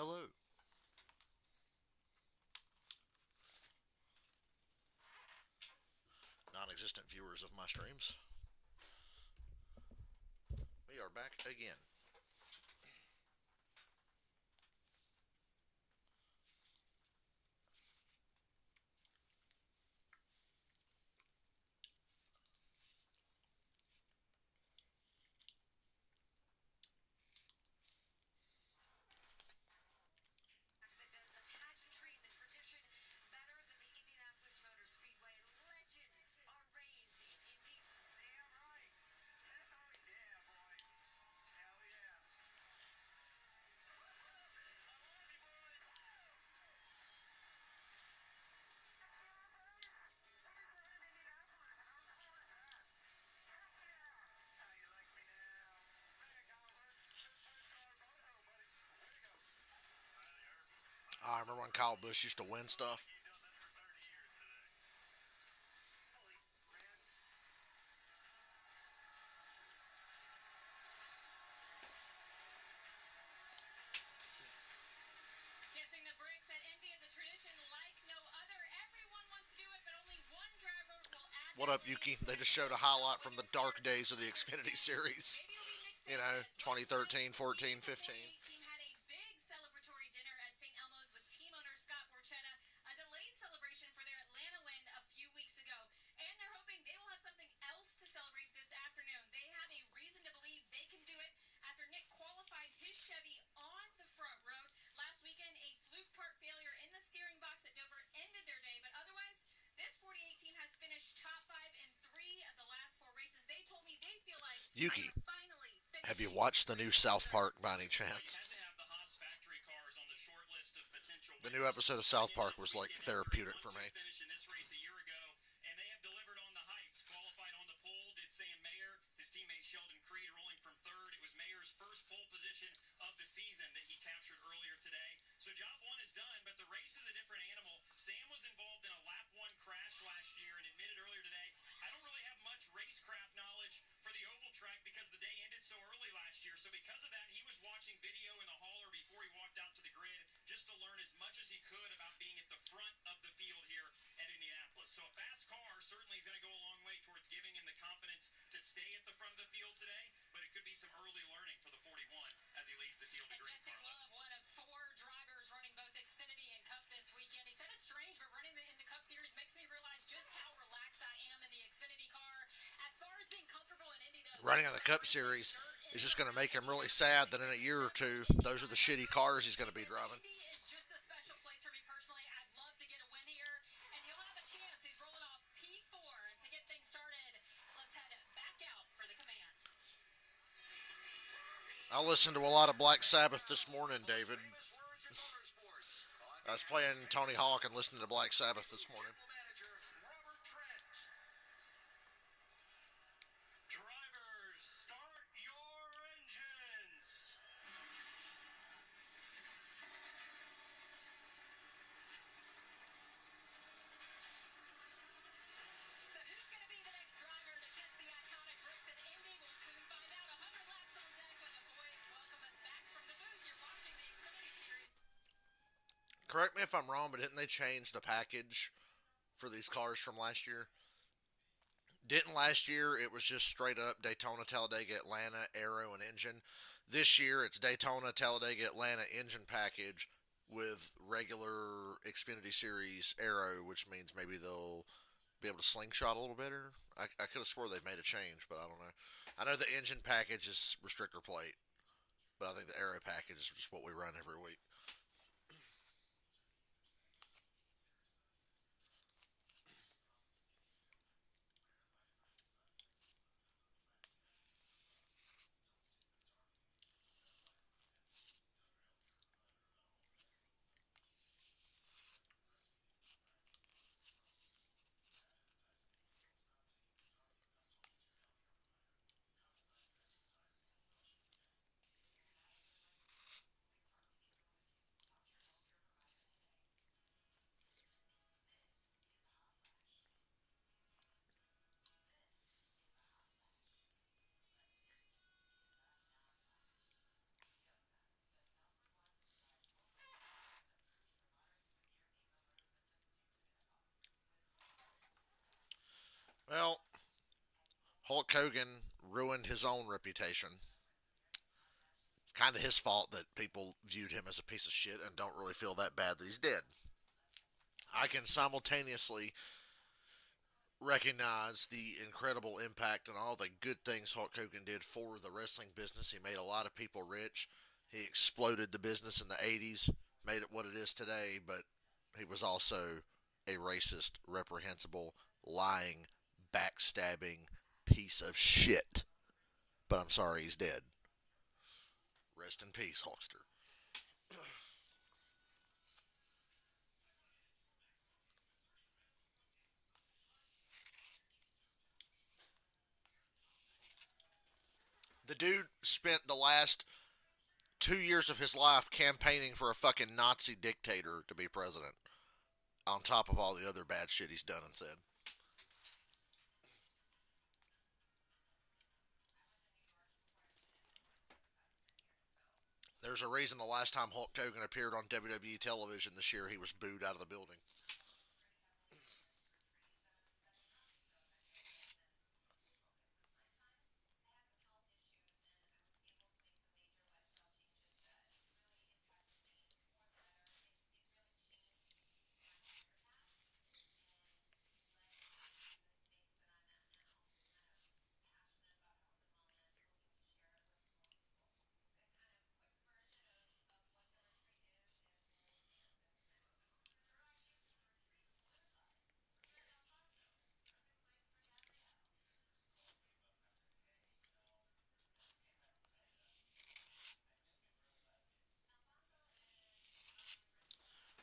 Hello. Non existent viewers of my streams. We are back again. That does the pageantry and the tradition better than the Indianapolis Motor Speedway. Legends are raised in Indy. Damn right. Oh yeah, boy. Hell yeah. How you like me now? Hey, Oliver. First car moto, buddy. There you go. I remember when Kyle Busch used to win stuff. You've done that for 30 years today. Holy man. Kissing the bricks at Indy is a tradition like no other. Everyone wants to do it, but only one driver will add. What up, Yuki? They just showed a highlight from the dark days of the Xfinity Series. Maybe it'll be Nick You know, Sanchez. 2013, 14, 15. Team had a big celebratory dinner at St. Elmo's with team owner Scott Borchetta, a delayed celebration for their Atlanta win a few weeks ago. And they're hoping they will have something else to celebrate this afternoon. They have a reason to believe they can do it after Nick qualified his Chevy on the front road. Last weekend, a fluke part failure in the steering box at Dover ended their day, but otherwise, this 48 team has finished top 5 in 3 of the last 4 races. They told me they feel like Yuki, finally have you watched the new South Park by any chance? The new episode of South Park was like therapeutic for me. And they have delivered on the hypes. Qualified on the pole did Sam Mayer. His teammate Sheldon Creed rolling from third. It was Mayer's first pole position of the season that he captured earlier today. So job one is done, but the race is a different animal. Sam was involved in a lap one crash last year and admitted earlier today, I don't really have much racecraft knowledge for the oval track because the day ended so early last year. So because of that, he was watching video in the hauler before he walked out to the grid just to learn as much as he could about being at the front of the field here at Indianapolis. So a fast car certainly is going to go a long way towards giving him the confidence to stay at the front of the field today, but it could be some early learning for the 41 as he leads the field to green. Jesse Love, one of 4 drivers running both Xfinity and Cup this weekend. He said it's strange, but running in the Cup Series makes me realize just how relaxed I am in the Xfinity car. As far as being comfortable in Indy, though, Running on the Cup Series is just going to make him really sad that in a year or two, those are the shitty cars he's going to be driving. Indy is just a special place for me personally. I'd love to get a win here, and he'll have a chance. He's rolling off P4, and to get things started, let's head back out for the command. I listened to a lot of Black Sabbath this morning, David. I was playing Tony Hawk and listening to Black Sabbath this morning. Drivers, start your engines. So who's going to be the next driver to kiss the iconic bricks at Indy? We'll soon find out. 100 laps on deck when the boys welcome us back from the booth. You're watching the Xfinity Series. Correct me if I'm wrong, but didn't they change the package for these cars from last year? Didn't last year it was just straight up Daytona, Talladega, Atlanta, aero, and engine. This year it's Daytona, Talladega, Atlanta engine package with regular Xfinity Series aero, which means maybe they'll be able to slingshot a little better. I could have swore they've made a change, but I don't know. I know the engine package is restrictor plate, but I think the aero package is just what we run every week. Hulk Hogan ruined his own reputation. It's kind of his fault that people viewed him as a piece of shit and don't really feel that bad that he's dead. I can simultaneously recognize the incredible impact and all the good things Hulk Hogan did for the wrestling business. He made a lot of people rich. He exploded the business in the 80s, made it what it is today, but he was also a racist, reprehensible, lying, backstabbing piece of shit. But I'm sorry he's dead. Rest in peace, Hulkster. The dude spent the last 2 years of his life campaigning for a fucking Nazi dictator to be president, on top of all the other bad shit he's done and said. There's a reason the last time Hulk Hogan appeared on WWE television this year, he was booed out of the building.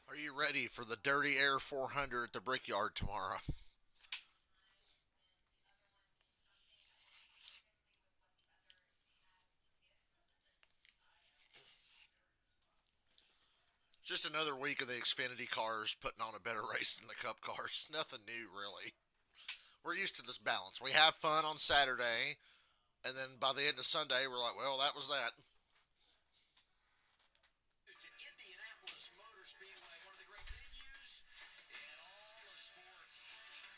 Are you ready for the Dirty Air 400 at the Brickyard tomorrow? Just another week of the Xfinity cars putting on a better race than the Cup cars. Nothing new, really. We're used to this balance. We have fun on Saturday, and then by the end of Sunday, we're like, well, that was that. To Indianapolis Motor Speedway, one of the great venues in all of sports.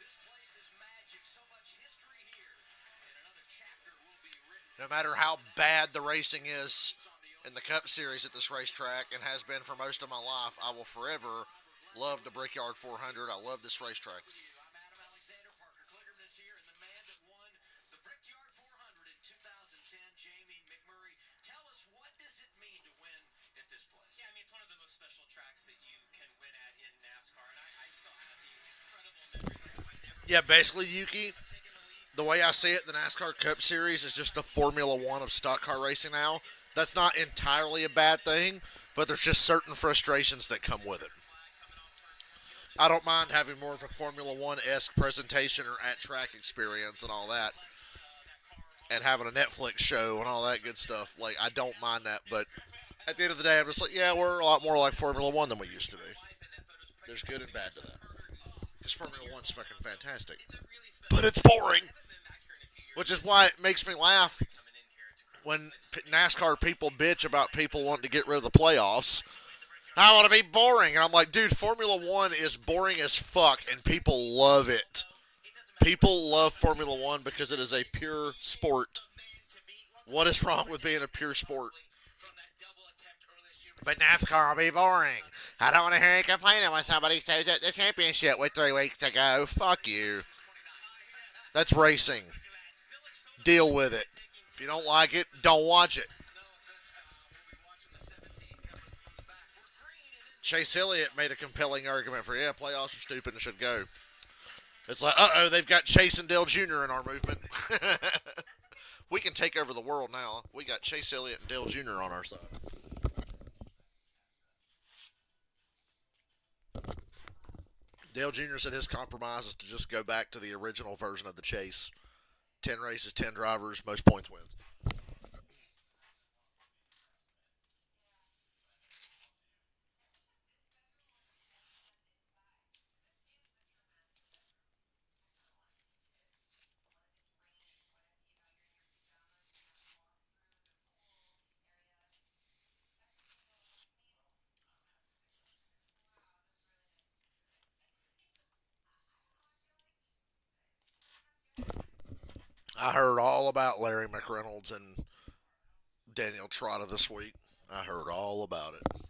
This place is magic, so much history here, and another chapter will be written. No matter how bad the racing is in the Cup Series at this racetrack and has been for most of my life, I will forever love the Brickyard 400. I love this racetrack. I'm Adam Alexander, Parker Kligerman is here, and the man that won the Brickyard 400 in 2010, Jamie McMurray. Tell us, what does it mean to win at this place? Yeah, I mean, it's one of the most special tracks that you can win at in NASCAR, and I still have these incredible memories. I hope I never Yeah, basically, Yuki, taken the lead. the way I see it, the NASCAR Cup Series is just the Formula One of stock car racing now. That's not entirely a bad thing, but there's just certain frustrations that come with it. I don't mind having more of a Formula One esque presentation or at track experience and all that, and having a Netflix show and all that good stuff. Like, I don't mind that, but at the end of the day, I'm just like, yeah, we're a lot more like Formula One than we used to be. There's good and bad to that. Because Formula One's fucking fantastic. But it's boring. Which is why it makes me laugh when NASCAR people bitch about people wanting to get rid of the playoffs. I want to be boring. And I'm like, dude, Formula One is boring as fuck, and people love it. People love Formula One because it is a pure sport. What is wrong with being a pure sport? But NASCAR will be boring. I don't want to hear you complaining when somebody says that the championship with 3 weeks to go. Fuck you. That's racing. Deal with it. If you don't like it, don't watch it. Chase Elliott made a compelling argument for, yeah, playoffs are stupid and should go. It's like, uh-oh, they've got Chase and Dale Jr. in our movement. We can take over the world now. We got Chase Elliott and Dale Jr. on our side. Dale Jr. said his compromise is to just go back to the original version of the chase. 10 races, 10 drivers, most points wins. I heard all about Larry McReynolds and Daniel Trotta this week. I heard all about it.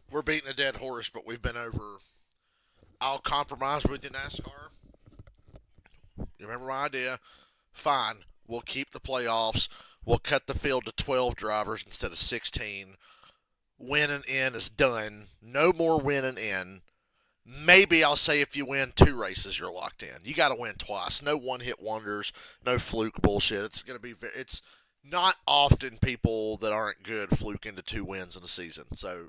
We're beating a dead horse, but we've been over. I'll compromise with you, NASCAR. You remember my idea? Fine. We'll keep the playoffs. We'll cut the field to 12 drivers instead of 16. Win and in is done. No more win and in. Maybe I'll say if you win 2 races, you're locked in. You got to win twice. No one-hit wonders. No fluke bullshit. It's gonna be. It's not often people that aren't good fluke into 2 wins in a season. So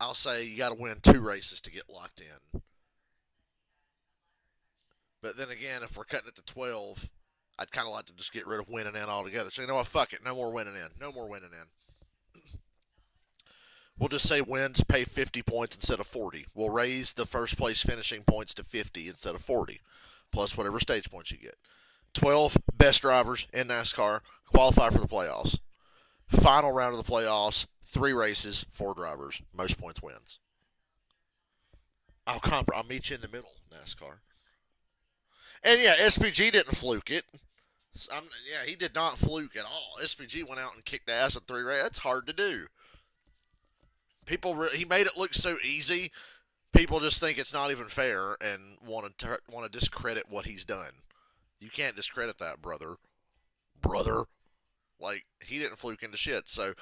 I'll say you got to win 2 races to get locked in. But then again, if we're cutting it to 12, I'd kind of like to just get rid of winning in altogether. So you know what? Fuck it. No more winning in. No more winning in. We'll just say wins pay 50 points instead of 40. We'll raise the first place finishing points to 50 instead of 40, plus whatever stage points you get. 12 best drivers in NASCAR qualify for the playoffs. Final round of the playoffs, 3 races, 4 drivers. Most points wins. I'll meet you in the middle, NASCAR. And yeah, SPG didn't fluke it. Yeah, he did not fluke at all. SPG went out and kicked ass in 3 races. That's hard to do. He made it look so easy. People just think it's not even fair and want to discredit what he's done. You can't discredit that, brother. Like he didn't fluke into shit. So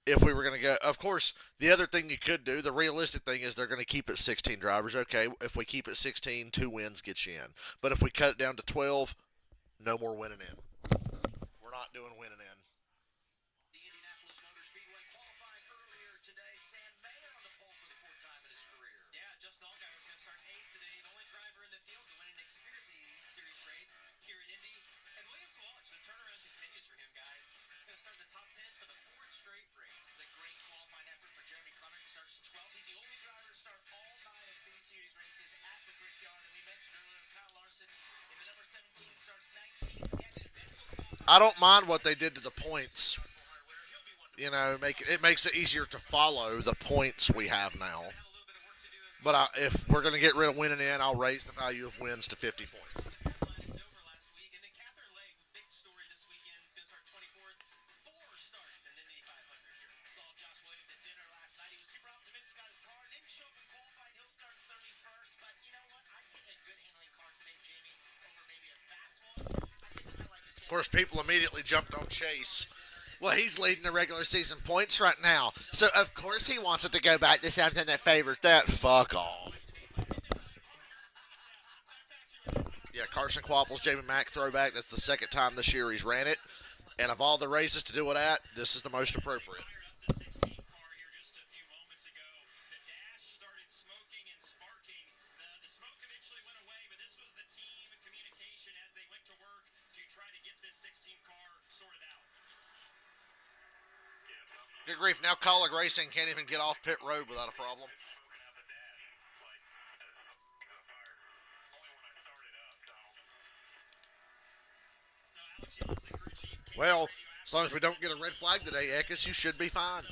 if we were going to go, of course, the other thing you could do, the realistic thing is they're going to keep it 16 drivers. Okay, if we keep it 16, 2 wins get you in. But if we cut it down to 12, no more winning in. We're not doing winning in. The Indianapolis Motor Speedway qualifying earlier today. Sam Mayer on the pole for the fourth time in his career. Yeah, Justin Allgaier was going to start eighth today, the only driver in the field to win an Xfinity Series race here at Indy. And Williams Wallace, the turnaround continues for him, guys. Going to start in the top 10 for the fourth straight race. It's a great qualifying effort for Jeremy Clements. Starts 12th. He's the only driver to start all 9 Xfinity Series races at the Brickyard. And we mentioned earlier Kyle Larson in the number 17 starts 19th. He had an eventful I qualifying. don't mind what they did to the points. It makes it easier to follow the points we have now. But if we're going to get rid of winning in, I'll raise the value of wins to 50 points. Of course, people immediately jumped on Chase. Well, he's leading the regular season points right now, so of course he wants it to go back to something that favors that. Fuck off. Yeah, Carson Quapple's Jamie Mack throwback. That's the second time this year he's ran it. And of all the races to do it at, this is the most appropriate. Good grief, now Colleague Racing can't even get off pit road without a problem. Well, as long as we don't get a red flag today, Eckes, you should be fine.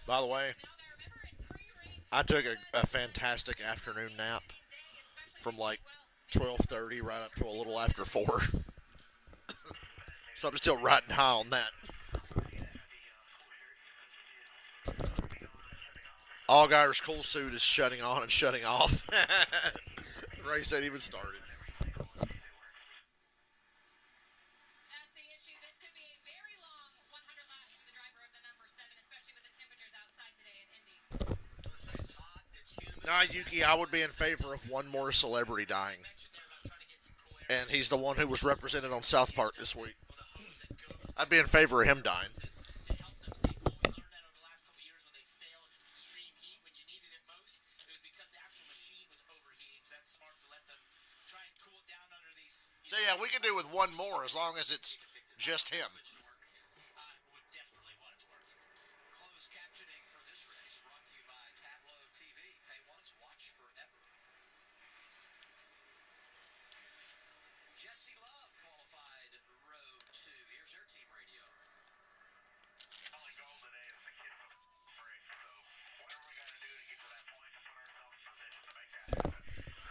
By the way, I took a fantastic afternoon nap from like 12:30 right up to a little after 4. So I'm still riding high on that. Allgaier's cool suit is shutting on and shutting off. Race ain't even started. That's the issue. This could be a very long 100 laps for the driver of the number 7, especially with the temperatures outside today in Indy. Nah, Yuki, I would be in favor of one more celebrity dying. And he's the one who was represented on South Park this week. I'd be in favor of him dying. So yeah, we can do with one more as long as it's just him.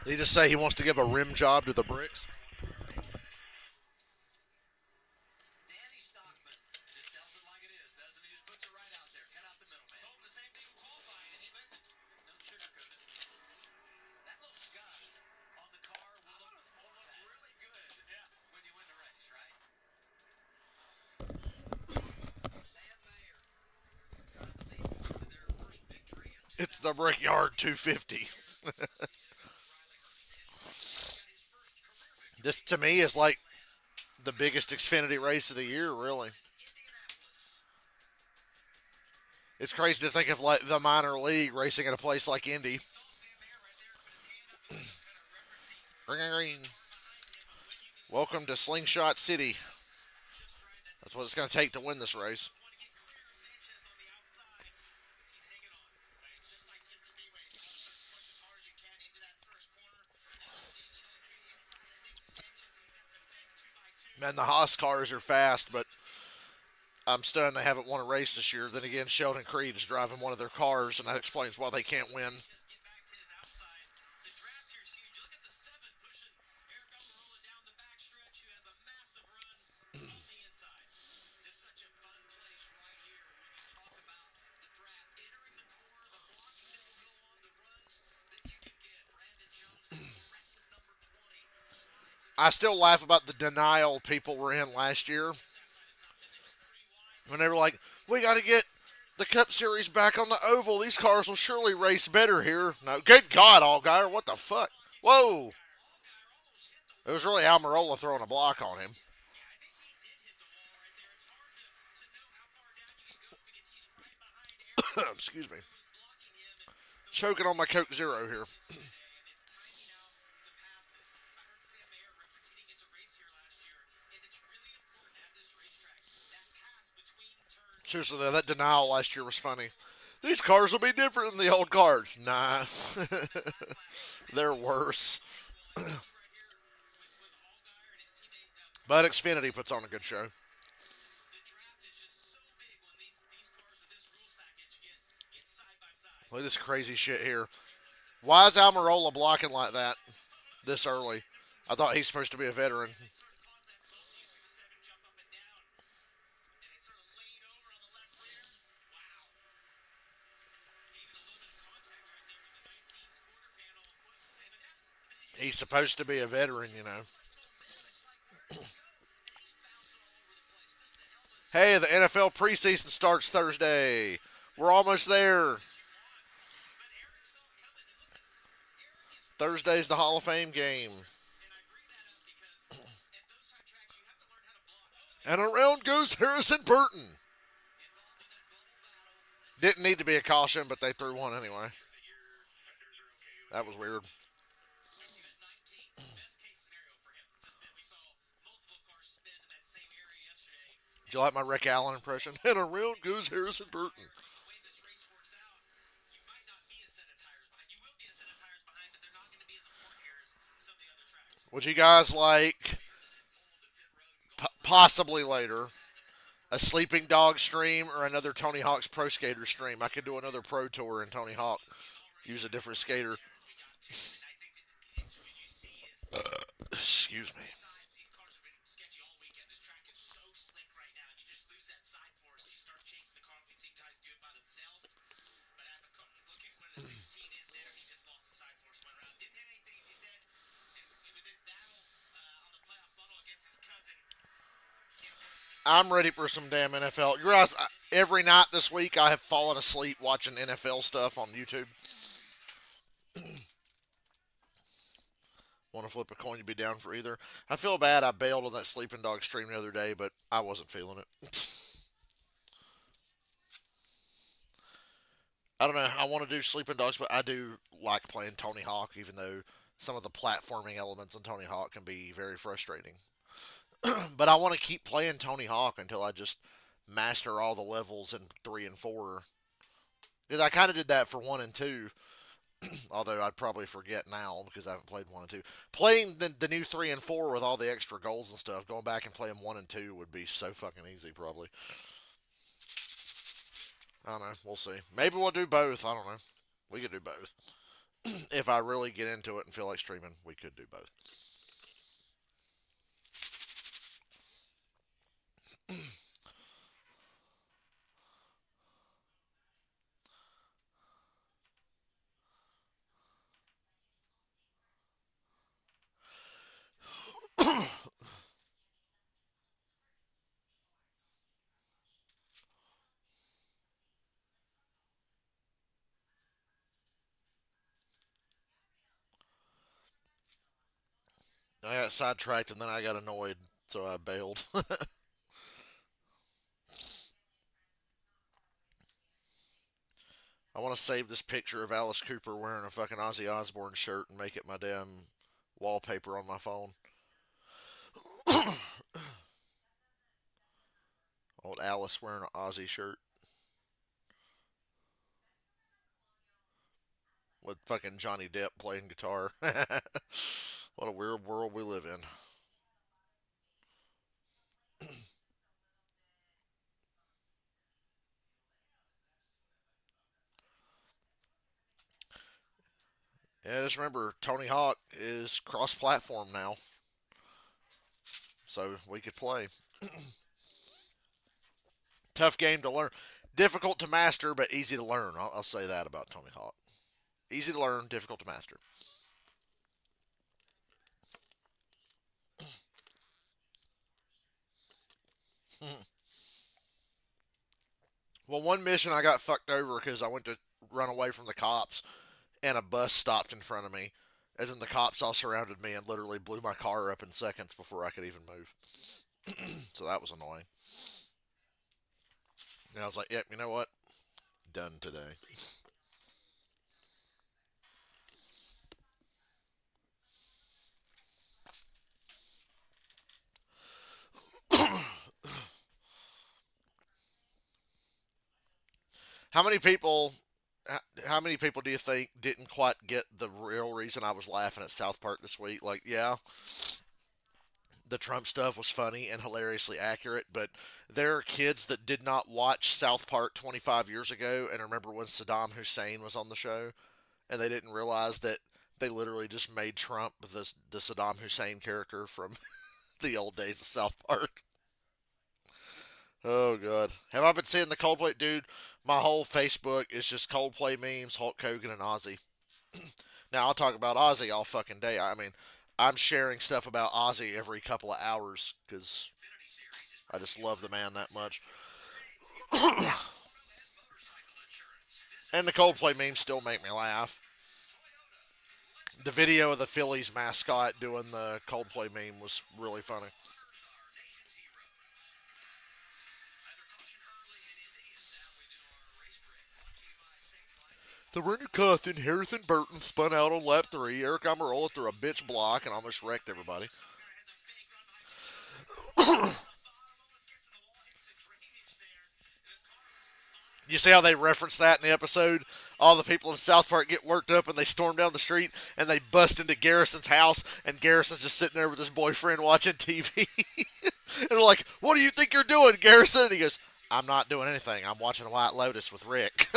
Did he just say he wants to give a rim job to the bricks? It's the Brickyard 250. This to me is like the biggest Xfinity race of the year, really. It's crazy to think of like the minor league racing at a place like Indy. Ring, ring. Welcome to Slingshot City. That's what it's going to take to win this race. Man, the Haas cars are fast, but I'm stunned they haven't won a race this year. Then again, Sheldon Creed is driving one of their cars, and that explains why they can't win. I still laugh about the denial people were in last year when they were like, we got to get the Cup Series back on the oval. These cars will surely race better here. No, good God, Allgaier, what the fuck? Whoa. It was really Almirola throwing a block on him. Excuse me. Choking on my Coke Zero here. Seriously, though, that denial last year was funny. These cars will be different than the old cars. Nah. They're worse. But Xfinity puts on a good show. Look at this crazy shit here. Why is Almirola blocking like that this early? I thought he's supposed to be a veteran. He's supposed to be a veteran, you know. Hey, the NFL preseason starts Thursday. We're almost there. Thursday's the Hall of Fame game. And around goes Harrison Burton. Didn't need to be a caution, but they threw one anyway. That was weird. Did you like my Rick Allen impression? And around goes Harrison Burton. Would you guys like, possibly later, a Sleeping Dog stream or another Tony Hawk's Pro Skater stream? I could do another Pro Tour in Tony Hawk. Use a different skater. Excuse me. I'm ready for some damn NFL. You realize every night this week I have fallen asleep watching NFL stuff on YouTube. Want to flip a coin, you'd be down for either. I feel bad I bailed on that Sleeping Dog stream the other day, but I wasn't feeling it. I don't know. I want to do Sleeping Dogs, but I do like playing Tony Hawk, even though some of the platforming elements in Tony Hawk can be very frustrating. But I want to keep playing Tony Hawk until I just master all the levels in 3 and 4. Because I kind of did that for 1 and 2, although I'd probably forget now because I haven't played 1 and 2. Playing the new 3 and 4 with all the extra goals and stuff, going back and playing 1 and 2 would be so fucking easy, probably. I don't know. We'll see. Maybe we'll do both. I don't know. We could do both. If I really get into it and feel like streaming, we could do both. I got sidetracked and then I got annoyed, so I bailed. I want to save this picture of Alice Cooper wearing a fucking Ozzy Osbourne shirt and make it my damn wallpaper on my phone. Old Alice wearing an Ozzy shirt with fucking Johnny Depp playing guitar. What a weird world we live in. Yeah, just remember, Tony Hawk is cross platform now, so we could play. Tough game to learn. Difficult to master, but easy to learn. I'll say that about Tony Hawk. Easy to learn, difficult to master. Well, one mission I got fucked over because I went to run away from the cops, and a bus stopped in front of me. As in, the cops all surrounded me and literally blew my car up in seconds before I could even move. So that was annoying. And I was like, yep, you know what? Done today. How many people? How many people do you think didn't quite get the real reason I was laughing at South Park this week? Like, yeah, the Trump stuff was funny and hilariously accurate, but there are kids that did not watch South Park 25 years ago and remember when Saddam Hussein was on the show, and they didn't realize that they literally just made Trump the Saddam Hussein character from the old days of South Park. Oh god, have I been seeing the Coldplay dude? My whole Facebook is just Coldplay memes, Hulk Hogan, and Ozzy. Now I'll talk about Ozzy all fucking day. I mean, I'm sharing stuff about Ozzy every couple of hours because I just love the man that much. And the Coldplay memes still make me laugh. The video of the Phillies mascot doing the Coldplay meme was really funny. The Renner Cuthin, Harrison Burton spun out on lap 3. Eric Almirola threw a bitch block and almost wrecked everybody. You see how they reference that in the episode? All the people in South Park get worked up and they storm down the street and they bust into Garrison's house and Garrison's just sitting there with his boyfriend watching TV. And they're like, "What do you think you're doing, Garrison?" And he goes, "I'm not doing anything. I'm watching White Lotus with Rick."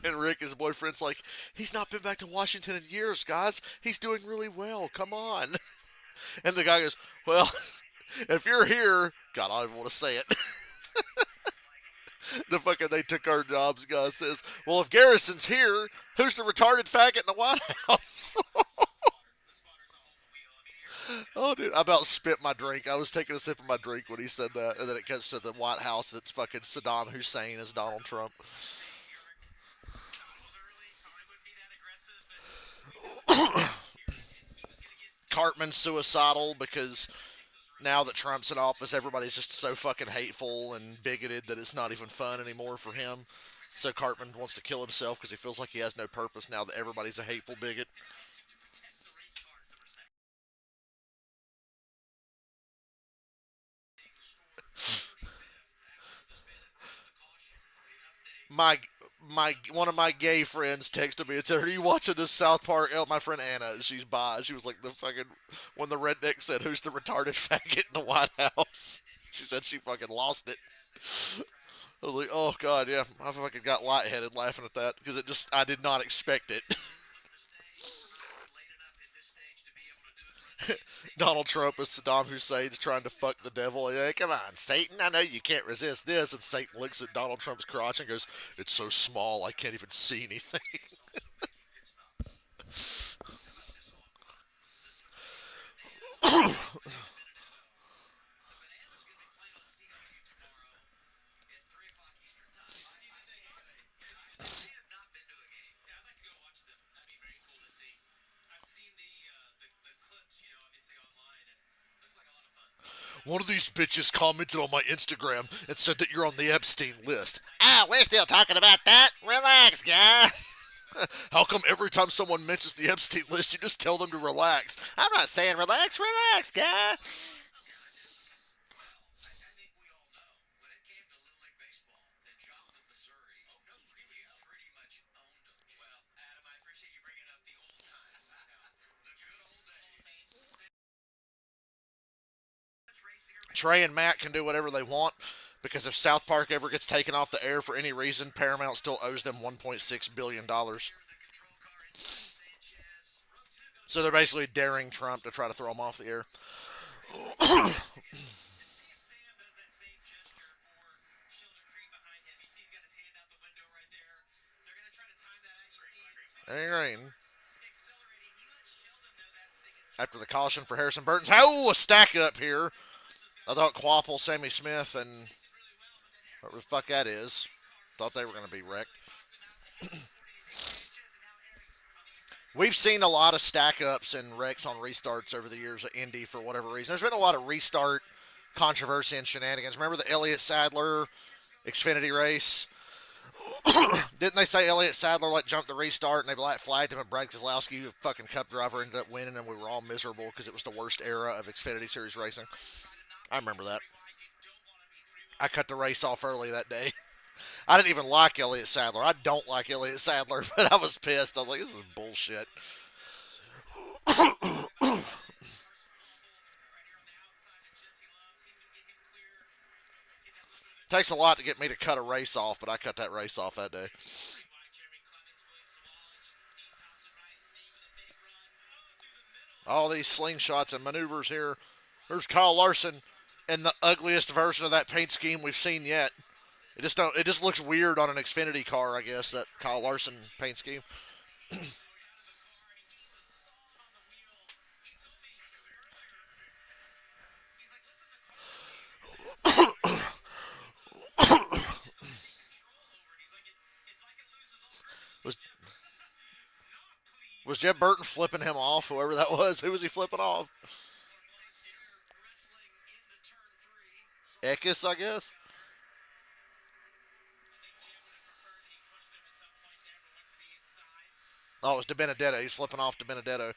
And Rick, his boyfriend's like, "He's not been back to Washington in years, guys. He's doing really well. Come on." And the guy goes, "Well, if you're here, God, I don't even want to say it." The fucking they took our jobs guy says, "Well, if Garrison's here, who's the retarded faggot in the White House?" Oh, dude, I about spit my drink. I was taking a sip of my drink when he said that, and then it gets to the White House, and it's fucking Saddam Hussein as Donald Trump. Cartman's suicidal because now that Trump's in office, everybody's just so fucking hateful and bigoted that it's not even fun anymore for him. So Cartman wants to kill himself because he feels like he has no purpose now that everybody's a hateful bigot. My one of my gay friends texted me and said, "Are you watching this South Park?" Oh, my friend Anna, she's bi. She was like the fucking when the redneck said, "Who's the retarded faggot in the White House?" She said she fucking lost it. I was like, "Oh god, yeah." I fucking got lightheaded laughing at that because it just I did not expect it. Donald Trump is Saddam Hussein's trying to fuck the devil. Yeah, come on, Satan. I know you can't resist this. And Satan looks at Donald Trump's crotch and goes, "It's so small I can't even see anything." One of these bitches commented on my Instagram and said that you're on the Epstein list. Ah, we're still talking about that? Relax, guy. How come every time someone mentions the Epstein list, you just tell them to relax? I'm not saying relax, relax, guy. Trey and Matt can do whatever they want because if South Park ever gets taken off the air for any reason, Paramount still owes them $1.6 billion. So they're basically daring Trump to try to throw him off the air. Ain't after the caution for Harrison Burton's. Oh, a stack up here. I thought Quaffle, Sammy Smith, and whatever the fuck that is. Thought they were going to be wrecked. We've seen a lot of stack ups and wrecks on restarts over the years at Indy for whatever reason. There's been a lot of restart controversy and shenanigans. Remember the Elliott Sadler Xfinity race? Didn't they say Elliott Sadler like jumped the restart and they like flagged him and Brad Keselowski, a fucking Cup driver, ended up winning and we were all miserable because it was the worst era of Xfinity Series racing? I remember that. I cut the race off early that day. I didn't even like Elliott Sadler. I don't like Elliott Sadler, but I was pissed. I was like, this is bullshit. Takes a lot to get me to cut a race off, but I cut that race off that day. All these slingshots and maneuvers here. There's Kyle Larson in the ugliest version of that paint scheme we've seen yet. It just looks weird on an Xfinity car, I guess, that Kyle Larson paint scheme. Was was Jeb Burton flipping him off? Whoever that was, who was he flipping off? Eckes, I guess. Oh, it was De Benedetto. He's flipping off De Benedetto.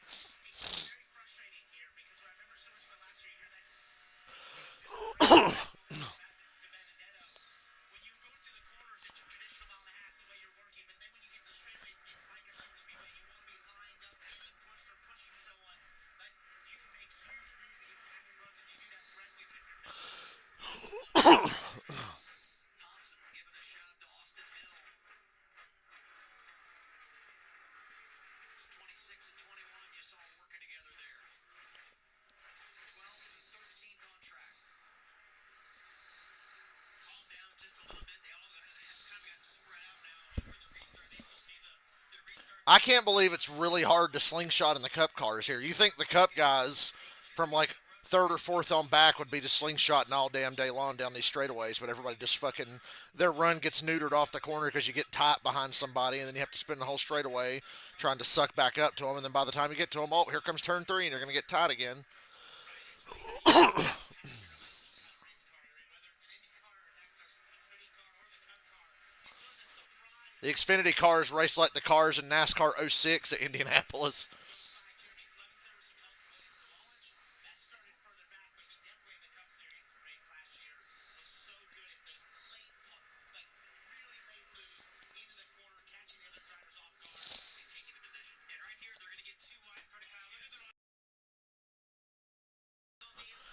I can't believe it's really hard to slingshot in the Cup cars here. You think the Cup guys from like third or fourth on back would be just slingshotting all damn day long down these straightaways, but everybody just fucking their run gets neutered off the corner because you get tight behind somebody, and then you have to spin the whole straightaway trying to suck back up to them, and then by the time you get to them, oh, here comes turn three, and you're gonna get tight again. The Xfinity cars race like the cars in NASCAR '06 at Indianapolis.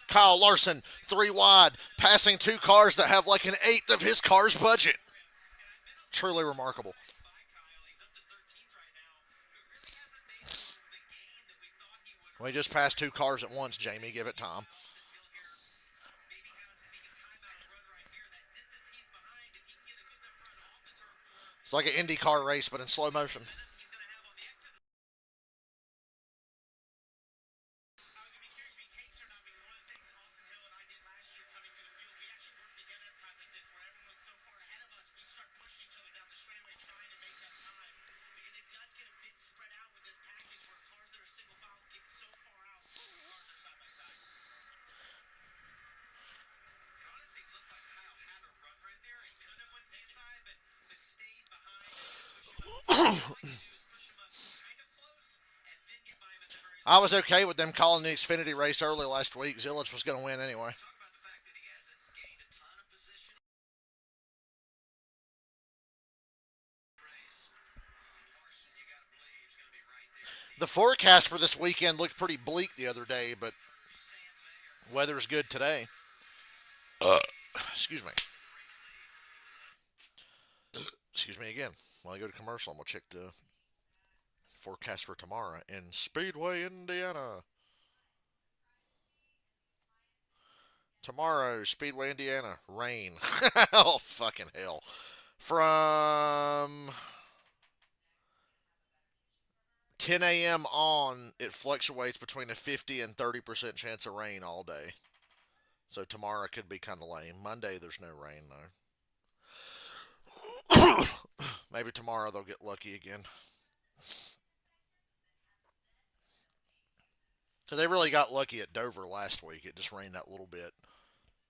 Kyle Larson, three wide, passing two cars that have like an eighth of his car's budget. Truly remarkable. We just passed two cars at once, Jamie. Give it time. It's like an Indy car race, but in slow motion. I was okay with them calling the Xfinity race early last week. Zilich was going to win anyway. The forecast for this weekend looked pretty bleak the other day, but weather's good today. Excuse me. Excuse me again. While I go to commercial, I'm going to check the forecast for tomorrow in Speedway, Indiana. Tomorrow, Speedway, Indiana, rain. Oh, fucking hell. From 10 a.m. on, it fluctuates between a 50 and 30% chance of rain all day. So tomorrow could be kind of lame. Monday, there's no rain, though. Maybe tomorrow they'll get lucky again. So they really got lucky at Dover last week. It just rained that little bit,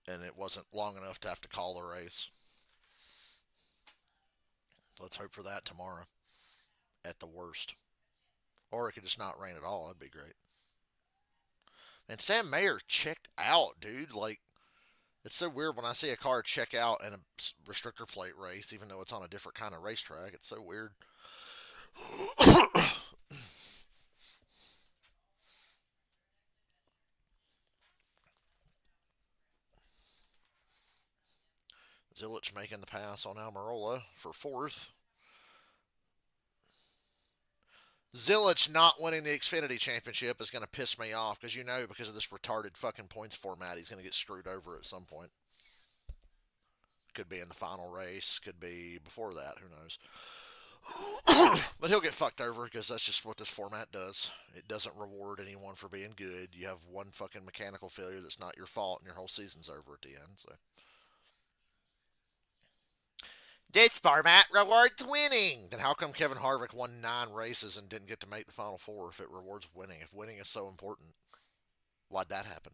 and it wasn't long enough to have to call the race. Let's hope for that tomorrow, at the worst. Or it could just not rain at all. That'd be great. And Sam Mayer checked out, dude. Like, it's so weird when I see a car check out in a restrictor plate race, even though it's on a different kind of racetrack. It's so weird. Zilich making the pass on Almirola for fourth. Zilich not winning the Xfinity Championship is going to piss me off because because of this retarded fucking points format, he's going to get screwed over at some point. Could be in the final race, could be before that, who knows. But he'll get fucked over because that's just what this format does. It doesn't reward anyone for being good. You have one fucking mechanical failure that's not your fault, and your whole season's over at the end. So this format rewards winning. Then how come Kevin Harvick won 9 races and didn't get to make the final four if it rewards winning? If winning is so important, why'd that happen?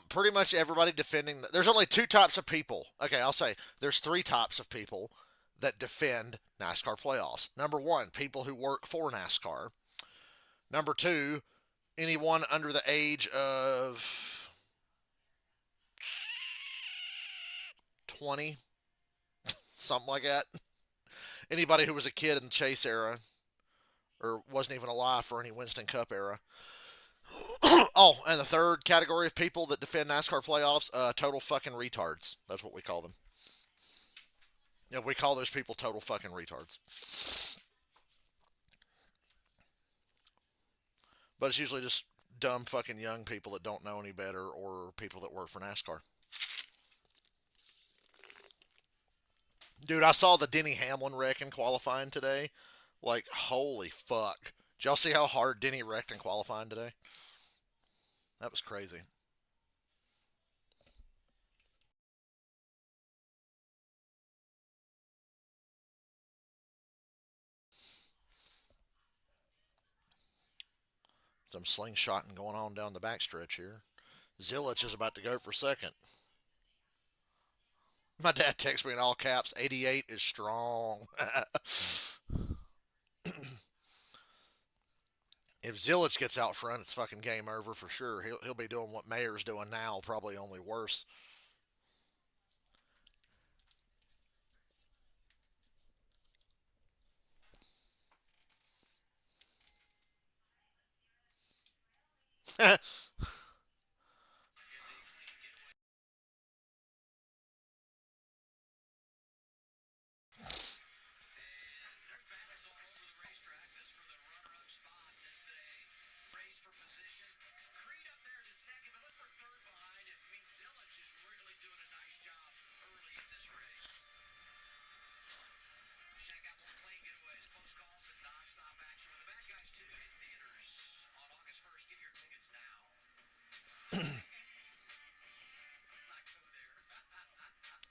Pretty much everybody defending. There's only two types of people. Okay, I'll say there's three types of people that defend NASCAR playoffs. Number one, people who work for NASCAR. Number two, anyone under the age of 20, something like that. Anybody who was a kid in the Chase era or wasn't even alive for any Winston Cup era. Oh, and the third category of people that defend NASCAR playoffs, total fucking retards. That's what we call them. Yeah, we call those people total fucking retards. But it's usually just dumb fucking young people that don't know any better or people that work for NASCAR. Dude, I saw the Denny Hamlin wreck in qualifying today. Like, holy fuck. Did y'all see how hard Denny wrecked in qualifying today? That was crazy. Some slingshotting going on down the backstretch here. Zilich is about to go for second. My dad texts me in all caps, 88 is strong. If Zilich gets out front, it's fucking game over for sure. He'll be doing what Mayer's doing now, probably only worse.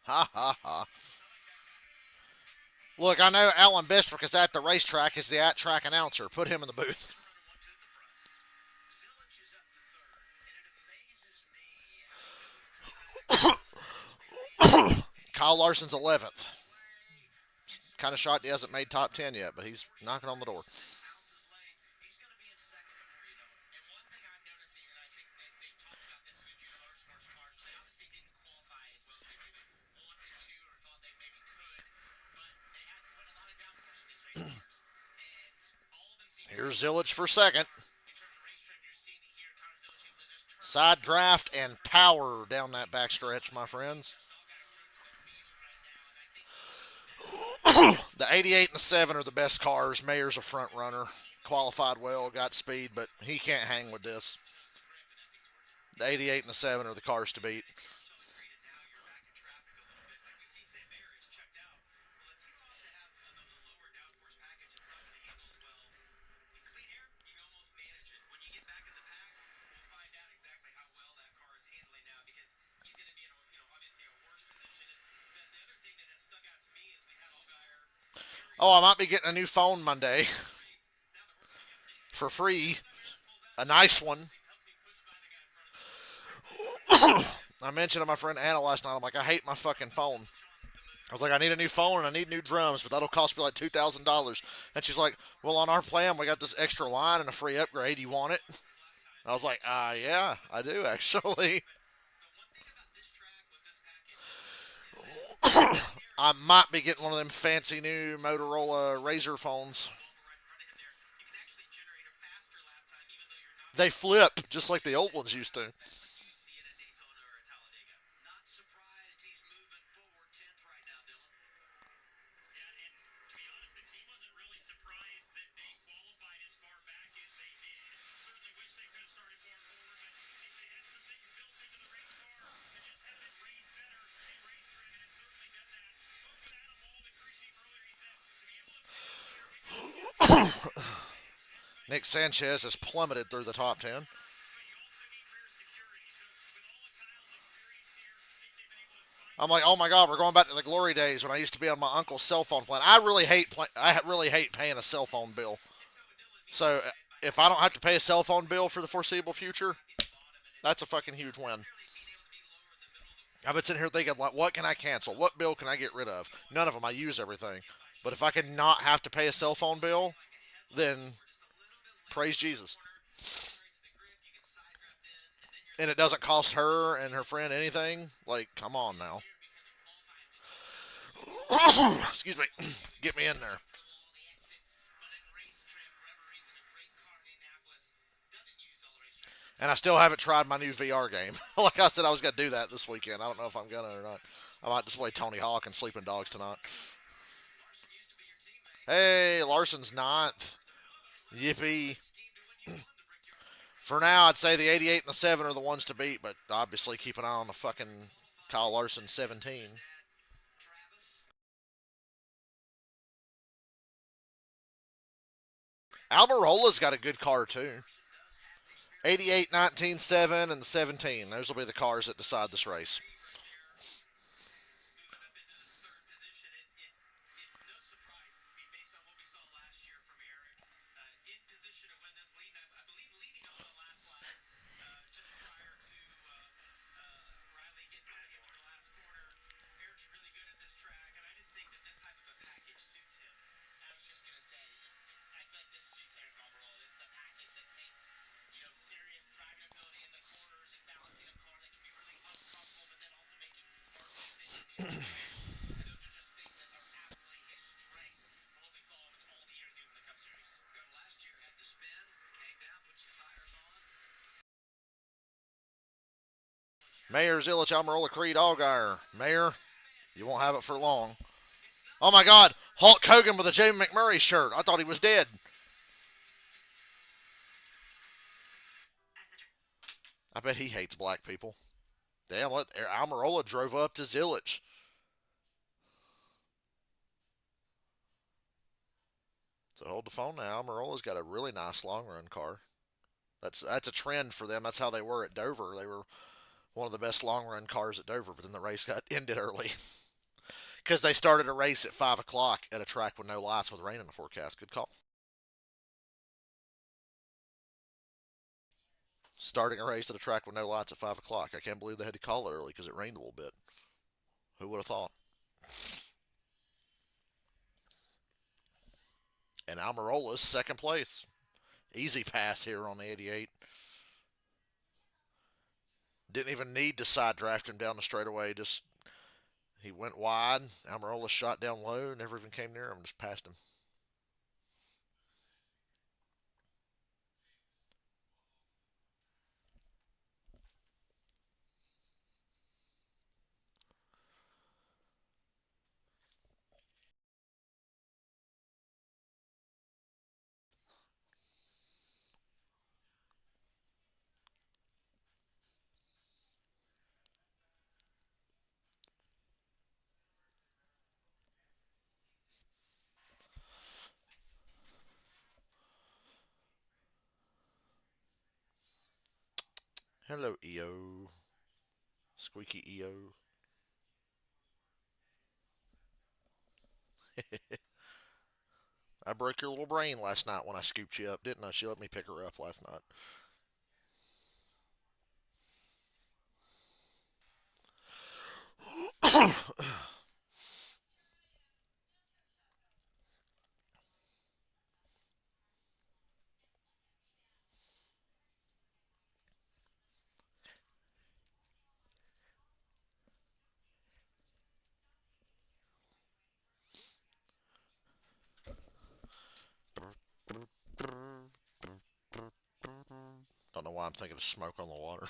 Ha ha ha. Look, I know Alan Bestwick is at the racetrack as the at-track announcer. Put him in the booth. Kyle Larson's 11th. Kind of shocked he hasn't made top 10 yet, but he's knocking on the door. Here's Zilich for second. Side draft and power down that backstretch, my friends. The 88 and the 7 are the best cars. Mayer's a front runner. Qualified well, got speed, but he can't hang with this. The 88 and the 7 are the cars to beat. Oh, I might be getting a new phone Monday for free. A nice one. I mentioned to my friend Anna last night, I'm like, I hate my fucking phone. I was like, I need a new phone and I need new drums, but that'll cost me like $2,000. And she's like, well, on our plan, we got this extra line and a free upgrade. You want it? I was like, yeah, I do actually. I might be getting one of them fancy new Motorola Razr phones. They flip just like the old ones used to. Nick Sanchez has plummeted through the top 10. I'm like, oh my god, we're going back to the glory days when I used to be on my uncle's cell phone plan. I really hate paying a cell phone bill. So if I don't have to pay a cell phone bill for the foreseeable future, that's a fucking huge win. I've been sitting here thinking, like, what can I cancel? What bill can I get rid of? None of them. I use everything. But if I can not have to pay a cell phone bill, then praise Jesus. And it doesn't cost her and her friend anything. Like, come on now. Excuse me. Get me in there. And I still haven't tried my new VR game. Like I said, I was going to do that this weekend. I don't know if I'm going to or not. I might just play Tony Hawk and Sleeping Dogs tonight. Hey, Larson's ninth. Yippee. For now, I'd say the 88 and the 7 are the ones to beat, but obviously keep an eye on the fucking Kyle Larson 17. Almirola's got a good car, too. 88, 19, 7, and the 17. Those will be the cars that decide this race. Move him up into the third position. It's no surprise based on what we saw last year from Eric. In position to win this lead. I believe leading on the last lap just prior to Riley getting by him in the last corner. Eric's really good at this track, and I just think that this type of a package suits him. I was just going to say, I feel like this suits Eric overall. This is a package that takes, serious driving ability in the corners and balancing a car that can be really uncomfortable, but then also making smart decisions in the and those are just things that are absolutely his strength from what we saw over all the years he was in the Cup Series. Good last year, had the spin, came down, put some tires on. Mayer, Zilich, Almirola, Creed, Allgaier. Mayer, you won't have it for long. Oh my God, Hulk Hogan with a Jamie McMurray shirt. I thought he was dead. I bet he hates black people. Damn, Almirola drove up to Zilich. So hold the phone now. Almirola's got a really nice long run car. That's a trend for them. That's how they were at Dover. They were one of the best long run cars at Dover, but then the race got ended early because they started a race at 5 o'clock at a track with no lights with rain in the forecast. Good call. Starting a race at a track with no lights at 5 o'clock. I can't believe they had to call it early because it rained a little bit. Who would have thought? And Almirola's second place. Easy pass here on the 88. Didn't even need to side draft him down the straightaway. Just he went wide. Almirola shot down low. Never even came near him. Just passed him. Hello, EO. Squeaky EO. I broke your little brain last night when I scooped you up, didn't I? She let me pick her up last night. Don't know why I'm thinking of smoke on the water.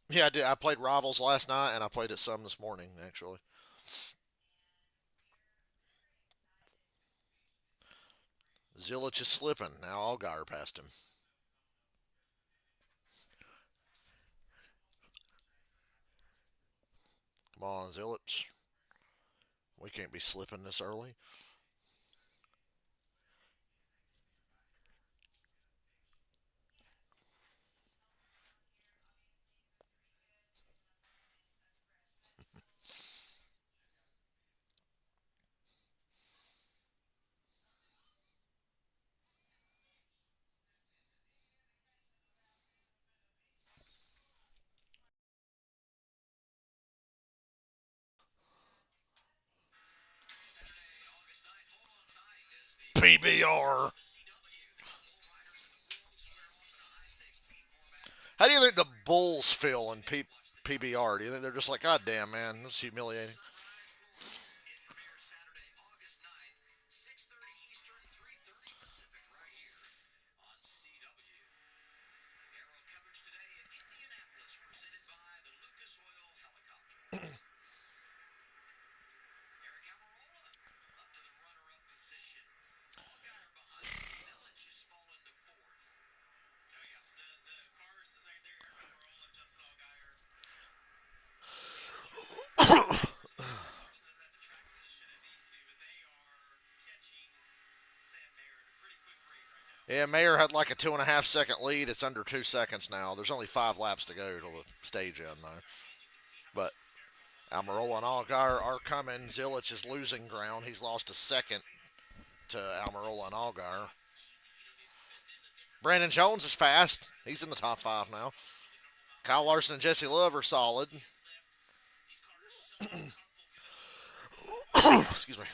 Yeah, I did. I played Rivals last night, and I played it some this morning, actually. Zilich is slipping. Now Allgaier passed him. Come on, Zilich. We can't be slipping this early. PBR. How do you think the Bulls feel in people? PBR. Do you think they're just like, God damn, man, this is humiliating? Yeah, Mayer had like a 2.5 second lead. It's under 2 seconds now. There's only 5 laps to go till the stage end, though. But Almirola and Allgaier are coming. Zilich is losing ground. He's lost a second to Almirola and Allgaier. Brandon Jones is fast. He's in the top five now. Kyle Larson and Jesse Love are solid. Excuse me.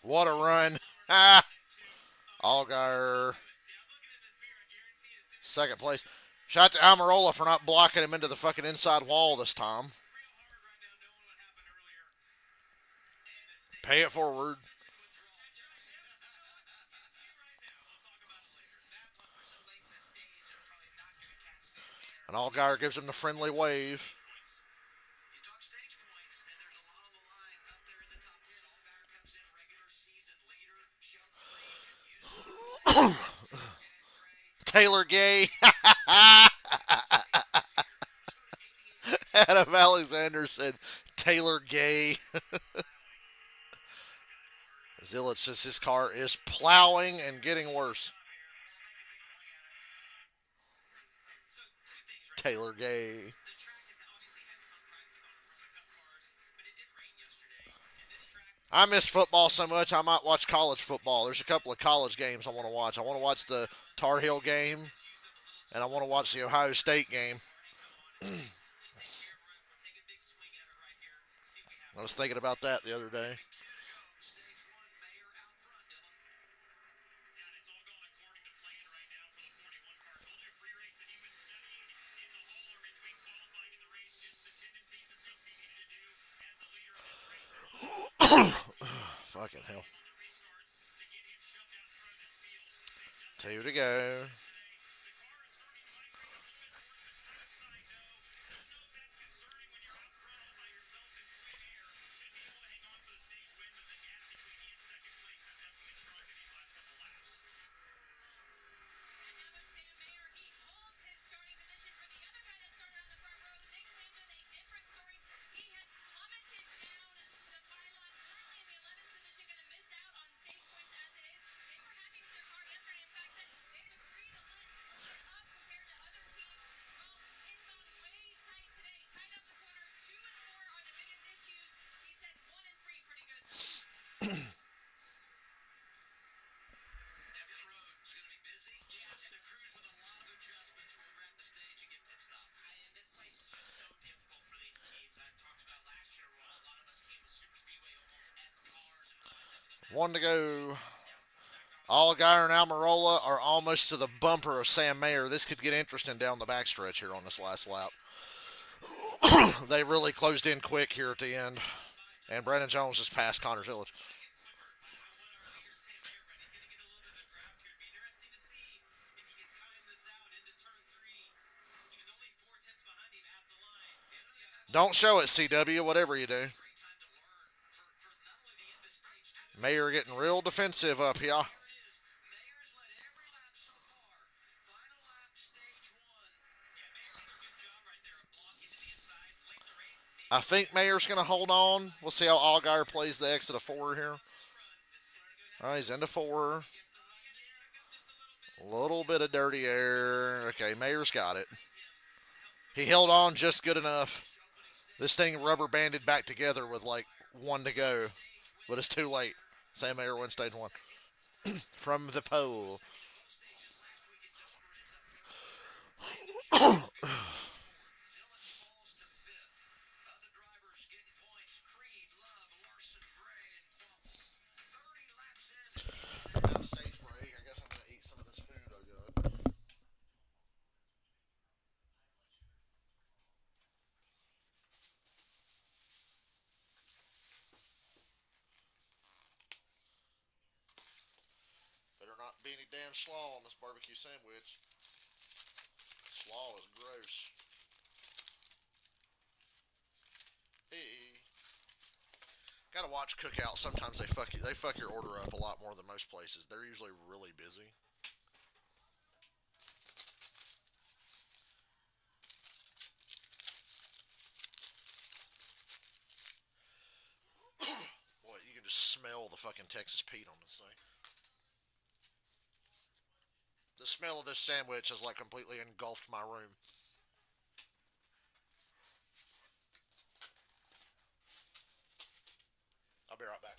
What a run. Allgaier, second place. Shout to Almirola for not blocking him into the fucking inside wall this time. Pay it forward. And Allgaier gives him the friendly wave. Taylor Gay. Adam Alexander said Taylor Gay. Zilich says his car is plowing and getting worse. Taylor Gay. I miss football so much, I might watch college football. There's a couple of college games I want to watch. I want to watch the Tar Heel game, and I want to watch the Ohio State game. I was thinking about that the other day. Fucking hell. Two to go. One to go. Allgaier and Almirola are almost to the bumper of Sam Mayer. This could get interesting down the backstretch here on this last lap. They really closed in quick here at the end. And Brandon Jones just passed Connor Zilich. Don't show it, CW, whatever you do. Mayer getting real defensive up here. I think Mayer's going to hold on. We'll see how Allgaier plays the exit of four here. Oh, he's into four. A little bit of dirty air. Okay, Mayer's got it. He held on just good enough. This thing rubber banded back together with like one to go, but it's too late. Sam Mayer wins stage one from the pole. Stage break. I guess I'm gonna eat some of this food I got. Better not be any damn slaw on this barbecue sandwich. Slaw is gross. Hey. Gotta watch Cookout. Sometimes they fuck you. They fuck your order up a lot more than most places. They're usually really busy. Boy, you can just smell the fucking Texas Pete on this thing. The smell of this sandwich has like completely engulfed my room. I'll be right back.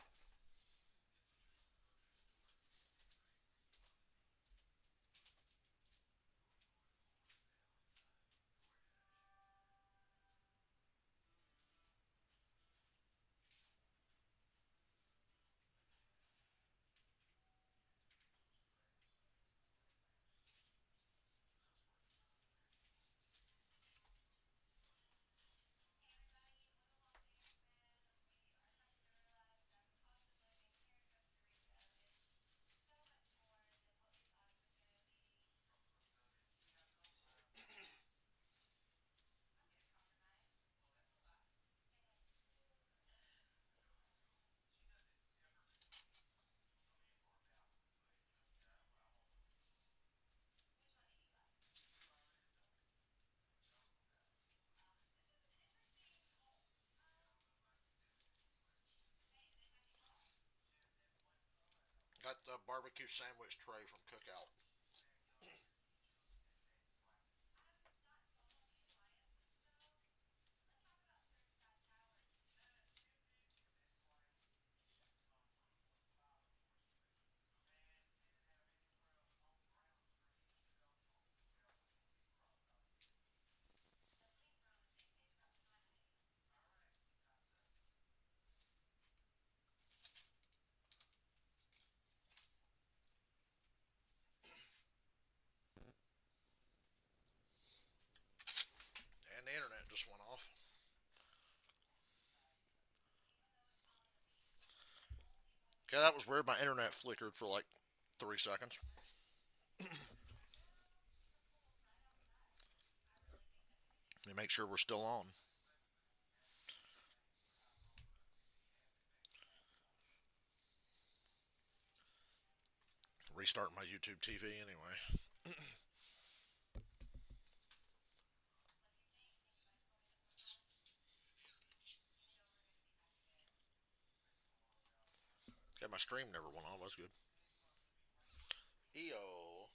Got the barbecue sandwich tray from Cookout. And the internet just went off. Okay, that was weird. My internet flickered for like 3 seconds. Let me make sure we're still on. Restart my YouTube TV anyway. Okay, my stream never went off. That's good. EO.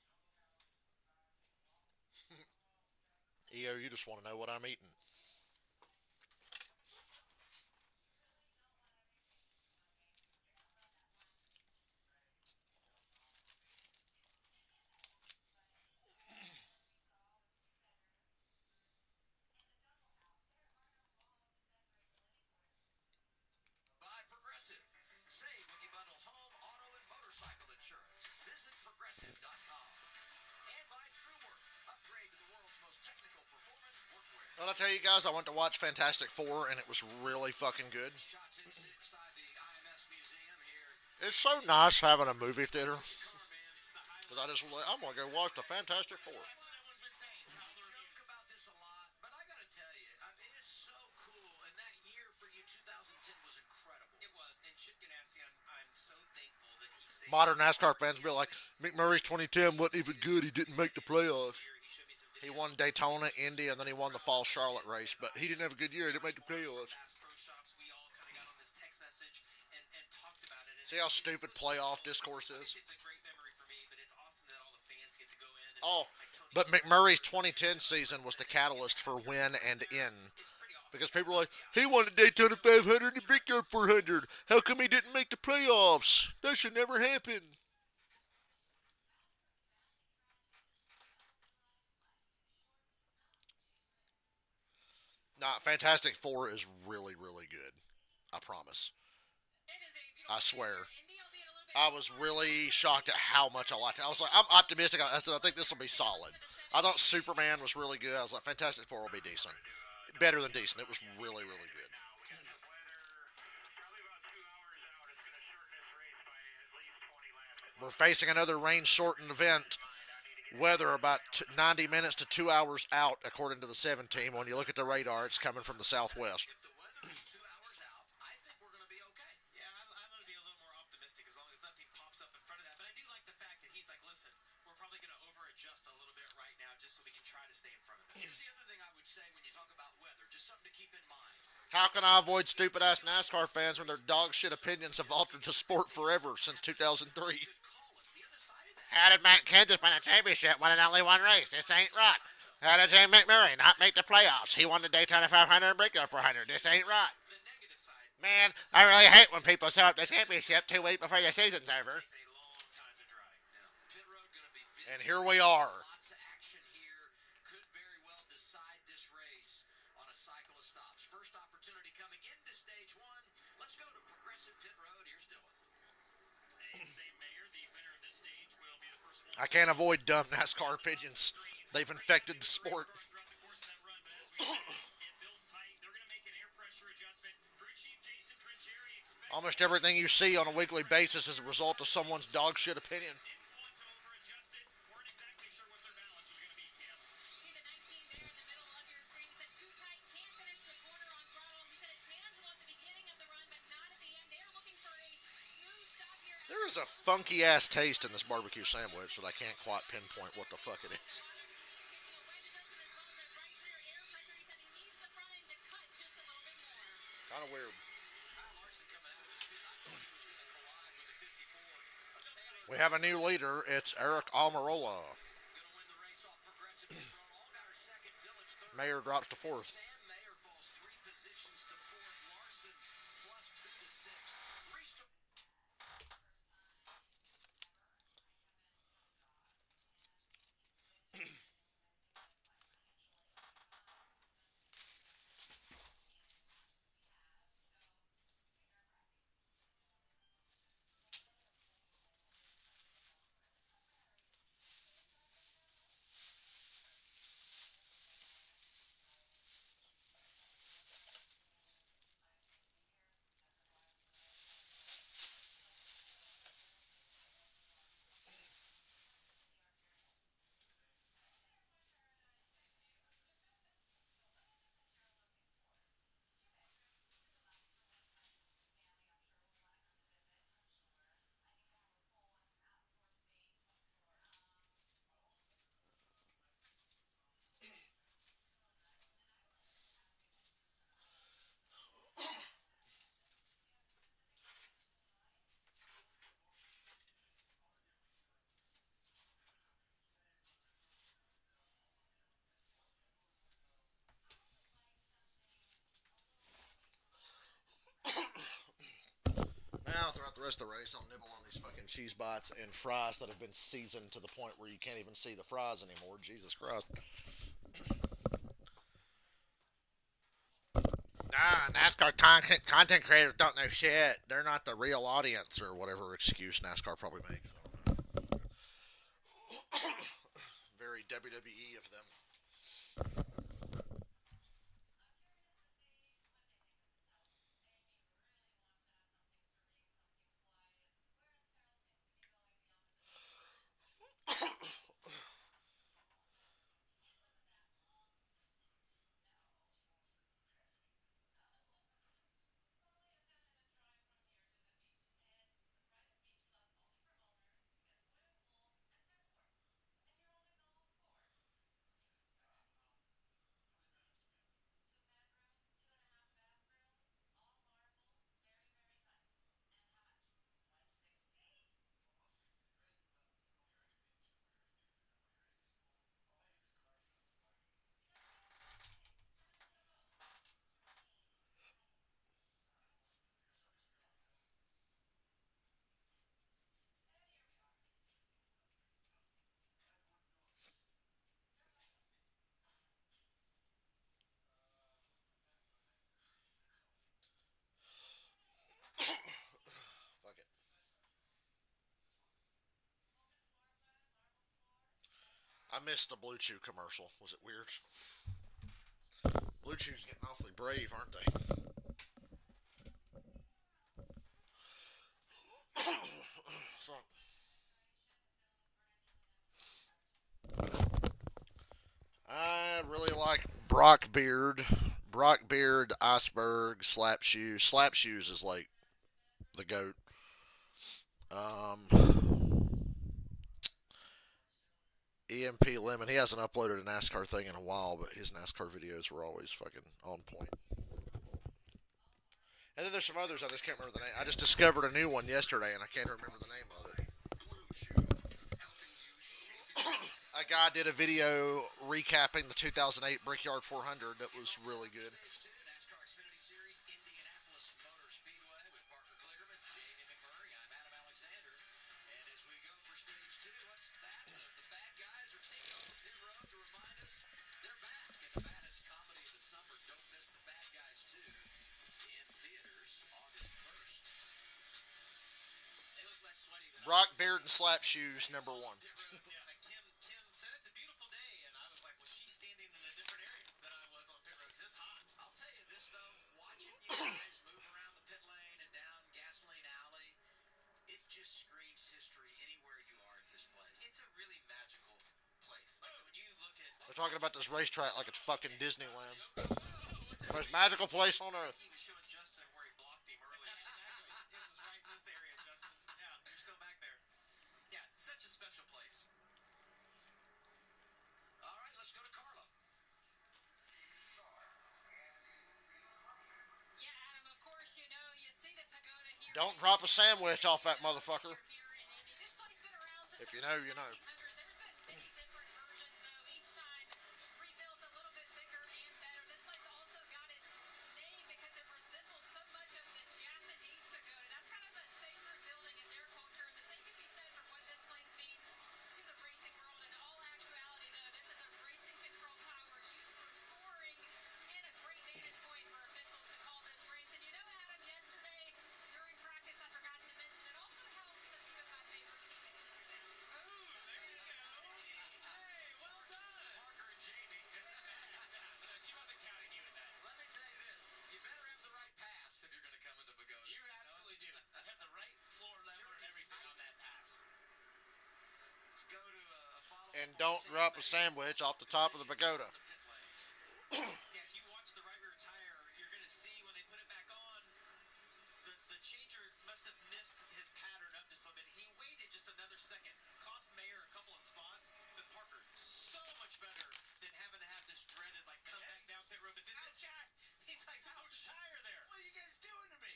EO, you just want to know what I'm eating. By Progressive. Save when you bundle home, auto, and motorcycle insurance. Visit progressive.com. And by TrueWork. Upgrade to the world's most technical performance workwear. Well, I tell you guys, I went to watch Fantastic Four, and it was really fucking good. Shots inside the IMS Museum here. It's so nice having a movie theater. Car, man. It's the highlight. Because I just, I'm going to go watch the Fantastic Four. Everyone's been saying. Joke about this a lot, but I gotta tell you, I mean, it's so cool. And that year for you, 2010, was incredible. It was. And Chip Ganassi, I'm so thankful that he saved. Modern NASCAR fans be like, McMurray's 2010 wasn't even good. He didn't make the playoffs. He won Daytona, Indy, and then he won the Fall Charlotte race. But he didn't have a good year. He didn't make the playoffs. See how stupid playoff discourse is? It's a great memory for me, but it's awesome that all the fans get Oh, but McMurray's 2010 season was the catalyst for win and in. Because people are like, he won the Daytona 500 and Brickyard 400. How come he didn't make the playoffs? That should never happen. Nah, Fantastic Four is really, really good. I promise. I swear. I was really shocked at how much I liked it. I was like, I'm optimistic. I said, I think this will be solid. I thought Superman was really good. I was like, Fantastic Four will be decent. Better than decent. It was really, really good. We're facing another rain shortened event. Weather about 90 minutes to 2 hours out, according to the 7 team. When you look at the radar, it's coming from the southwest. If the weather is 2 hours out, I think we're going to be okay. Yeah, I'm going to be a little more optimistic as long as nothing pops up in front of that. But I do like the fact that he's like, listen, we're probably going to over adjust a little bit right now just so we can try to stay in front of it. Here's the other thing I would say when you talk about weather, just something to keep in mind. How can I avoid stupid ass NASCAR fans when their dog shit opinions have altered the sport forever since 2003? How did Matt Kenseth win a championship when in only one race? This ain't right. How did James McMurray not make the playoffs? He won the Daytona 500 and Brickyard 400. This ain't right. The negative side, Man, I really hate when people sell up the championship 2 weeks before the season's over. takes a long time to dry. Now, pit road going to be busy. And here we are. Lots of action here. Could very well decide this race on a cycle of stops. First opportunity coming into stage one. Let's go to Progressive Pit Road. Here's Dylan. And St. Mayor, the winner of this stage, will be the first one. I can't avoid dumb NASCAR opinions. They've infected the sport. Throughout the course of that run, but as we said, it built tight. They're going to make an air pressure adjustment. Crew Chief Jason Trincheri expects Almost everything you see on a weekly basis is a result of someone's dog shit opinion. didn't want to over-adjust it. Weren't exactly sure what their balance was going to be, Kim. See the 19 there in the middle of your screen. He said too tight, can't finish the corner on throttle. He said it's manageable at the beginning of the run, but not at the end. They're looking for a smooth stop here. There is a funky ass taste in this barbecue sandwich that I can't quite pinpoint what the fuck it is. Kind of weird. We have a new leader. It's Eric Almirola. Mayor drops to fourth. Mayer falls 3 positions to 4th. Larson plus 2 to 6. Restart. Now, throughout the rest of the race, I'll nibble on these fucking cheese bites and fries that have been seasoned to the point where you can't even see the fries anymore. Jesus Christ. Nah, NASCAR content creators don't know shit. They're not the real audience, or whatever excuse NASCAR probably makes. Very WWE of them. I missed the Blue Chew commercial. Was it weird? Blue Chew's getting awfully brave, aren't they? So, I really like Brock Beard. Brock Beard, Iceberg, Slap Shoes. Slap Shoes is like the goat. EMP Lemon. He hasn't uploaded a NASCAR thing in a while, but his NASCAR videos were always fucking on point. And then there's some others I just can't remember the name. I just discovered a new one yesterday, and I can't remember the name of it. A guy did a video recapping the 2008 Brickyard 400 that was really good. NASCAR Xfinity Series, Indianapolis Motor Speedway with Parker Clearman, Jamie McMurray. I'm Adam Alexander. And as we go for stage two, what's that? The bad guys are taking over pit road to remind us they're back in the baddest comedy of the summer. Don't miss the bad guys too in theaters August 1st. They look less sweaty than Brock Beard and Slap Shoes, number one. Kim said it's a beautiful day, and I was like, well, she's standing in a different area than I was on pit road. It's hot. I'll tell you this, though. Watching you guys move around the pit lane and down Gasoline Alley, it just screams history anywhere you are at this place. It's a really magical place. Like, when you look at... They're talking about this racetrack like it's fucking Disneyland. The most magical place on earth. He was showing Justin where he blocked him earlier. It was right in this area, Justin. Yeah, you're still back there. Yeah, such a special place. All right, let's go to Carla. Yeah, Adam, of course, you know, you see the pagoda here. Don't drop a sandwich off that motherfucker. Here in Indy. This place been around since If you know, you know. 1900s. There's been many different versions, though. Each time rebuilt a little bit bigger and better. This place also got its name because it resembled so much of the Japanese pagoda. That's kind of a sacred building in their culture. And the same can be said for what this place means to the racing world. In all actuality, though, this is a racing control tower used for scoring and a great vantage point for officials to call this race. And you know, Adam, yesterday during practice, I forgot to mention it also helps a few of my favorite teammates. Oh, there you go. Hey, well done. Parker and Jamie. She wasn't counting you in that. Let me tell you this. You better have the right pass if you're going to come into Pagoda. You absolutely do. Have the right floor lever, everything on that pass. Let's go to a follow-up. And don't drop a sandwich off the top of the pagoda. Yeah, if you watch the right rear tire, you're going to see when they put it back on, the changer must have missed his pattern up just a little bit. He waited just another second, cost Mayer a couple of spots, but Parker, so much better than having to have this dreaded, like, come back down pit road. But then this guy, he's like, ouch, tire there. What are you guys doing to me?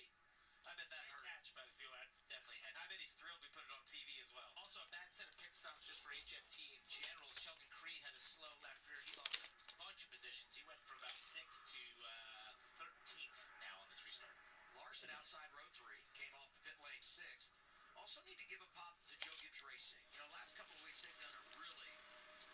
I bet that hurt. Catch by the field, I definitely had. I bet he's thrilled we put it on TV as well. Also, a bad set of pit stops just for HFT in general. Sheldon Creed had a slow left rear. He lost a bunch of positions. He went from about 6th to 13th now on this restart. Larson outside row 3 came off the pit lane 6th. Also need to give a pop to Joe Gibbs Racing. You know, last couple of weeks they've done a really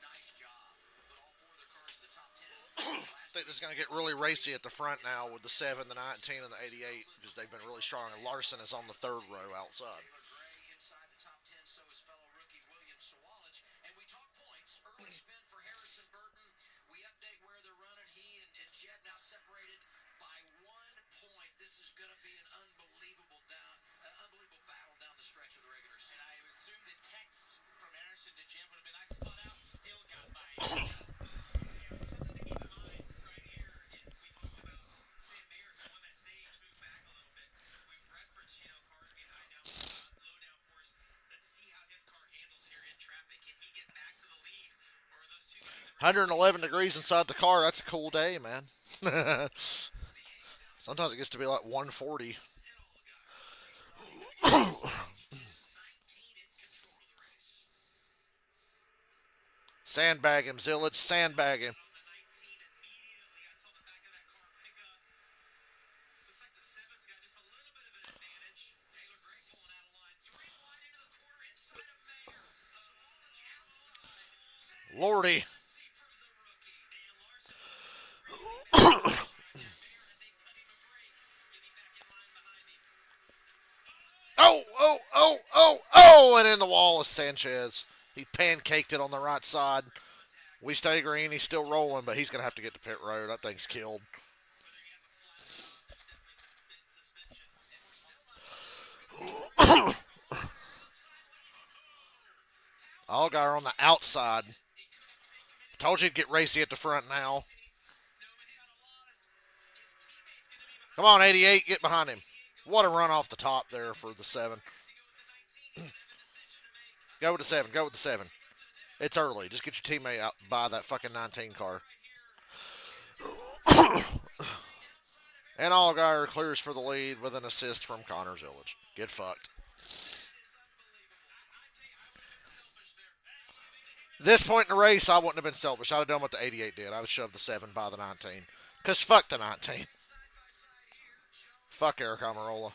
nice job. Put all 4 of their cars in the top 10. I think this is going to get really racy at the front now with the 7, the 19, and the 88 because they've been really strong. And Larson is on the 3rd row outside. Taylor Gray inside the top 10, so is fellow rookie William Sawalich. And we talk points. Early spin for Harrison Burton. We update where they're running. He and Jed now separated by 1 point. This is going to be an unbelievable battle down the stretch of the regular season. And I assume the text from Harrison to Jed would have been, I spun out, still got by. Something to keep in mind right here is we talked about Sam Mayer who won that stage, moved back a little bit. We've referenced, cars being high down, low down force. Let's see how his car handles here in traffic. Can he get back to the lead, or are those two guys that 111 degrees inside the car. That's a cool day, man. Sometimes it gets to be like 140. Sandbag him, Zillage. Sandbag him. Lordy. Oh, and in the wall is Sanchez. He pancaked it on the right side. We stay green. He's still rolling, but he's going to have to get to pit road. That thing's killed. Allgaier on the outside. Told you to get racy at the front now. Come on, 88, get behind him. What a run off the top there for the 7. Go with the 7, go with the 7. It's early. Just get your teammate out by that fucking 19 car. And Allgaier clears for the lead with an assist from Connors Village. Get fucked. This point in the race, I wouldn't have been selfish. I'd have done what the 88 did. I'd have shoved the 7 by the 19. Because fuck the 19. Fuck Eric Amarola.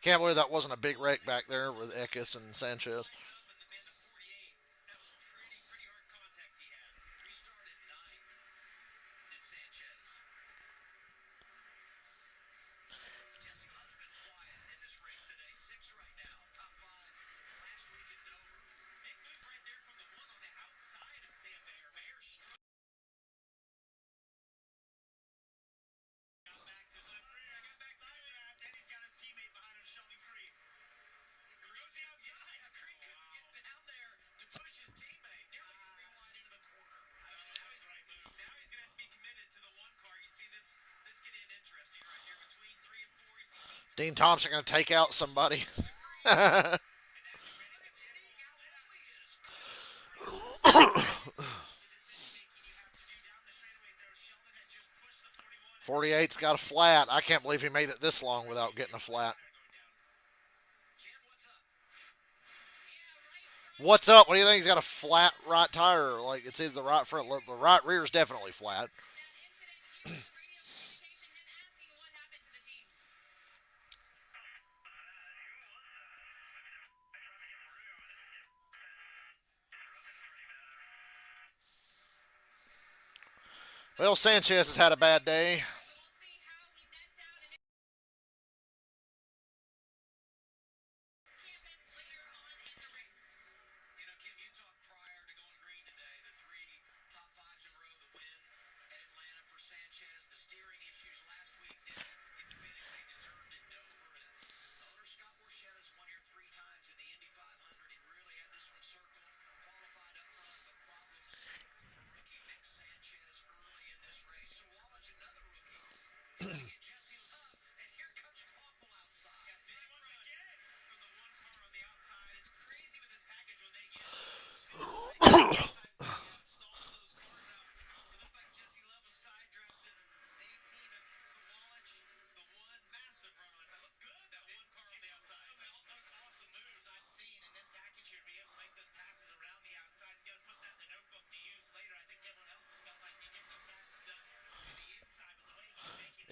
Can't believe that wasn't a big wreck back there with Eckes and Sanchez. Dean Thompson going to take out somebody. 48's got a flat. I can't believe he made it this long without getting a flat. What's up? What do you think? He's got a flat right tire. Like, it's either the right front, the right rear is definitely flat. Well, Sanchez has had a bad day.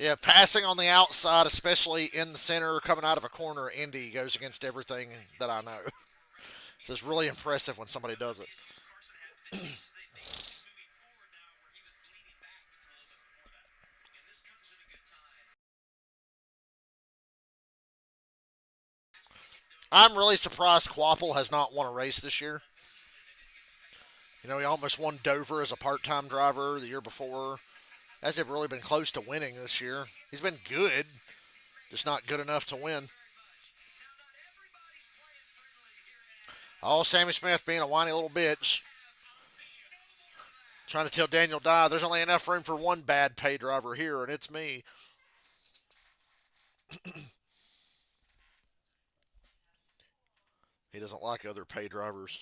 Yeah, passing on the outside, especially in the center, coming out of a corner, Indy goes against everything that I know. So it's really impressive when somebody does it. I'm really surprised Quapple has not won a race this year. You know, he almost won Dover as a part-time driver the year before. Hasn't really been close to winning this year. He's been good, just not good enough to win. Oh, Sammy Smith being a whiny little bitch. Trying to tell Daniel Dye there's only enough room for one bad pay driver here, and it's me. He doesn't like other pay drivers.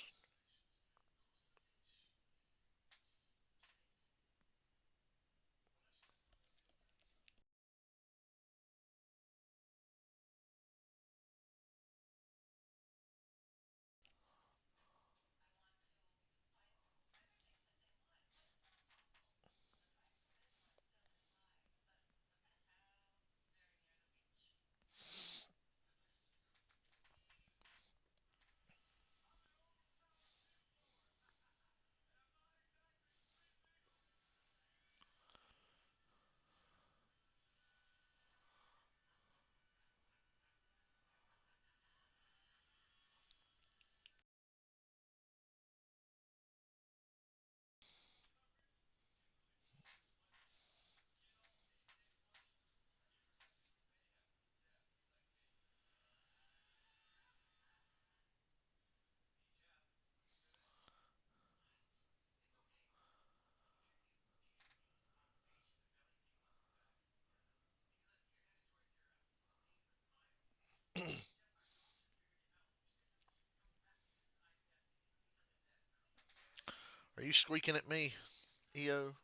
Are you squeaking at me, EO?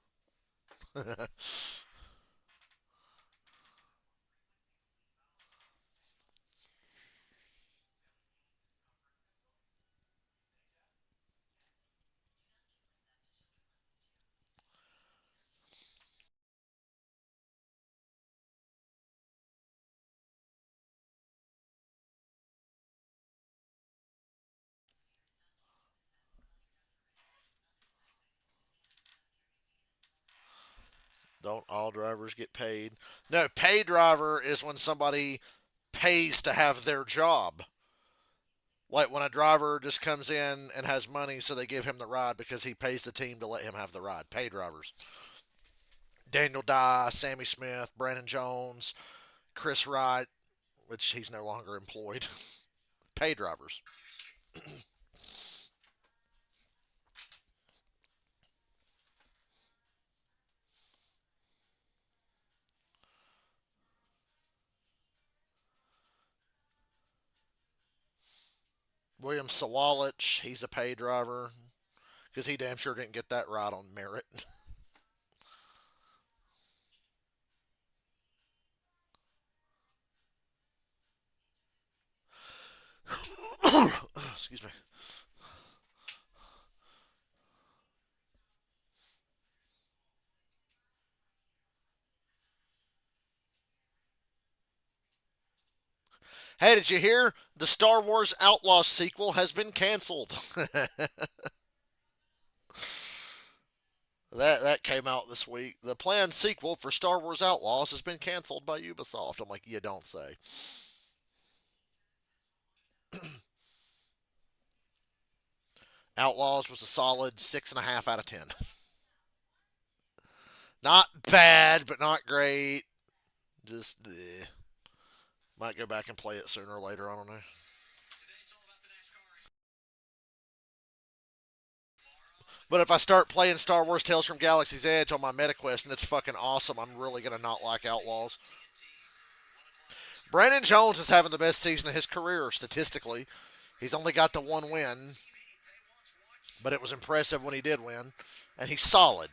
Don't all drivers get paid? No, pay driver is when somebody pays to have their job. Like when a driver just comes in and has money, so they give him the ride because he pays the team to let him have the ride. Pay drivers. Daniel Dye, Sammy Smith, Brandon Jones, Chris Wright, which he's no longer employed. Pay drivers. William Sawalich, he's a pay driver because he damn sure didn't get that ride on merit. Excuse me. Hey, did you hear? The Star Wars Outlaws sequel has been canceled. that came out this week. The planned sequel for Star Wars Outlaws has been canceled by Ubisoft. I'm like, you don't say. Outlaws was a solid 6.5 out of 10. Not bad, but not great. Just might go back and play it sooner or later. I don't know. But if I start playing Star Wars Tales from Galaxy's Edge on my MetaQuest and it's fucking awesome, I'm really gonna not like Outlaws. Brandon Jones is having the best season of his career statistically. He's only got the one win, but it was impressive when he did win, and he's solid.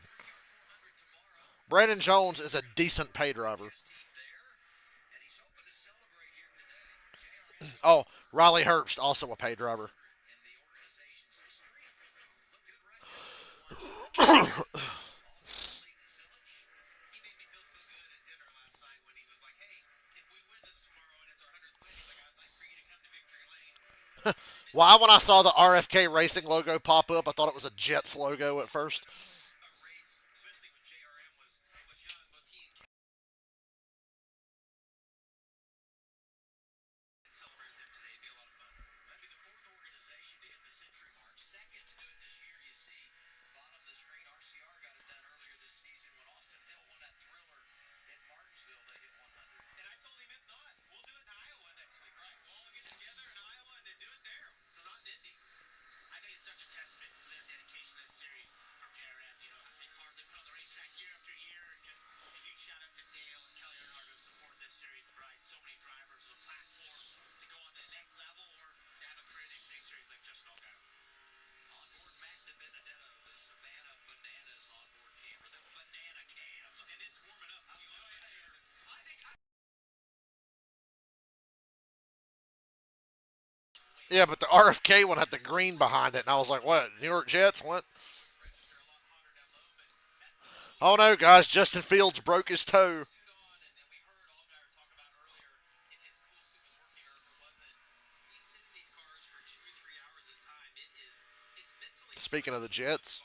Brandon Jones is a decent pay driver. Oh, Riley Herbst, also a pay driver. Why, when I saw the RFK Racing logo pop up, I thought it was a Jets logo at first. Yeah, but the RFK one had the green behind it, and I was like, what? New York Jets? What? Oh no, guys, Justin Fields broke his toe. Speaking of the Jets,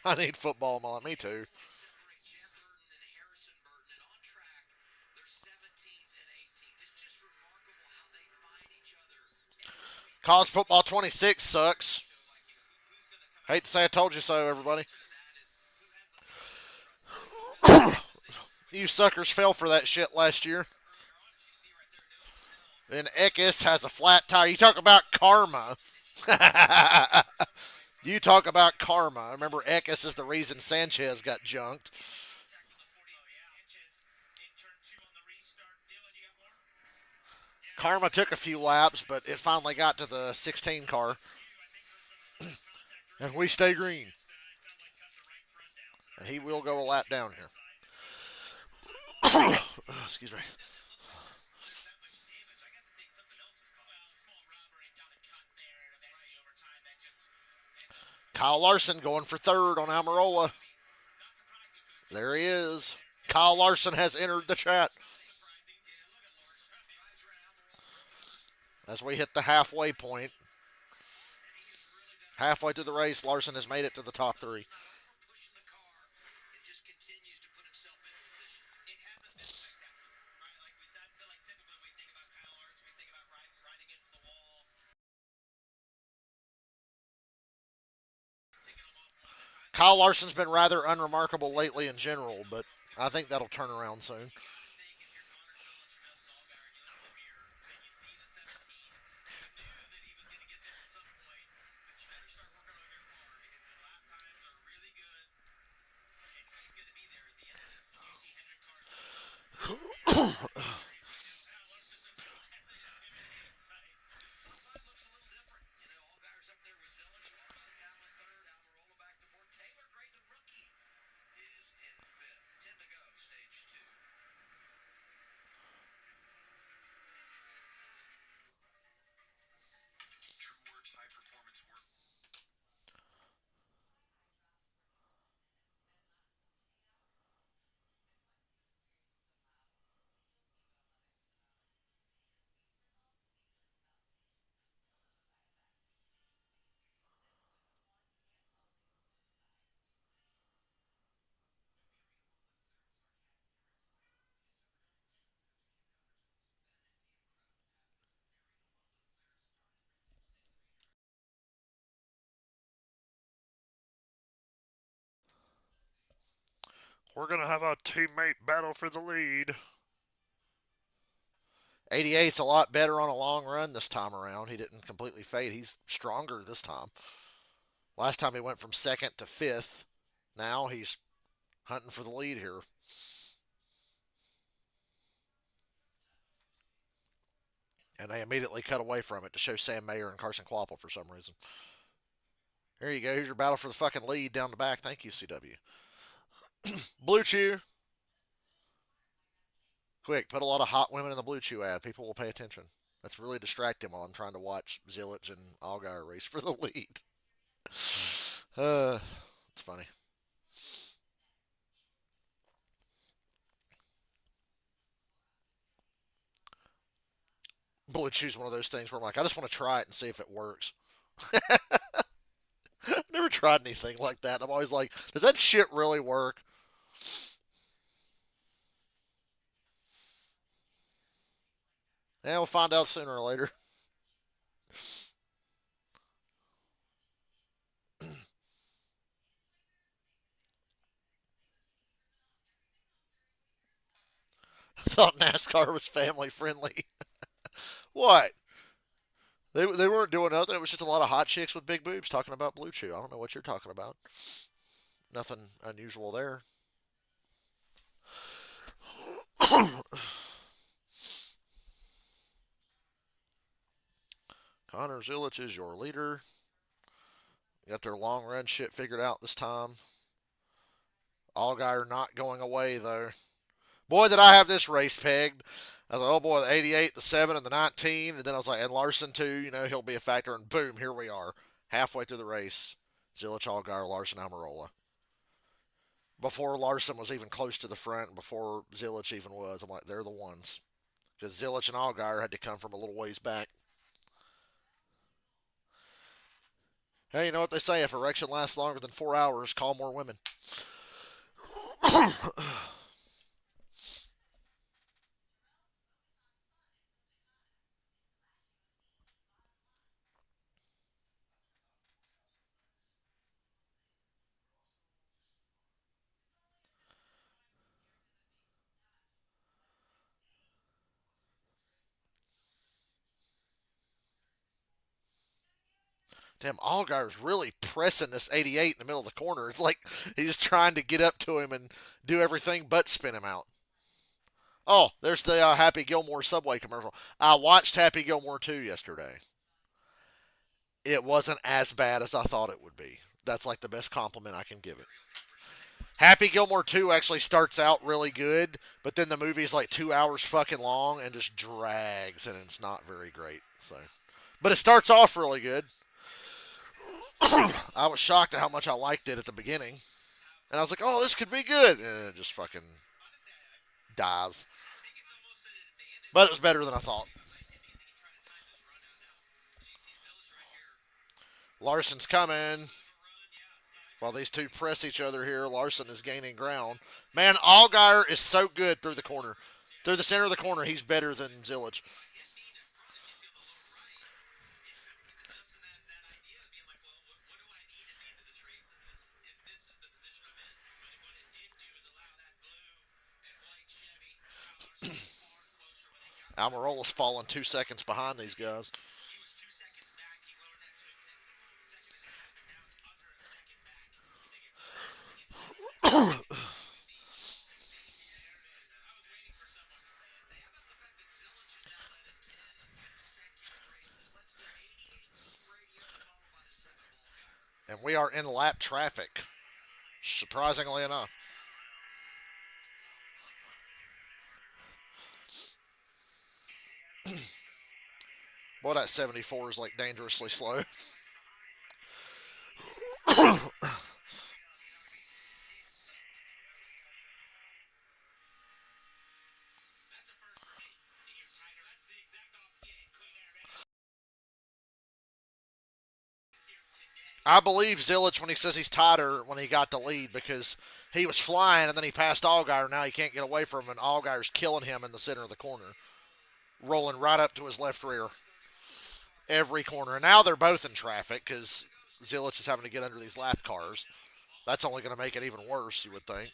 I need football, Mom. Me too. College football 26 sucks. Hate to say I told you so, everybody. You suckers fell for that shit last year. And Eckes has a flat tire. You talk about karma. You talk about karma. Remember, Eckes is the reason Sanchez got junked. Karma took a few laps, but it finally got to the 16 car, and we stay green. And he will go a lap down here. Excuse me. Kyle Larson going for third on Almirola. There he is. Kyle Larson has entered the chat. As we hit the halfway point, halfway through the race, Larson has made it to the top three. Kyle Larson's been rather unremarkable lately in general, but I think that'll turn around soon. We're going to have a teammate battle for the lead. 88's a lot better on a long run this time around. He didn't completely fade. He's stronger this time. Last time he went from second to fifth. Now he's hunting for the lead here. And they immediately cut away from it to show Sam Mayer and Carson Quapple for some reason. Here you go. Here's your battle for the fucking lead down the back. Thank you, CW. Blue Chew. Quick, put a lot of hot women in the Blue Chew ad. People will pay attention. That's really distracting while I'm trying to watch Zilich and Allgaier race for the lead. It's funny. Blue Chew's one of those things where I'm like, I just want to try it and see if it works. I've never tried anything like that. I'm always like, does that shit really work? Yeah, we'll find out sooner or later. I thought NASCAR was family friendly. What? They weren't doing nothing. It was just a lot of hot chicks with big boobs talking about Blue Chew. I don't know what you're talking about. Nothing unusual there. Connor Zilich is your leader. Got their long run shit figured out this time. Allgaier not going away though. Boy, did I have this race pegged. I was like, oh boy, the 88, the 7, and the 19. And then I was like, and Larson too, he'll be a factor. And boom, here we are. Halfway through the race. Zilich, Allgaier, Larson, Almirola. Before Larson was even close to the front, and before Zilich even was, I'm like, they're the ones. Because Zilich and Allgaier had to come from a little ways back. Hey, you know what they say? If erection lasts longer than 4 hours, call more women. Damn, Allgaier's really pressing this 88 in the middle of the corner. It's like he's trying to get up to him and do everything but spin him out. Oh, there's the Happy Gilmore Subway commercial. I watched Happy Gilmore 2 yesterday. It wasn't as bad as I thought it would be. That's like the best compliment I can give it. Happy Gilmore 2 actually starts out really good, but then the movie's like 2 hours fucking long and just drags, and it's not very great. So, but it starts off really good. I was shocked at how much I liked it at the beginning, and I was like, "Oh, this could be good," and it just fucking dies. But it was better than I thought. Larson's coming. While these two press each other here, Larson is gaining ground. Man, Allgaier is so good through the corner. Through the center of the corner, he's better than Zillage. Almirola's falling 2 seconds behind these guys. And we are in lap traffic, surprisingly enough. Boy, that 74 is like dangerously slow. I believe Zillage when he says he's tighter when he got the lead because he was flying and then he passed Allgaier. Now he can't get away from him, and Allgaier's killing him in the center of the corner, rolling right up to his left rear every corner. And now they're both in traffic because Zillage is having to get under these lap cars. That's only going to make it even worse, you would think.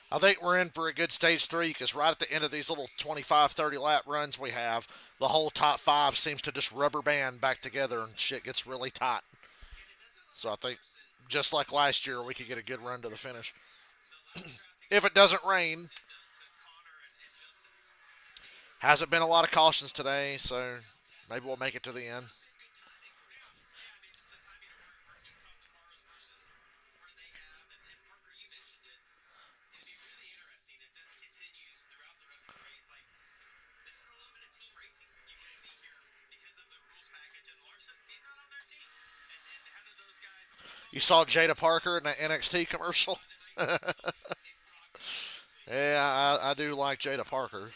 I think we're in for a good stage three because right at the end of these little 25, 30 lap runs we have, the whole top five seems to just rubber band back together and shit gets really tight. So I think just like last year, we could get a good run to the finish. If it doesn't rain, hasn't been a lot of cautions today, so maybe we'll make it to the end. You saw Jada Parker in that NXT commercial? Yeah, I do like Jada Parker.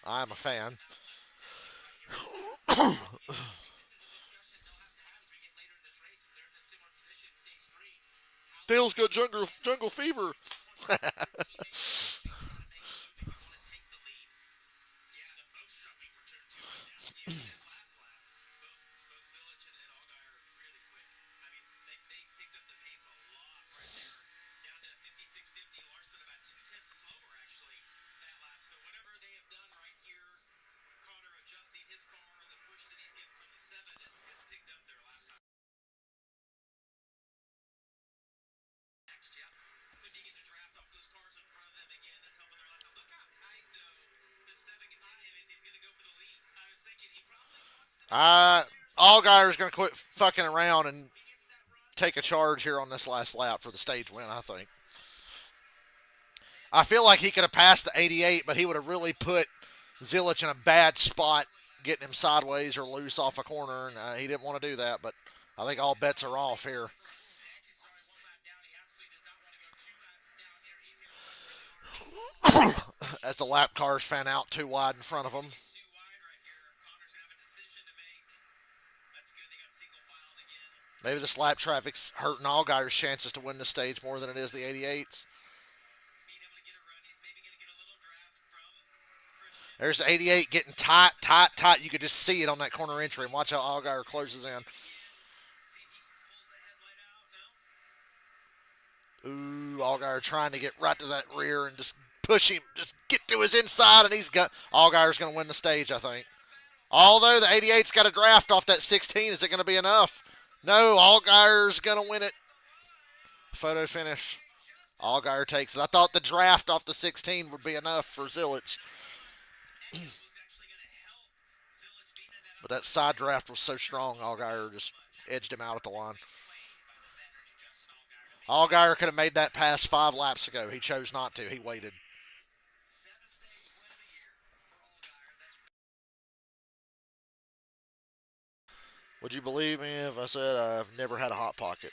I'm a fan. Dale's got jungle fever. Uh, Allgaier's going to quit fucking around and take a charge here on this last lap for the stage win, I think. I feel like he could have passed the 88, but he would have really put Zilich in a bad spot, getting him sideways or loose off a corner, and he didn't want to do that. But I think all bets are off here. As the lap cars fan out too wide in front of him. Maybe this lap traffic's hurting Allgaier's chances to win the stage more than it is the 88s. There's the 88 getting tight, tight, tight. You could just see it on that corner entry. And watch how Allgaier closes in. Ooh, Allgaier trying to get right to that rear and just push him, just get to his inside, and Allgaier's going to win the stage, I think. Although the 88's got a draft off that 16, is it going to be enough? No, Allgaier's going to win it. Photo finish. Allgaier takes it. I thought the draft off the 16 would be enough for Zilich. But that side draft was so strong, Allgaier just edged him out at the line. Allgaier could have made that pass 5 laps ago. He chose not to. He waited. Would you believe me if I said I've never had a Hot Pocket?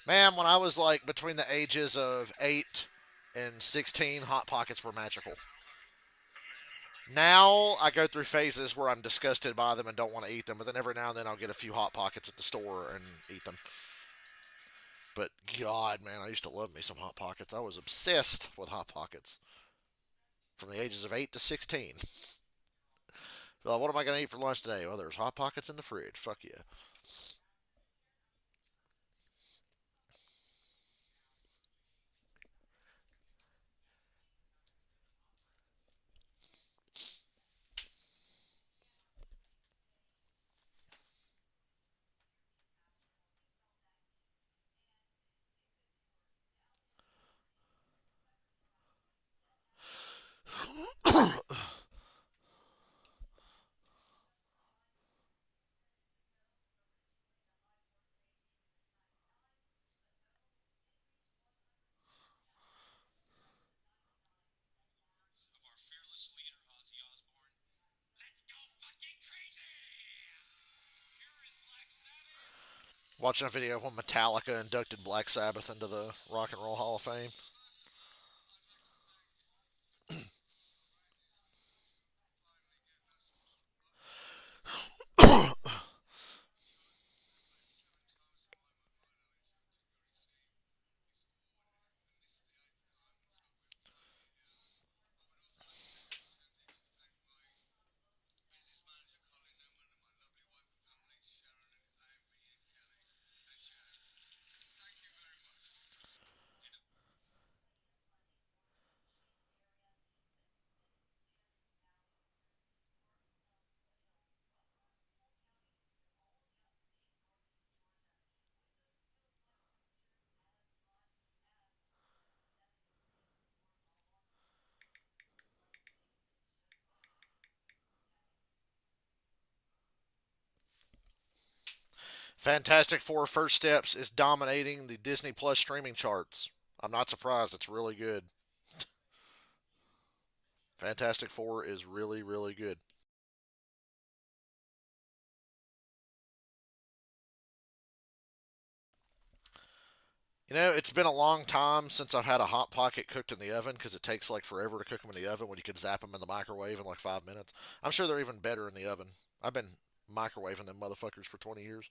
Man, when I was like between the ages of 8 and 16, Hot Pockets were magical. Now I go through phases where I'm disgusted by them and don't want to eat them, but then every now and then I'll get a few Hot Pockets at the store and eat them. But God, man, I used to love me some Hot Pockets. I was obsessed with Hot Pockets from the ages of 8 to 16. So what am I going to eat for lunch today? Well, there's Hot Pockets in the fridge. Fuck yeah. Watching a video of when Metallica inducted Black Sabbath into the Rock and Roll Hall of Fame. Fantastic Four First Steps is dominating the Disney Plus streaming charts. I'm not surprised. It's really good. Fantastic Four is really, really good. You know, it's been a long time since I've had a Hot Pocket cooked in the oven because it takes like forever to cook them in the oven when you could zap them in the microwave in like 5 minutes. I'm sure they're even better in the oven. I've been microwaving them motherfuckers for 20 years.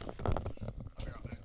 I'll be right back.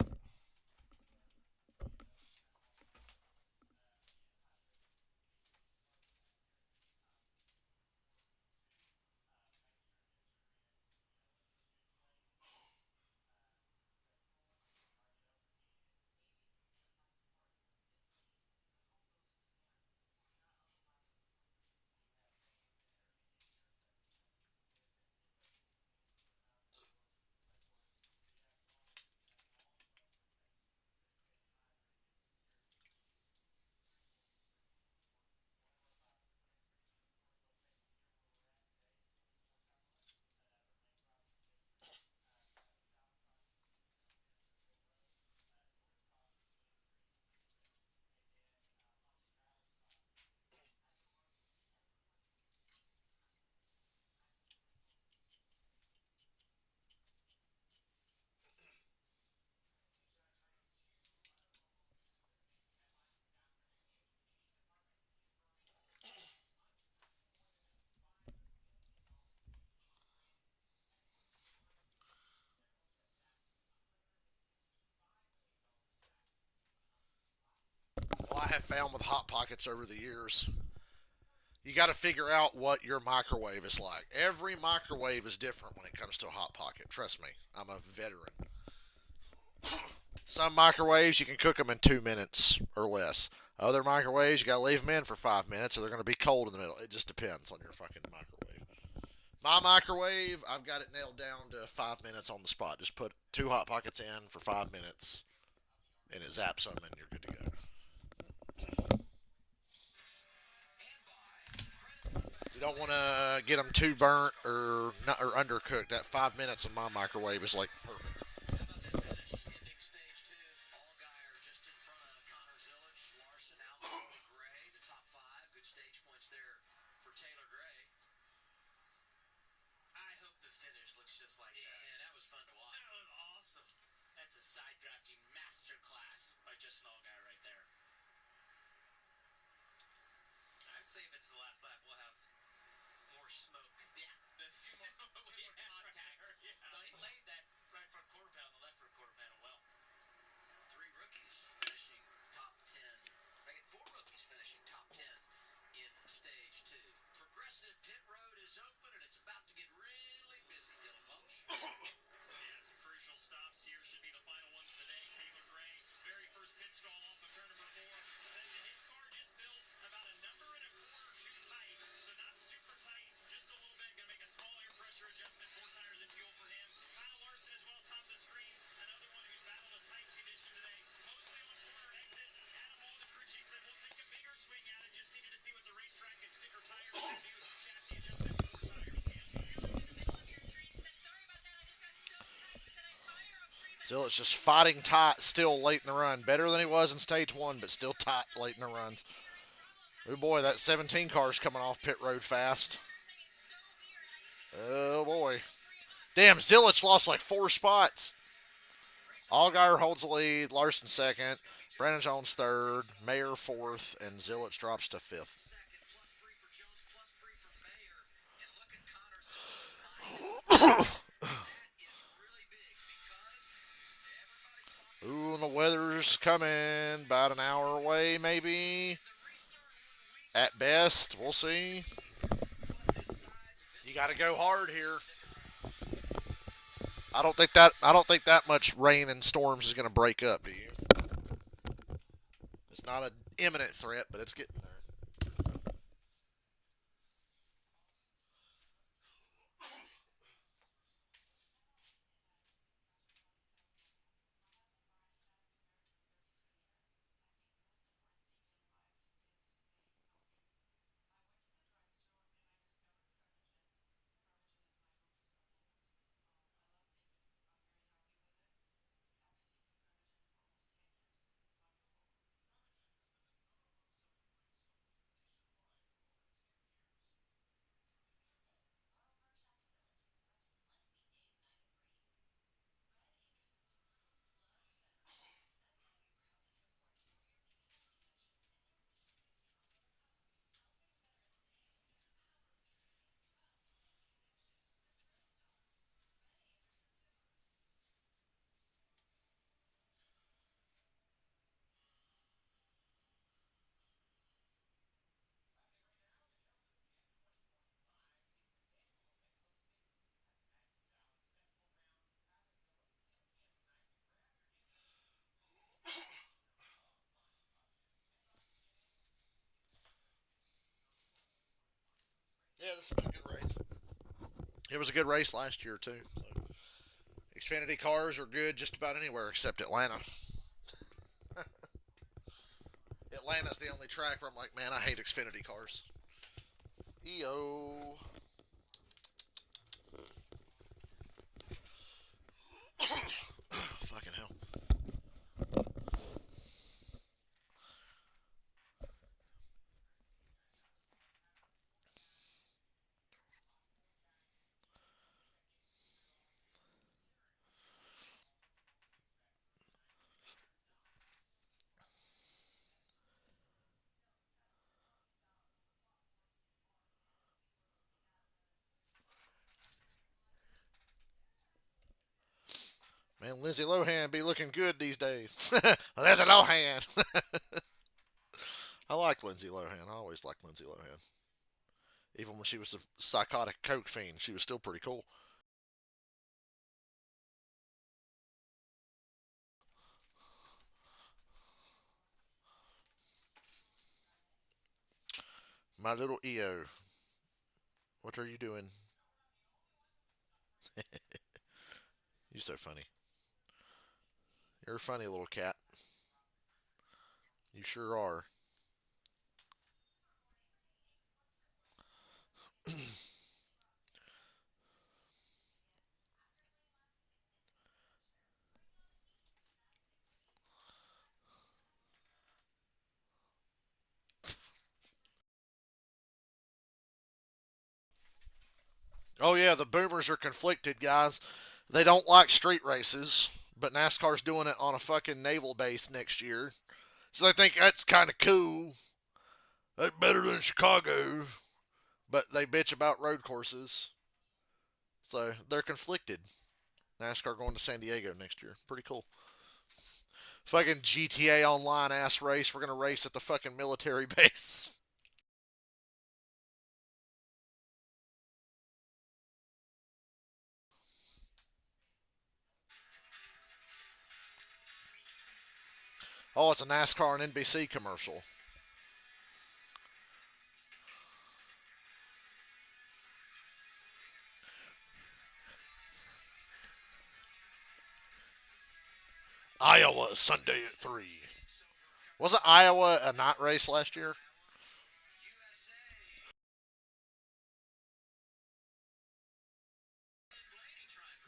have found with Hot Pockets over the years, you got to figure out what your microwave is like. Every microwave is different when it comes to a Hot Pocket. Trust me, I'm a veteran. Some microwaves you can cook them in 2 minutes or less. Other microwaves you got to leave them in for 5 minutes, or they're going to be cold in the middle. It just depends on your fucking microwave. My microwave, I've got it nailed down to 5 minutes on the spot. Just put 2 Hot Pockets in for 5 minutes, and it zaps them, and you're good to go. You don't want to get them too burnt or not, or undercooked. That 5 minutes in my microwave is like perfect. I hope the finish looks just like that. Yeah, that was fun to watch. That was awesome. That's a side drafting masterclass by Justin Allgaier right there. I'd say if it's the last lap, we'll have more smoke. Yeah. A few more, contacts. Yeah. No, he laid that right front quarter panel, the left front quarter panel well. Three rookies finishing top 10. Make it four rookies finishing top 10 in stage two. Progressive pit road is open and it's about to get really busy, Dylan Welch. Yeah, some crucial stops here. Should be the final ones of the day. Taylor Gray, very first pit stall off of turn number 4, saying that his car just built about a number and a quarter too tight. So not super tight, just a little bit. Going to make a small air pressure adjustment. 4 tires and fuel for him. Kyle Larson as well, top of the screen. Another one who's battled a tight condition today. Mostly on the corner exit. Adam Wall, the crew chief, said we'll take a bigger swing at it. Just needed to see what the racetrack and sticker tires can do. Chassis adjustment, 4 tires. Zillot's just fighting tight still late in the run. Better than he was in stage 1, but still tight late in the runs. Oh boy, that 17 car's coming off pit road fast. Oh boy. Damn, Zillot's lost like 4 spots. Allgaier holds the lead, Larson second, Brandon Jones third, Mayer fourth, and Zillot's drops to fifth. Ooh, and the weather's coming. About an hour away, maybe. At best, we'll see. You got to go hard here. I don't think that much rain and storms is going to break up. Do you? It's not an imminent threat, but it's getting there. Yeah, this has been a good race. It was a good race last year, too. So. Xfinity cars are good just about anywhere except Atlanta. Atlanta's the only track where I'm like, man, I hate Xfinity cars. EO. Fucking hell. Man, Lindsay Lohan be looking good these days. Lindsay Lohan. Lindsay Lohan. I always liked Lindsay Lohan. Even when she was a psychotic coke fiend, she was still pretty cool. My little EO, what are you doing? You're so funny. You're a funny little cat. You sure are. Oh yeah, the boomers are conflicted, guys. They don't like street races, but NASCAR's doing it on a fucking naval base next year. So they think that's kind of cool. That's better than Chicago. But they bitch about road courses. So they're conflicted. NASCAR going to San Diego next year. Pretty cool. Fucking GTA Online ass race. We're going to race at the fucking military base. Oh, it's a NASCAR and NBC commercial. Iowa, Sunday at 3. Wasn't Iowa a night race last year?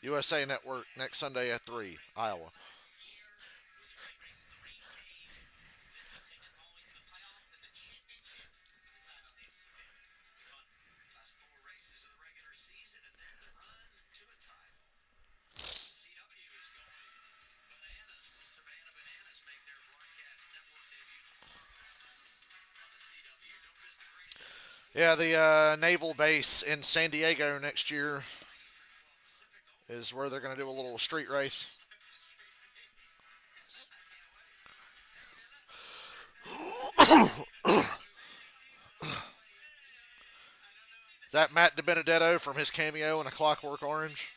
USA Network next Sunday at 3, Iowa. Yeah, the naval base in San Diego next year is where they're going to do a little street race. Is that Matt DiBenedetto from his cameo in A Clockwork Orange?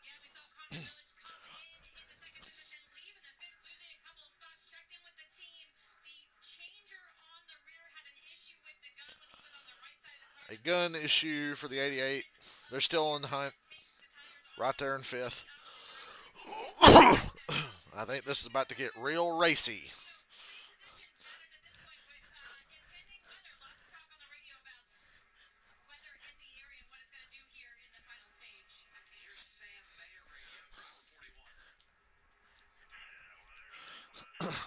Yeah, we saw Connor Village come in the second position, leave in the fifth, losing a couple of spots. Checked in with the team. The changer on the rear had an issue with the gun when he was on the right side of the car. A gun issue for the 88. They're still in the hunt, Takes the tires off. right there in fifth. I think this is about to get real racy. Positions matters at this point with impending weather. Lots of talk on the radio about weather in the area and what it's going to do here in the final stage. Here's Sam Mayer radio, driver 41.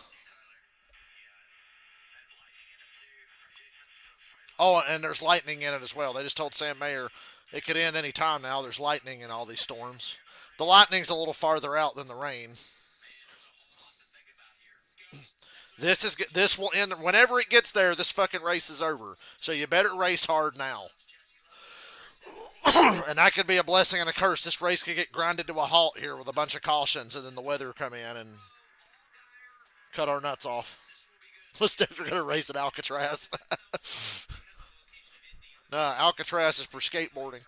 Oh, and there's lightning in it as well. They just told Sam Mayer it could end any time now. There's lightning in all these storms. The lightning's a little farther out than the rain. This will end whenever it gets there. This fucking race is over. So you better race hard now. And that could be a blessing and a curse. This race could get grinded to a halt here with a bunch of cautions, and then the weather come in and cut our nuts off. Let's definitely gonna race at Alcatraz. Nah, Alcatraz is for skateboarding.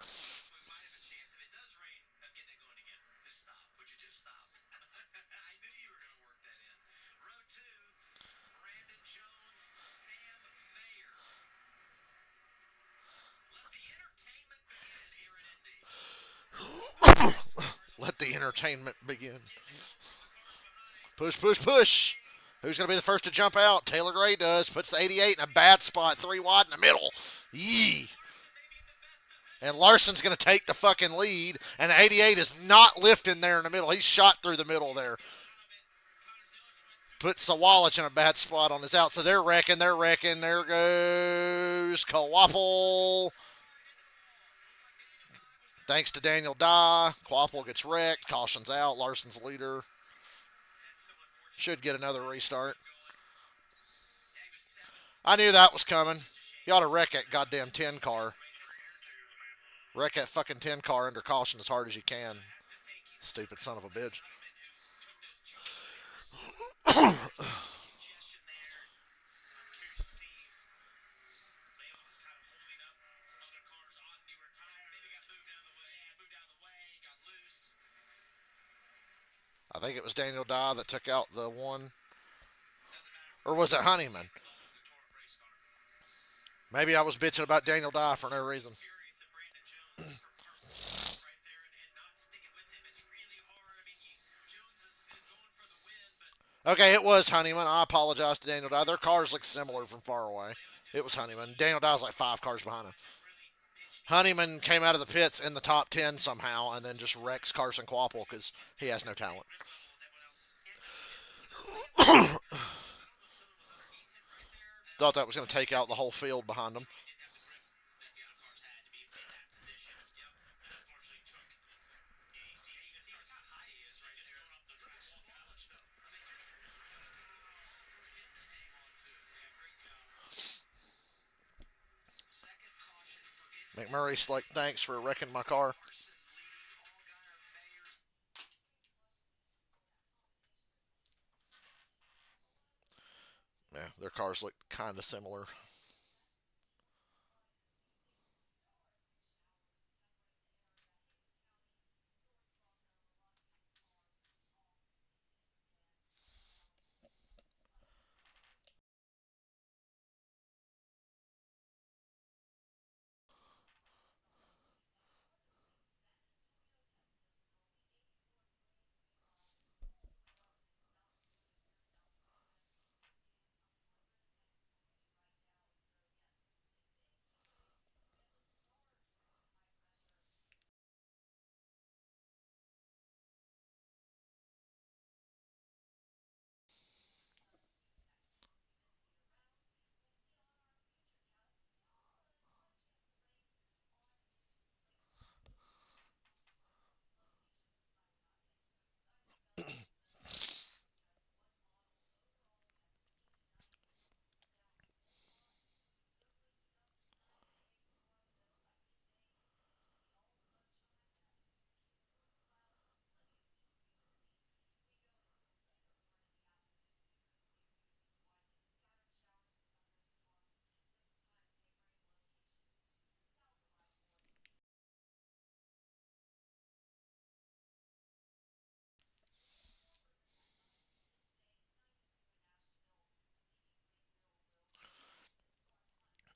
Let the entertainment begin. Push, push, push. Who's going to be the first to jump out? Taylor Gray does. Puts the 88 in a bad spot. 3 wide in the middle. Yee. And Larson's going to take the fucking lead. And the 88 is not lifting there in the middle. He's shot through the middle there. Puts Sawalich in a bad spot on his out. So they're wrecking. They're wrecking. There goes Kawapple. Thanks to Daniel Dye. Quapple gets wrecked. Caution's out. Larson's leader. Should get another restart. I knew that was coming. You ought to wreck that goddamn 10 car. Wreck that fucking 10 car under caution as hard as you can. Stupid son of a bitch. I think it was Daniel Dye that took out the one. Or was it Honeyman? Maybe I was bitching about Daniel Dye for no reason. Okay, it was Honeyman. I apologize to Daniel Dye. Their cars look similar from far away. It was Honeyman. Daniel Dye was like 5 cars behind him. Honeyman came out of the pits in the top 10 somehow and then just wrecks Carson Quapple because he has no talent. Thought that was going to take out the whole field behind him. McMurray's like, thanks for wrecking my car. Yeah, their cars look kind of similar.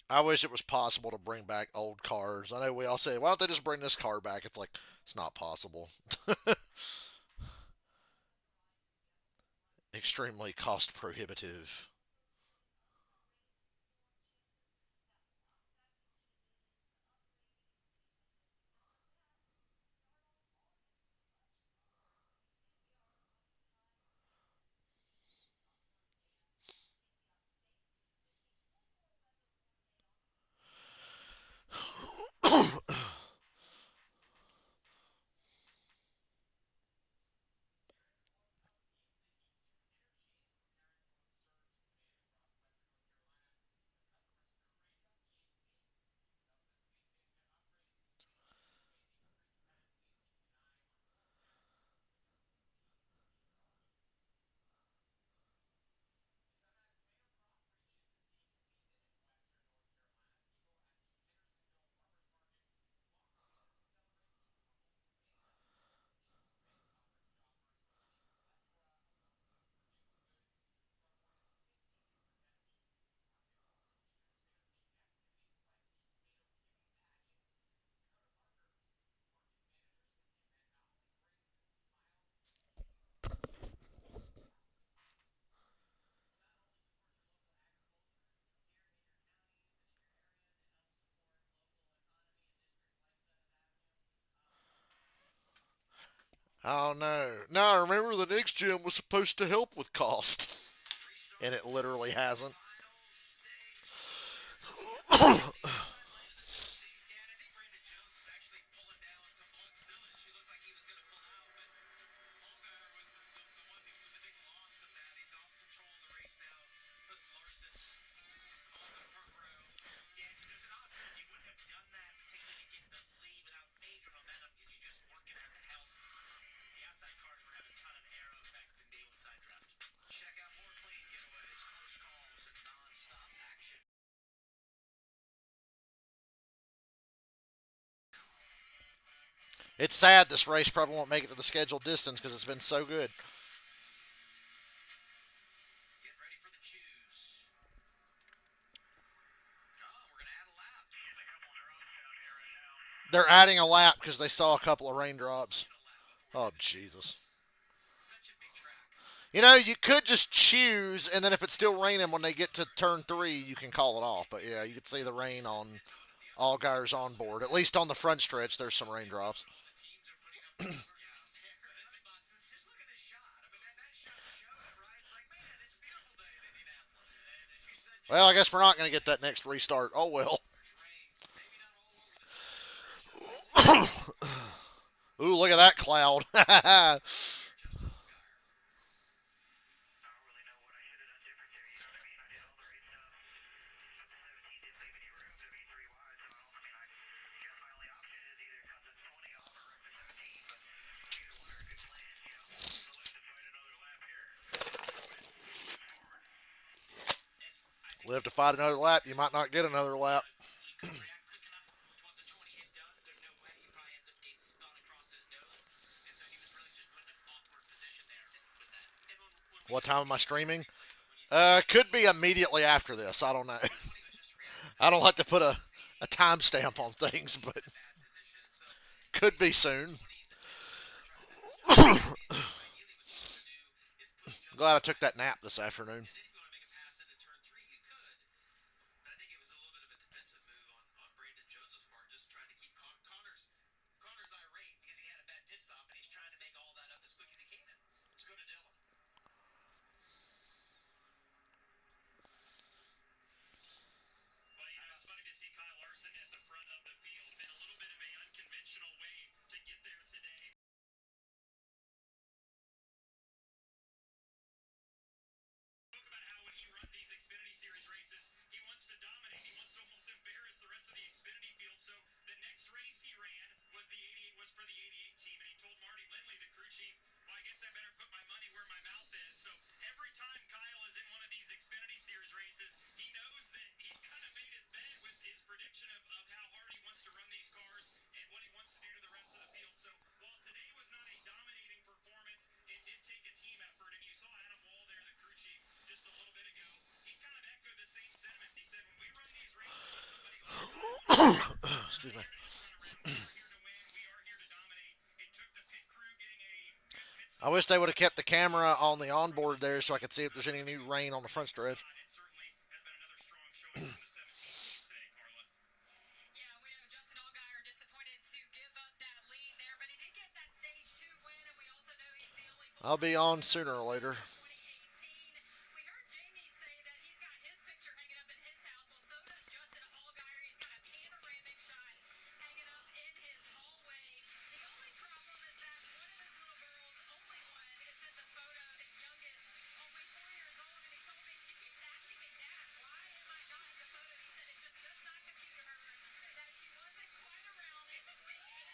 I wish it was possible to bring back old cars. I know we all say, why don't they just bring this car back? It's like, it's not possible. Extremely cost prohibitive. Oh no. No, I remember the next gym was supposed to help with cost. And it literally hasn't. It's sad this race probably won't make it to the scheduled distance because it's been so good. Getting ready for the choose. Oh, we're going to add a lap. They're adding a lap because they saw a couple of raindrops. In a lap Oh, before Jesus. such a big track. You know, you could just choose, and then if it's still raining when they get to turn 3, you can call it off. But yeah, you can see the rain on Allgaier's on board. At least on the front stretch, there's some raindrops. All the teams are putting up numbers. Just look at this shot. I mean, that shot showed it, right? It's like, man, it's a beautiful day in Indianapolis. And as you said, Well, I guess we're not going to get that next restart. Oh, well. there's rain. Maybe not all over the Ooh, look at that cloud. just Allgaier. Live to fight another lap. You might not get another lap. He couldn't react quick enough to what the 20 had done. There's no way. He probably ends up getting spun across his nose. And so he was really just put in an awkward position there with that. And when we What time am I streaming? when you Could be immediately after this. I don't know. he was just reacting I don't like to put a timestamp on things, but to bad position. And so could be soon. ideally what you want to do is push just Glad I took that nap this afternoon. and then if you want to make a pass into turn 3, you could. But I think it was a little bit of a defensive move on Brandon Jones' part, just trying to keep Connor's irate because he had a bad pit stop, and he's trying to make all that up as quick as he can. Let's go to Dylan. Well, it's funny to see Kyle Larson at the front of the field. Been a little bit of an unconventional way to get there today. Spoke about how when he runs these Xfinity Series races, he wants to dominate. He wants to almost embarrass the rest of the Xfinity field. So the next race he ran was for the 88 team, and he told Marty Lindley, the crew chief, "Well, I guess I better put my money where my mouth is." So every time Kyle is in one of these Xfinity Series races, he knows that he's kind of made his bed with his prediction of how hard he wants to run these cars and what he wants to do to the rest of the field. So while today was not a dominating performance, it did take a team effort, and you saw Adam Wall there, the crew chief, just a little bit ago. He kind of echoed the same sentiments. He said, "When we run these races with somebody like Excuse me. we are here to win. We are here to dominate." It took the pit crew getting a good pit I wish they would have kept the camera on the onboard there so I could see if there's any new rain on the front stretch. It certainly has been another strong showing from the 17 team today, Carla. Yeah, we know Justin Allgaier disappointed to give up that lead there, but he did get that stage 2 win, and we also know he's the only I'll be on sooner or later. 2018. We heard Jamie say that he's got his picture hanging up in his house. Well, so does Justin Allgaier. He's got a panoramic shot hanging up in his hallway. The only problem is that one of his little girls, only one, is in the photo. His youngest, only 4 years old, and he told me she keeps asking me, "Dad, why am I not in the photo?" He said it just does not compute to her that she wasn't quite around in 2018.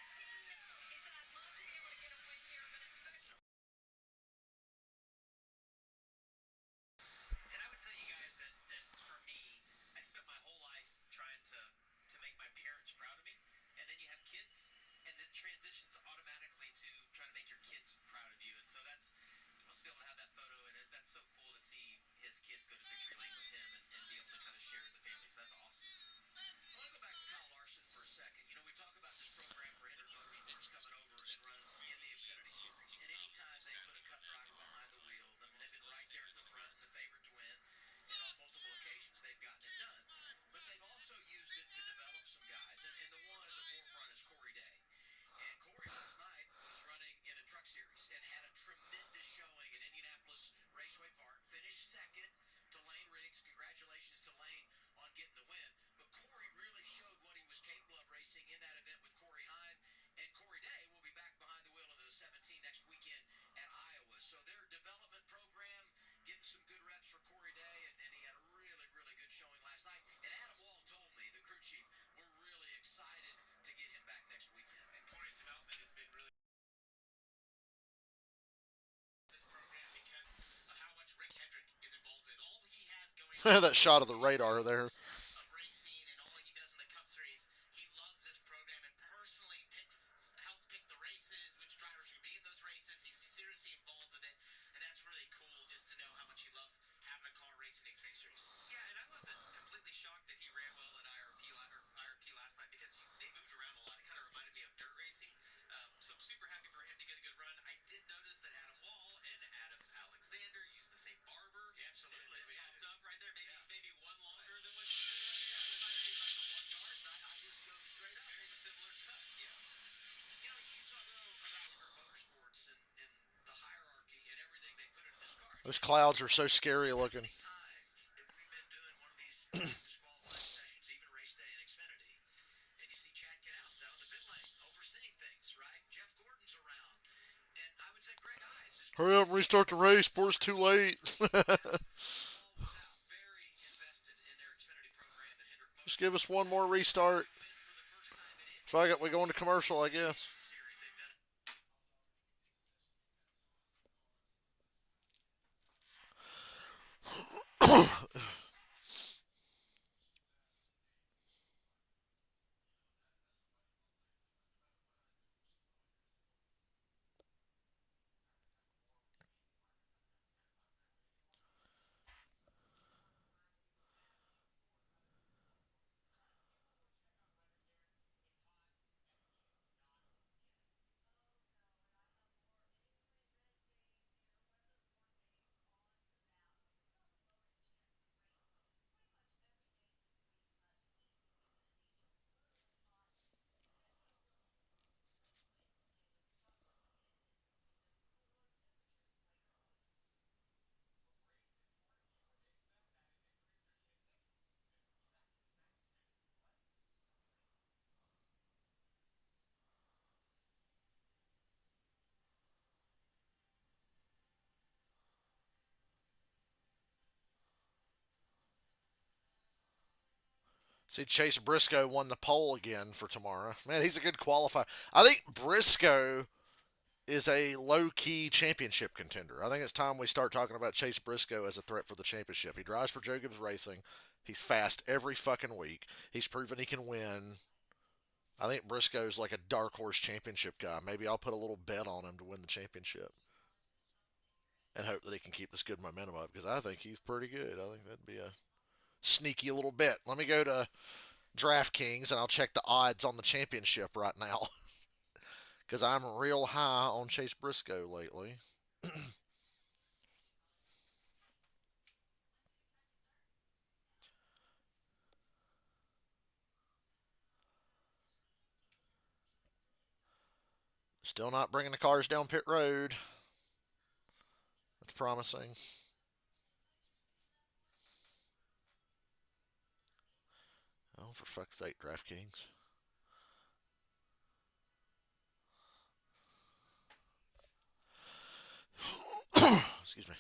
He said, "I'd love to be able to get a win here, but especially." And I would tell you guys that for me, I spent my whole life trying to make my parents proud of me. And then you have kids, and it transitions automatically to trying to make your kids proud of you. And so you must be able to have that photo, and that's so cool to see his kids go to victory lane with him and be able to kind of share as a family. So that's awesome. I want to go back to Kyle Larson for a second. You know, we talk about this program for Hendrick Motorsports coming over and running in the Xfinity Series. And anytime they put a Cup driver behind the wheel, I mean, they've been right there at the front and the favorite to win. And on multiple occasions, they've gotten it done. But they've also used it to develop some guys. And the one at the forefront is Corey Day. And Corey last night was running in a truck series and had a tremendous showing at Indianapolis Raceway Park. Finished second to Lane Riggs. Congratulations to Lane on getting the win. But Corey really showed what he was capable of racing in that event with Corey Heim. And Corey Day will be back behind the wheel of the 17 next weekend at Iowa. So their development program getting some good reps for Corey Day, and he had a really, really good showing last night. And Adam Wall told me, the crew chief, we're really excited to get him back next weekend. And Corey's development has been really this program because of how much Rick Hendrick is involved with. All he has going That shot of the radar there. of racing and all he does in the Cup Series, he loves this program and personally helps pick the Those clouds are so scary looking. Times if we've been doing one of these disqualifying sessions, even race day in Xfinity, and you see Chad Knaus out in the pit lane overseeing things, right? Jeff Gordon's around, and I would say Greg Ives is Hurry up and restart the race before it's too late. Paul was out, very invested in their Xfinity program, and Hendrick Just Motorsports give us one more restart. win for the first time in Indy So we go into commercial, I guess. Series. They've done it. See, Chase Briscoe won the pole again for tomorrow. Man, he's a good qualifier. I think Briscoe is a low-key championship contender. I think it's time we start talking about Chase Briscoe as a threat for the championship. He drives for Joe Gibbs Racing. He's fast every fucking week. He's proven he can win. I think Briscoe's like a dark horse championship guy. Maybe I'll put a little bet on him to win the championship and hope that he can keep this good momentum up because I think he's pretty good. I think that'd be a sneaky little bet. Let me go to DraftKings and I'll check the odds on the championship right now because I'm real high on Chase Briscoe lately. Still not bringing the cars down pit road. That's promising. Oh, for fuck's sake, DraftKings. Excuse me.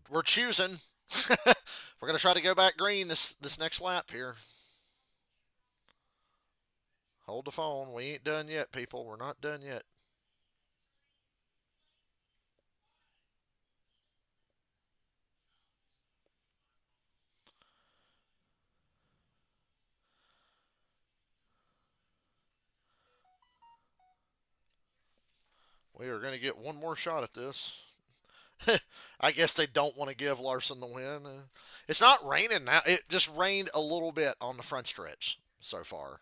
We're choosing. We're going to try to go back green this next lap here. Hold the phone. We ain't done yet, people. We're not done yet. We are going to get one more shot at this. I guess they don't want to give Larson the win. It's not raining now. It just rained a little bit on the front stretch so far.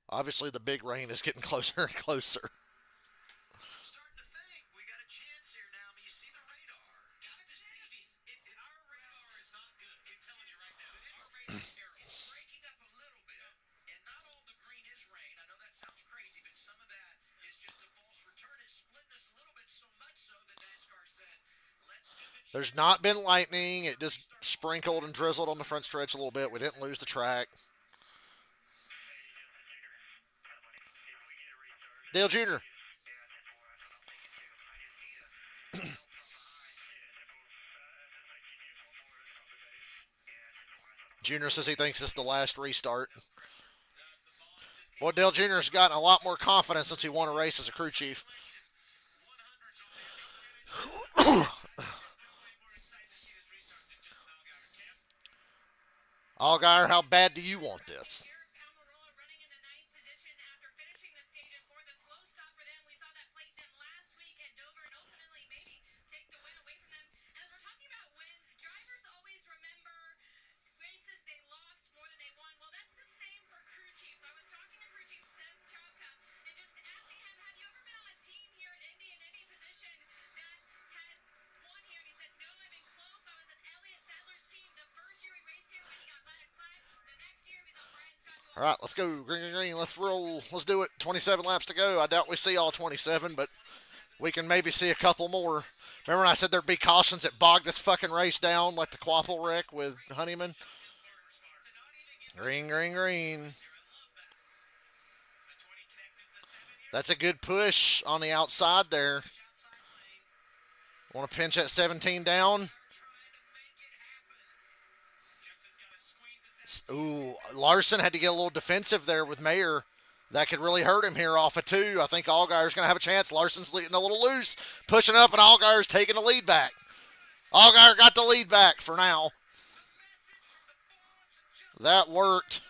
Obviously, the big rain is getting closer and closer. I'm starting to think we got a chance here now. I mean, you see the radar. It's deceiving. It's our radar is not good. I'm telling you right now. Our radar is terrible. It's breaking up a little bit, and not all the green is rain. I know that sounds crazy, but some of that is just a false return. It's splitting us a little bit, so much so that NASCAR said, let's do the There's not been lightning. It just sprinkled and drizzled on the front stretch a little bit. We didn't lose the track. Dale Jr. Jr. says he thinks it's the last restart. Well, Dale Jr.'s gotten a lot more confidence since he won a race as a crew chief. Allgaier, how bad do you want this? Running in the ninth position after finishing the stage and for the slow stop for them. We saw that plate them last week at Dover and ultimately maybe take the win away from them. And as we're talking about wins, drivers always remember races they lost more than they won. Well, that's the same for crew chiefs. I was talking to crew chief Seth Chavka and just asking him, have you ever been on a team here at Indy in any position that has won here? And he said, no, I've been close. I was in Elliott Sadler's team the first year we raced here when he got All right, let's go. Green, green, green. Let's roll. Let's do it. 27 laps to go. I doubt we see all 27, but we can maybe see a couple more. Remember I said there'd be cautions that bogged this fucking race down, like the Quaffle wreck with Honeyman? Green, green, green. That's a good push on the outside there. Want to pinch that 17 down? Ooh, Larson had to get a little defensive there with Mayer. That could really hurt him here off of 2. I think Allgaier's going to have a chance. Larson's getting a little loose, pushing up, and Allgaier's taking the lead back. Allgaier got the lead back for now. That worked.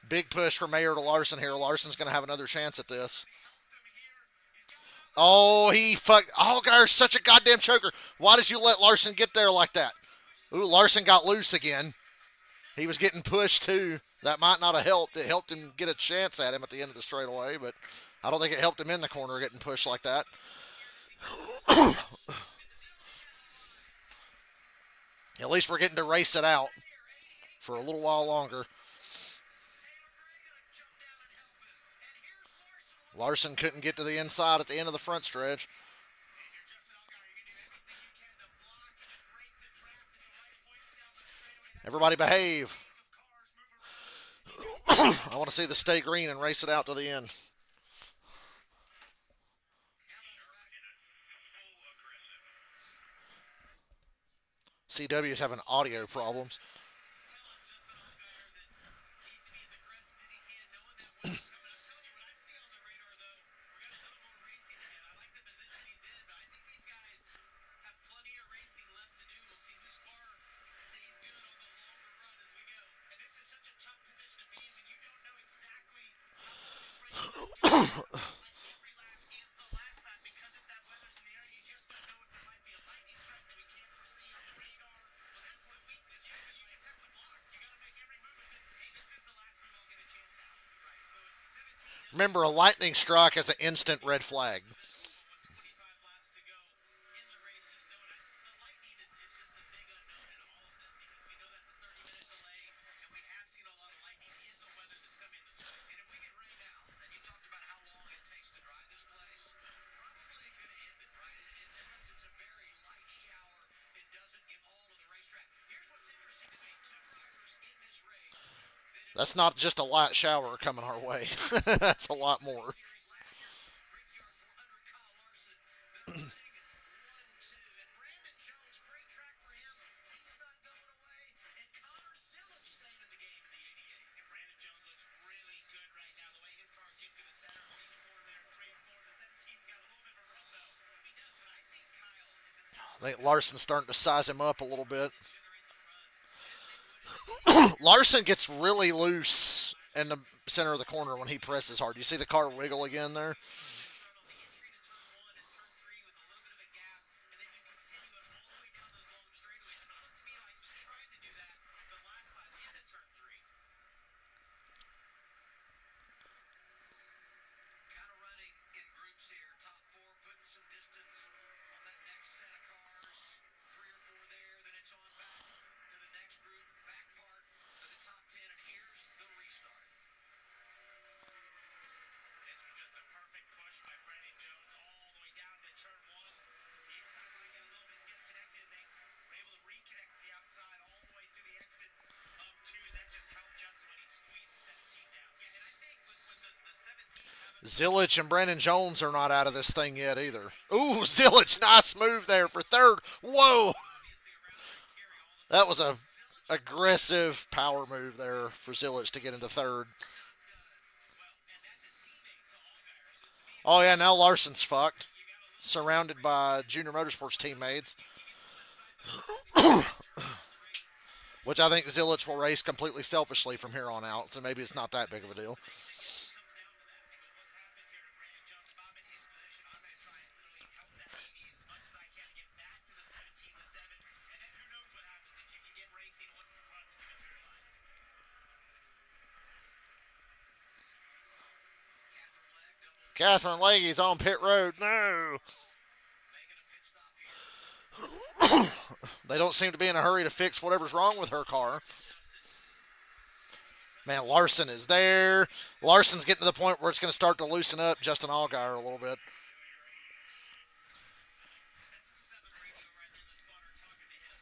Big push from Mayer to Larson here. Larson's going to have another chance at this. Oh, he fucked. Allgaier's such a goddamn choker. Why did you let Larson get there like that? Ooh, Larson got loose again. He was getting pushed too. That might not have helped. It helped him get a chance at him at the end of the straightaway, but I don't think it helped him in the corner getting pushed like that. At least we're getting to race it out for a little while longer. Larson couldn't get to the inside at the end of the front stretch. Everybody behave. I want to see the stay green and race it out to the end. CW is having audio problems. Remember, a lightning strike is an instant red flag. That's not just a light shower coming our way. That's a lot more. I think Larson's starting to size him up a little bit. Larson gets really loose in the center of the corner when he presses hard. You see the car wiggle again there? Zilich and Brandon Jones are not out of this thing yet either. Ooh, Zilich, nice move there for third. Whoa. That was a aggressive power move there for Zilich to get into third. Oh, yeah, now Larson's fucked. Surrounded by Junior Motorsports teammates. Which I think Zilich will race completely selfishly from here on out, so maybe it's not that big of a deal. Catherine Leahy's on pit road. No. They don't seem to be in a hurry to fix whatever's wrong with her car. Man, Larson is there. Larson's getting to the point where it's going to start to loosen up Justin Allgaier a little bit. That's the 7 radio right there. The spotter talking to him.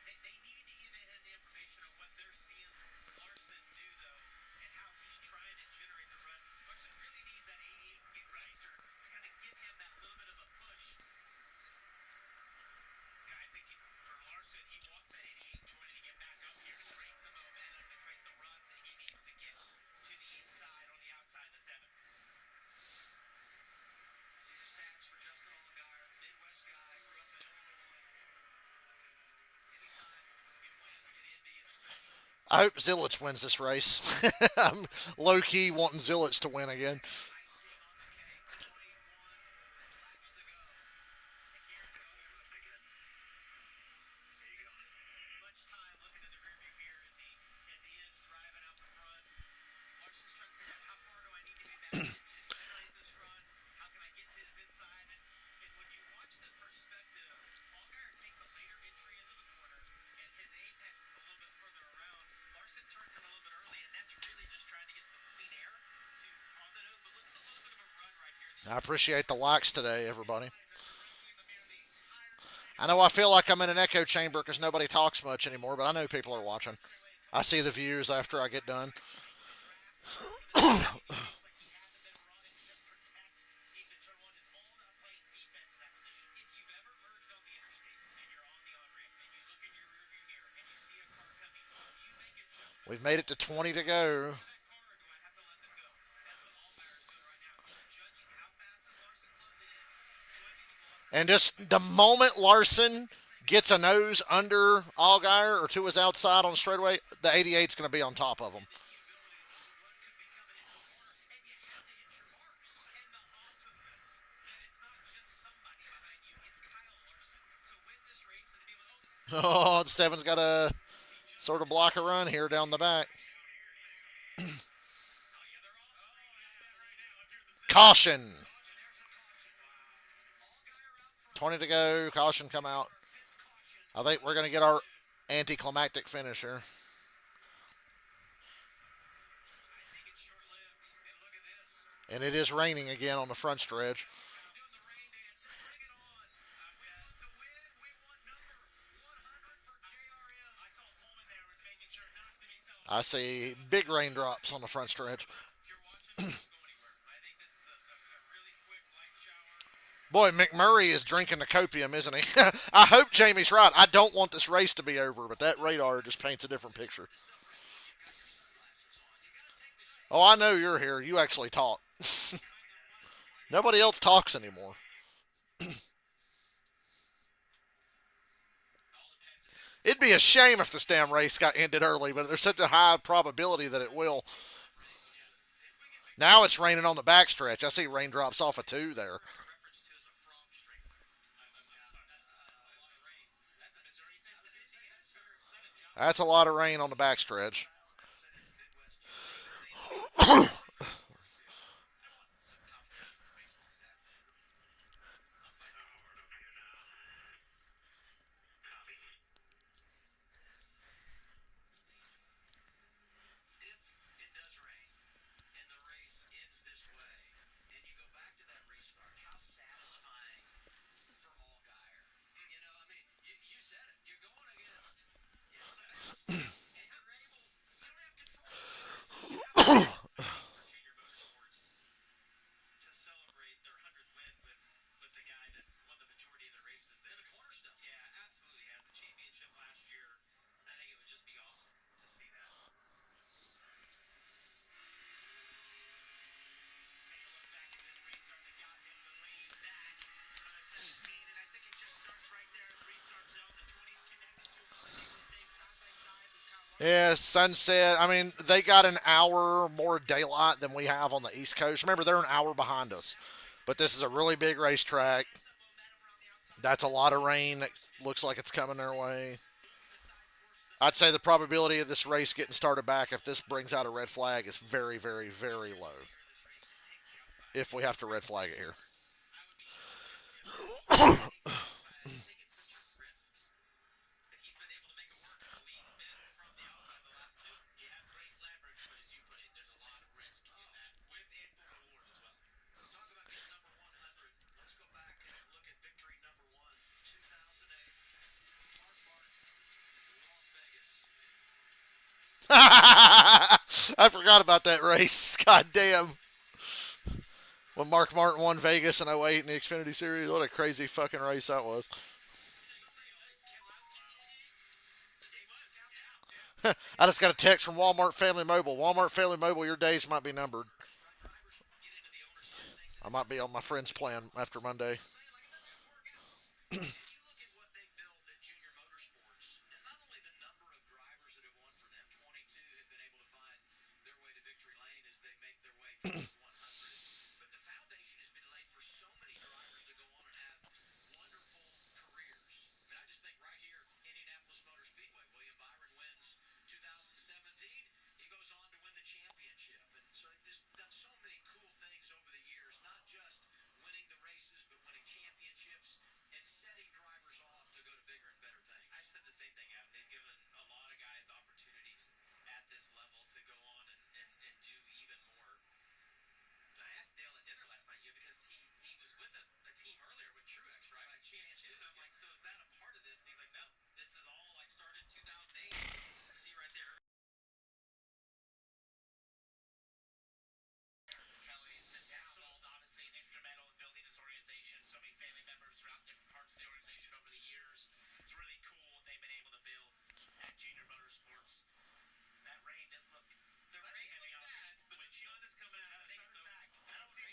They need to give him the information on what they're seeing Larson do, though, and how he's trying to generate the run. Larson really needs that 88 to get closer to kind of give him that little bit of a push. Yeah, I think for Larson, he wants that 88 20 to get back up here to create some momentum, to create the runs that he needs to get to the inside on the outside of the 7. See the stats for Justin Allgaier, Midwest guy, grew up in Illinois. Anytime you win in Indy, it's special. I hope Zillich wins this race. I'm low key wanting Zillich to win again. Icing on the cake, 21 laps to go. And Garrett's much time looking in the rearview mirror as he is driving out the front. Larson's trying to figure out how far do I need to be back to generate this run? How can I get to his inside? And when you watch the perspective, Allgaier takes a later entry into the corner, and his apex is a little bit further around. Larson turns in a little bit early, and that's really just trying to get some clean air to on the nose. But look at the little bit of a run right here. I appreciate the likes today, everybody. Guys are reviewing the mirror the entire time. I know I feel like I'm in an echo chamber because nobody talks much anymore, but I know people are watching. I see the views after I get done. We've made it to 20 to go. And just the moment Larson gets a nose under Allgaier or to his outside on the straightaway, the 88's going to be on top of him. Oh, the 7's got to sort of block a run here down the back. Caution. 20 to go. Caution come out. I think we're going to get our anticlimactic finisher. And it is raining again on the front stretch. I see big raindrops on the front stretch. Boy, McMurray is drinking the copium, isn't he? I hope Jamie's right. I don't want this race to be over, but that radar just paints a different picture. Oh, I know you're here. You actually talk. Nobody else talks anymore. It'd be a shame if this damn race got ended early, but there's such a high probability that it will. Now it's raining on the backstretch. I see raindrops off of 2 there. That's a lot of rain on the backstretch. Yeah, sunset. I mean, they got an hour more daylight than we have on the East Coast. Remember, they're an hour behind us. But this is a really big racetrack. That's a lot of rain that looks like it's coming their way. I'd say the probability of this race getting started back if this brings out a red flag is very, very, very low. If we have to red flag it here. I forgot about that race. God damn. When Mark Martin won Vegas in '08 in the Xfinity Series, what a crazy fucking race that was. I just got a text from Walmart Family Mobile. Walmart Family Mobile, your days might be numbered. I might be on my friend's plan after Monday.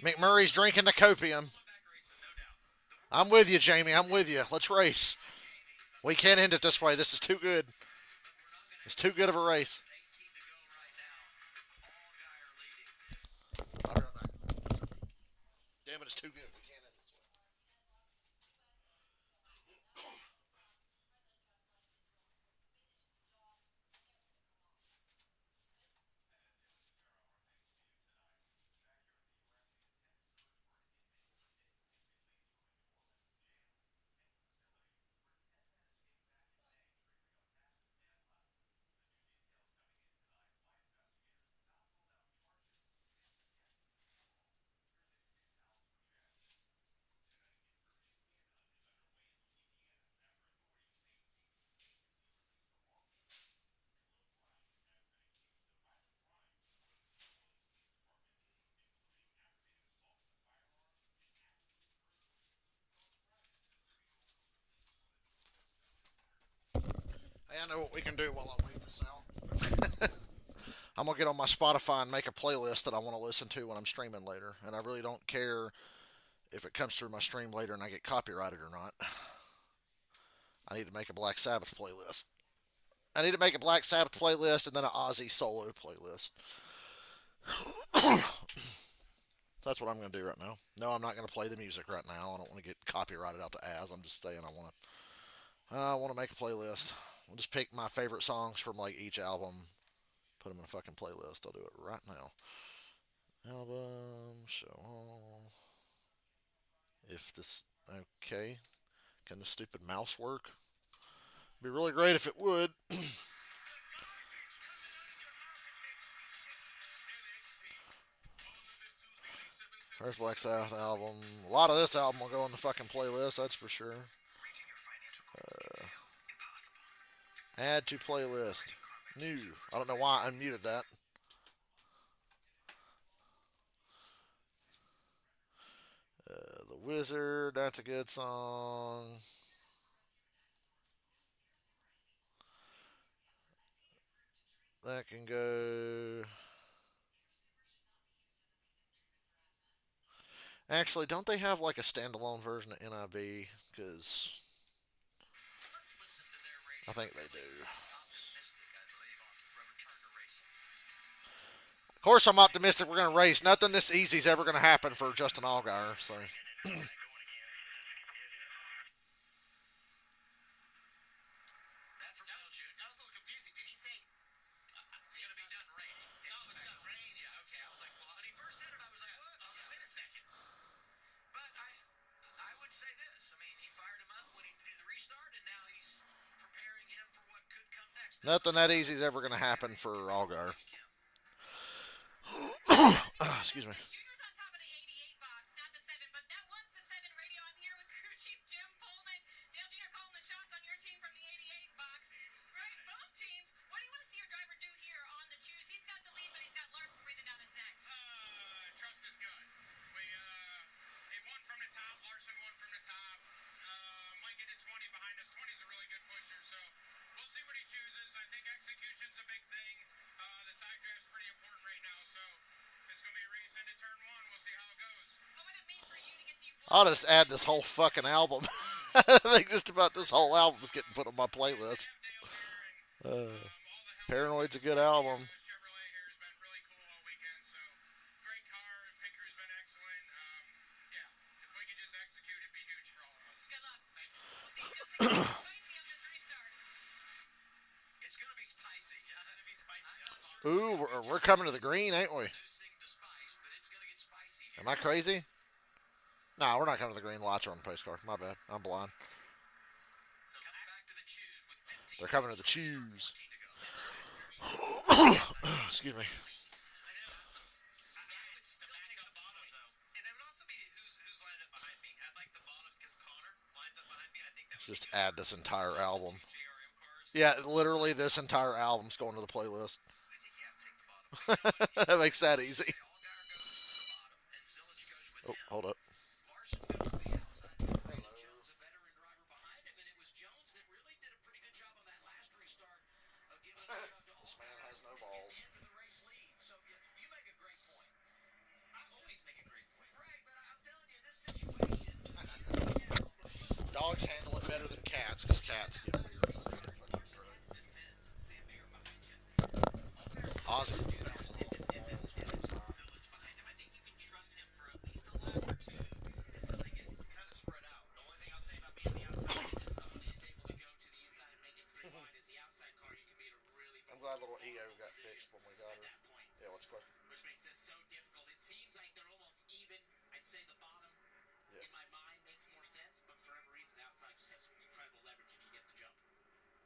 McMurray's drinking the copium. I'm with you, Jamie. I'm with you. Let's race. We can't end it this way. This is too good. It's too good of a race. I'll be right back. Damn it, it's too good. We can't end this way. Hey, I know what we can do while I wait this out. I'm gonna get on my Spotify and make a playlist that I want to listen to when I'm streaming later. And I really don't care if it comes through my stream later and I get copyrighted or not. I need to make a Black Sabbath playlist. I need to make a Black Sabbath playlist and then an Ozzy solo playlist. That's what I'm going to do right now. No, I'm not going to play the music right now. I don't want to get copyrighted out to as. I'm just saying I want to make a playlist. I'll just pick my favorite songs from like each album, put them in a fucking playlist. I'll do it right now. Album show. If this okay, can the stupid mouse work? It'd be really great if it would. First Black Sabbath album. A lot of this album will go on the fucking playlist, that's for sure. Add to playlist. New. I don't know why I unmuted that. The Wizard. That's a good song. That can go. Actually, don't they have like a standalone version of NIB? Because I think they do. Of course, I'm optimistic we're going to race. Nothing this easy is ever going to happen for Justin Allgaier. So. Nothing that easy is ever going to happen for Allgaier. Excuse me. Junior's on top of the 88 box, not the 7, but that was the 7 radio. I'm here with crew chief Jim Pullman. Dale Jr. calling the shots on your team from the 88 box. Right, both teams. What do you want to see your driver do here I'll just add this whole fucking album. I think just about this whole album's getting put on my playlist. Uh, Paranoid's a good album. Good luck. We'll see. Feels like it's spicy on this restart. It's gonna be spicy. It's gonna be spicy. Ooh, we're coming to the green, ain't we? Losing the spice, but it's gonna get spicy here. Am I crazy? Nah, we're not coming to the green. Lights are on the postcard. My bad. I'm blind. So coming back to the choose with 15. They're coming to the choose. 14 to go. Excuse me. I would still take the bottom though, and it would also be who's lined up behind me. I'd like the bottom because Connor lines up behind me. I think that would Just be good. add this entire album. JRM cars. Yeah, literally this entire album's going to the playlist. I think you have to take the bottom. That makes that easy. Allgaier goes to the bottom, and Zillage goes with Oh, him. hold up. Larson goes to the outside. Brandon Jones, a veteran driver behind him, and it was Jones that really did a pretty good job on that last restart of giving a shove to This man Allgaier has no balls. and for the race lead. So you make a great point. I always make a great point. Right, but I'm telling you, in this situation, Dogs handle it better than cats because cats get weird. defend Sam Mayer behind you. Ozzy. Zillage behind him. I think you can trust him for at least a lap or two until they get kind of spread out. The only thing I'll say about being the outside is if somebody is able to go to the inside and make it pretty wide as the outside car, you can be in a really I'm glad little EO got fixed when we got at her. that point, Yeah, what's the question? which makes this so difficult. It seems like they're almost even. I'd say the bottom, Yeah. in my mind, makes more sense, but for whatever reason, the outside just has incredible leverage if you get the jump.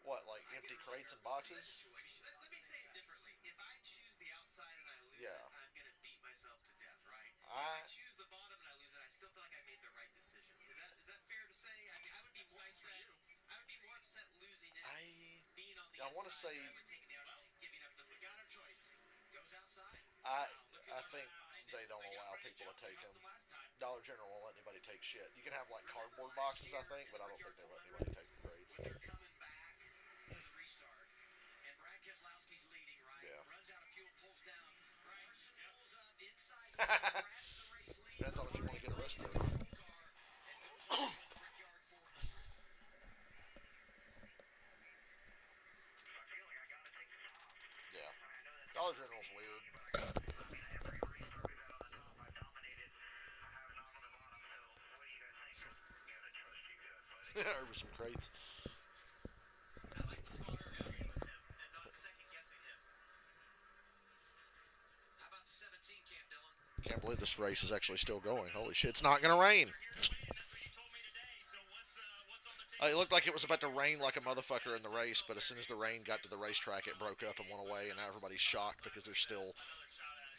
What, like empty crates and boxes? Let me say it differently. If I choose the outside and I lose Yeah. it, I'm gonna beat myself to death, right? If I- I choose the bottom and I lose it, I still feel like I made the right decision. Is that fair to say? I mean, I would be more upset. I would be more upset losing it, being on the I wanna inside say- than I would taking the outside, giving up the. We got our choice. Goes outside. I think they don't allow people to take them. Last time. Dollar General won't let anybody take shit. You can have like cardboard boxes, I think, but I don't think they let anybody take the crates. When you're coming back to the restart, and Brad Keselowski's leading, right? Yeah. Runs out of fuel, pulls down. Larson pulls up inside, grabs the race lead. Depends on if you want to get arrested. Car, and goes over to the brickyard for him. Yeah. Dollar General's weird. Over some crates. I like the smarter agreeing with him and not second guessing him. How about the 17, Cam Dillon? Can't believe this race is actually still going. Holy shit, it's not gonna rain. That's what you told me today. So what's on the table? It looked like it was about to rain like a motherfucker in the race, but as soon as the rain got to the racetrack, it broke up and went away, and now everybody's shocked because there's still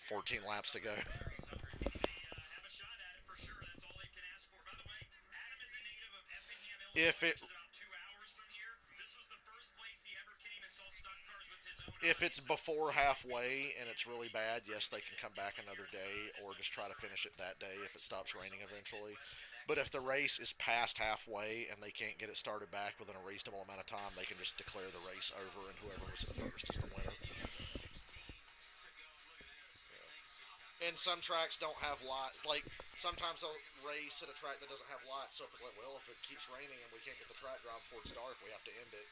14 laps to go. They have a shot at it for sure. That's all they can ask for. By the way, Adam is a native of Effingham, Illinois, If it- which is about 2 hours from here. This was the first place he ever came and saw stock cars with his own If eyes. it's before halfway and it's really bad, yes, they can come back another day or just try to finish it that day if it stops raining eventually. But if the race is past halfway and they can't get it started back within a reasonable amount of time, they can just declare the race over and whoever was the first is the winner. And some tracks don't have lights. Like, sometimes they'll race at a track that doesn't have lights. So if it's like, well, if it keeps raining and we can't get the track drive before it's dark, we have to end it.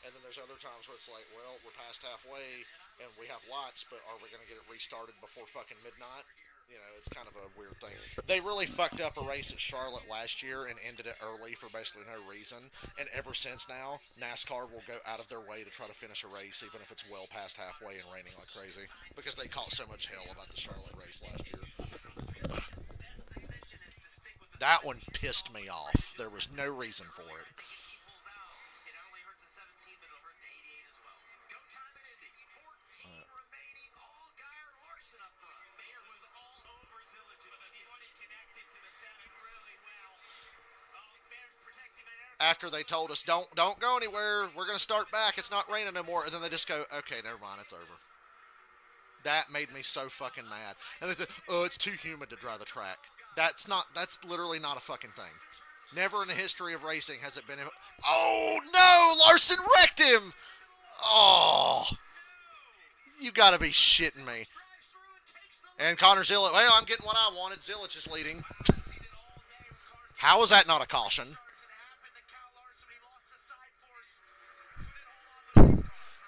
And then there's other times where it's like, well, we're past halfway and we have lights, but are we going to get it restarted before fucking midnight? You know, it's kind of a weird thing. They really fucked up a race at Charlotte last year and ended it early for basically no reason. And ever since now, NASCAR will go out of their way to try to finish a race, even if it's well past halfway and raining like crazy, because they caught so much hell about the Charlotte race last year. Best decision is to stick with the That one pissed me off. There was no reason for it. he pulls out. It not only hurts the 17, but it'll hurt the 88 as well. Go time at Indy. 14 remaining. Allgaier Larson up front. Mayer was all over Zillage, but the one he connected to the 7 really well. Mayer's protecting an air. After they told us, don't go anywhere, we're going to start back, it's not raining no more, and then they just go, okay, never mind, it's over. That made me so fucking mad. And they said, oh, it's too humid to dry the track. That's literally not a fucking thing. Never in the history of racing has it been, oh no, Larson wrecked him! Oh, you gotta be shitting me. And Connor Zillage, well, I'm getting what I wanted, Zillage is leading. Seen it all day How is that not a caution?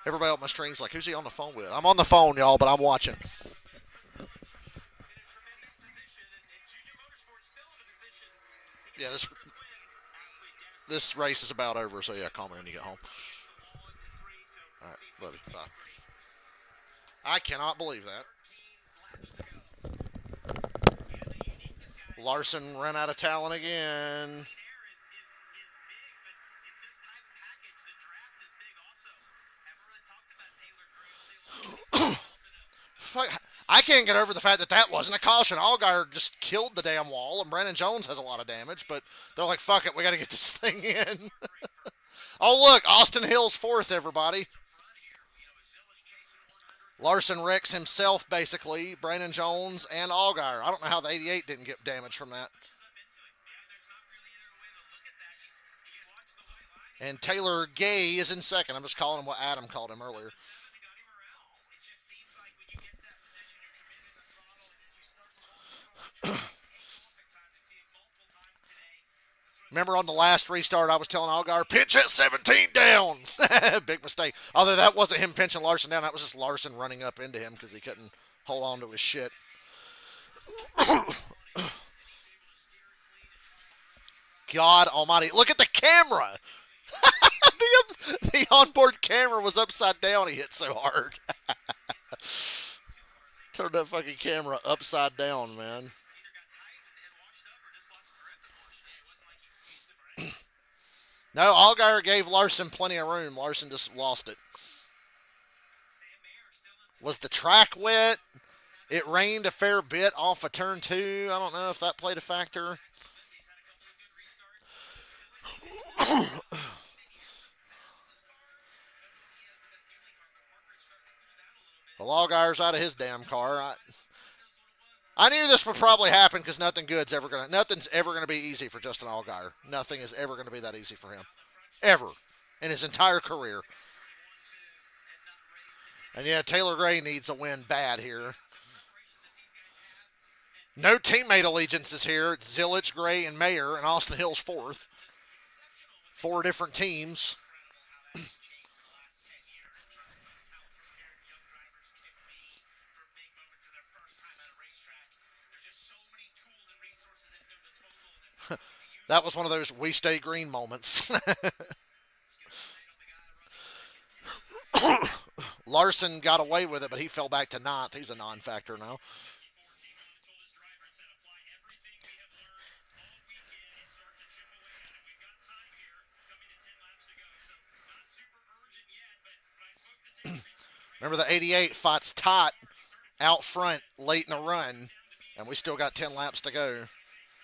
Everybody on my stream's like, who's he on the phone with? I'm on the phone, y'all, but I'm watching. Yeah, this race is about over, so yeah, call me when you get home. All right, love you. Bye. I cannot believe that. Larson ran out of talent again. Fuck, I can't get over the fact that that wasn't a caution. Allgaier just killed the damn wall, and Brennan Jones has a lot of damage, but they're like, fuck it, we got to get this thing in. Oh, look, Austin Hill's fourth, everybody. Larson wrecks himself, basically, Brandon Jones and Allgaier. I don't know how the 88 didn't get damage from that. And Taylor Gay is in second. I'm just calling him what Adam called him earlier. Remember on the last restart, I was telling Allgaier, pinch at 17 down. Big mistake. Although that wasn't him pinching Larson down. That was just Larson running up into him because he couldn't hold on to his shit. God almighty. Look at the camera. the onboard camera was upside down. He hit so hard. Turned that fucking camera upside down, man. No, Allgaier gave Larson plenty of room. Larson just lost it. Was the track wet? It rained a fair bit off of turn 2. I don't know if that played a factor. Well, Allgaier's out of his damn car. I knew this would probably happen because nothing's ever gonna be easy for Justin Allgaier. Nothing is ever gonna be that easy for him, ever, in his entire career. And yeah, Taylor Gray needs a win bad here. No teammate allegiances here. It's Zillage, Gray, and Mayer, and Austin Hill's fourth. 4 different teams. That was one of those we stay green moments. Larson got away with it, but he fell back to 9th. He's a non-factor now. Remember the 88 fights Tot out front late in the run, and we still got 10 laps to go.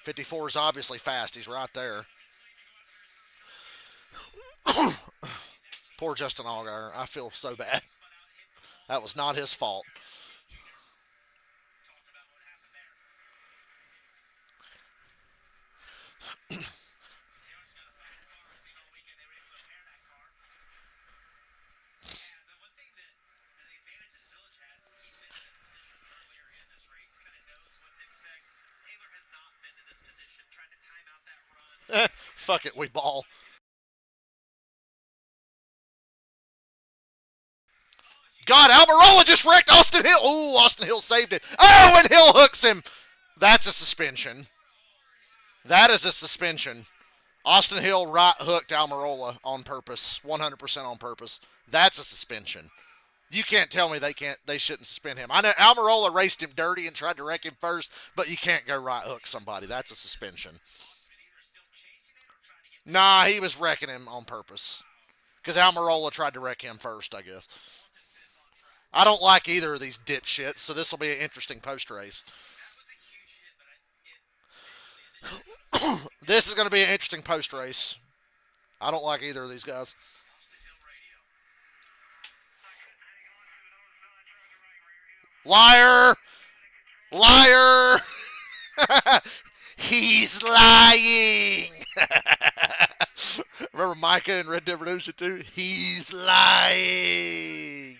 54 is obviously fast. He's right there. Poor Justin Allgaier. I feel so bad. That was not his fault. Fuck it, we ball. God, Almirola just wrecked Austin Hill. Ooh, Austin Hill saved it. Oh, and Hill hooks him. That's a suspension. That is a suspension. Austin Hill right hooked Almirola on purpose, 100% on purpose. That's a suspension. You can't tell me they shouldn't suspend him. I know Almirola raced him dirty and tried to wreck him first, but you can't go right hook somebody. That's a suspension. Nah, he was wrecking him on purpose. Because Almirola tried to wreck him first, I guess. I don't like either of these dipshits, so this will be an interesting post-race. This is going to be an interesting post-race. I don't like either of these guys. Liar! Liar! He's lying! Remember Micah in Red Dead Redemption 2? He's lying!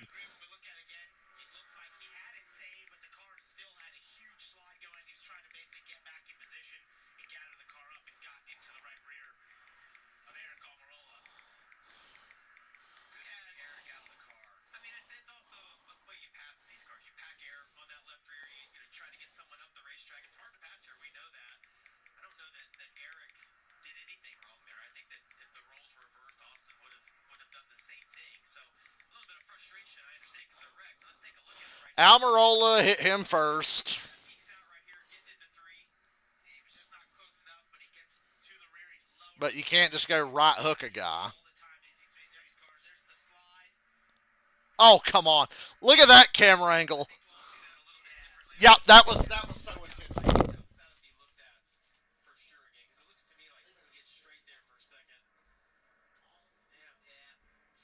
Almirola hit him first. Peeks out right here, getting into three. He was just not close enough, but he gets to the rear. He's low. But you can't just go right hook a guy. All the time, these Xfinity Series cars. There's the slide. Oh, come on. Look at that camera angle. I think we'll see that a little bit differently. Yep, that was so intentional. That'll be looked at for sure again, because it looks to me like he gets straight there for a second. Yeah.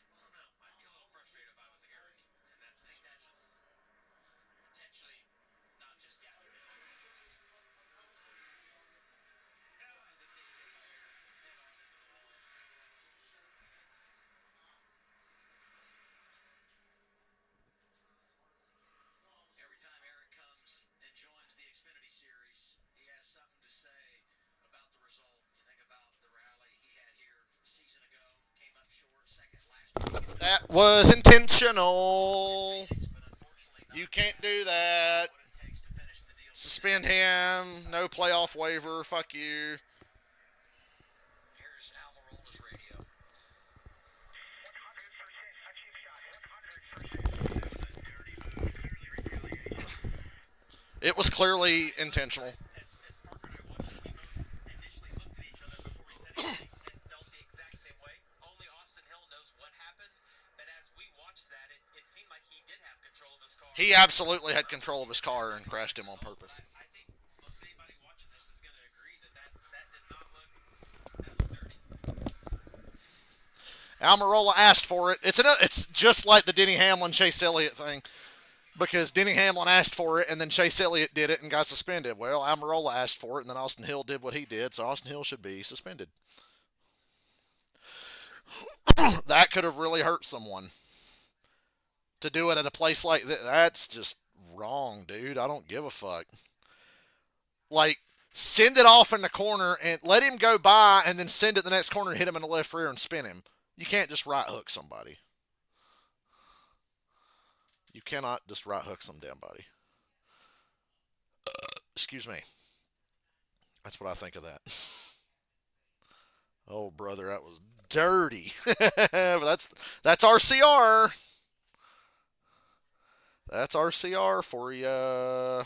I don't know. I'd be a little frustrated if I was Eric in that situation. Potentially not just gathered in. That was a big hit by Eric. Head on into the wall. Every time Eric comes and joins the Xfinity Series, he has something to say about the result. You think about the rally he had here a season ago, came up short, second last week. That was intentional. But unfortunately, not You can't do that. what it takes to finish the deal. Suspend him. No playoff waiver. Fuck you. Here's Almirola's radio. It was clearly intentional. As Parker and I watched it, we both initially looked at each other before he said anything and felt the exact same way. Only Austin Hill knows what happened, but as we watched that, it seemed like he did have control of his car. He absolutely had control of his car and crashed him on purpose. I think most anybody watching this is going to agree that did not look dirty. Almirola asked for it. It's just like the Denny Hamlin Chase Elliott thing. Because Denny Hamlin asked for it, and then Chase Elliott did it and got suspended. Well, Almirola asked for it, and then Austin Hill did what he did, so Austin Hill should be suspended. That could have really hurt someone. To do it at a place like that, that's just wrong, dude. I don't give a fuck. Like, send it off in the corner and let him go by, and then send it the next corner and hit him in the left rear and spin him. You can't just right hook somebody. You cannot just right hook some damn body. Excuse me. That's what I think of that. Oh, brother, that was dirty. That's RCR. That's RCR for you.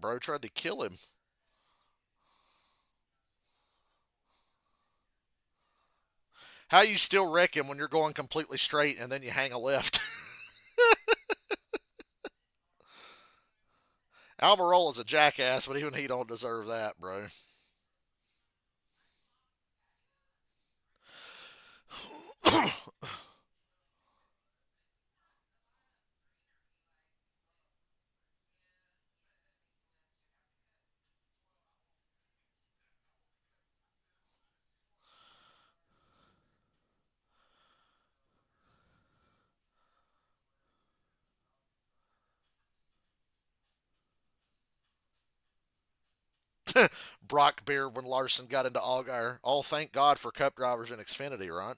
Bro tried to kill him. How you still wreck him when you're going completely straight and then you hang a left? Almirola's a jackass, but even he don't deserve that, bro. Brock beer when Larson got into Allgaier. Oh, thank God for Cup drivers in Xfinity, right?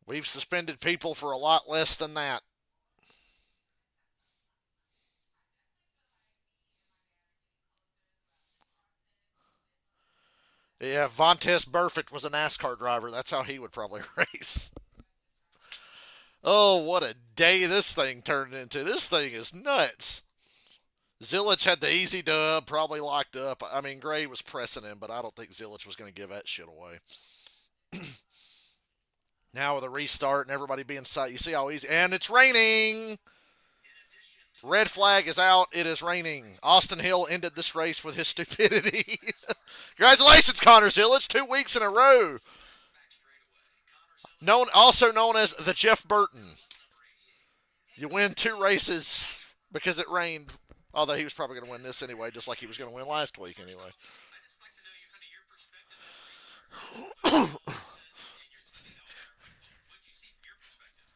We've suspended people for a lot less than that. Yeah, Vontaze Burfict was a NASCAR driver. That's how he would probably race. Oh, what a day this thing turned into. This thing is nuts. Zilich had the easy dub, probably locked up. I mean, Gray was pressing him, but I don't think Zilich was going to give that shit away. Now with a restart and everybody being sight, you see how easy. And it's raining. Red flag is out. It is raining. Austin Hill ended this race with his stupidity. Congratulations, Connor Zilich. 2 weeks in a row. Also known as the Jeff Burton. You win 2 races because it rained. Although he was probably going to win this anyway, just like he was going to win last week anyway. I'd just like to know your perspective on the race. And your TV out there. What'd you see from your perspective?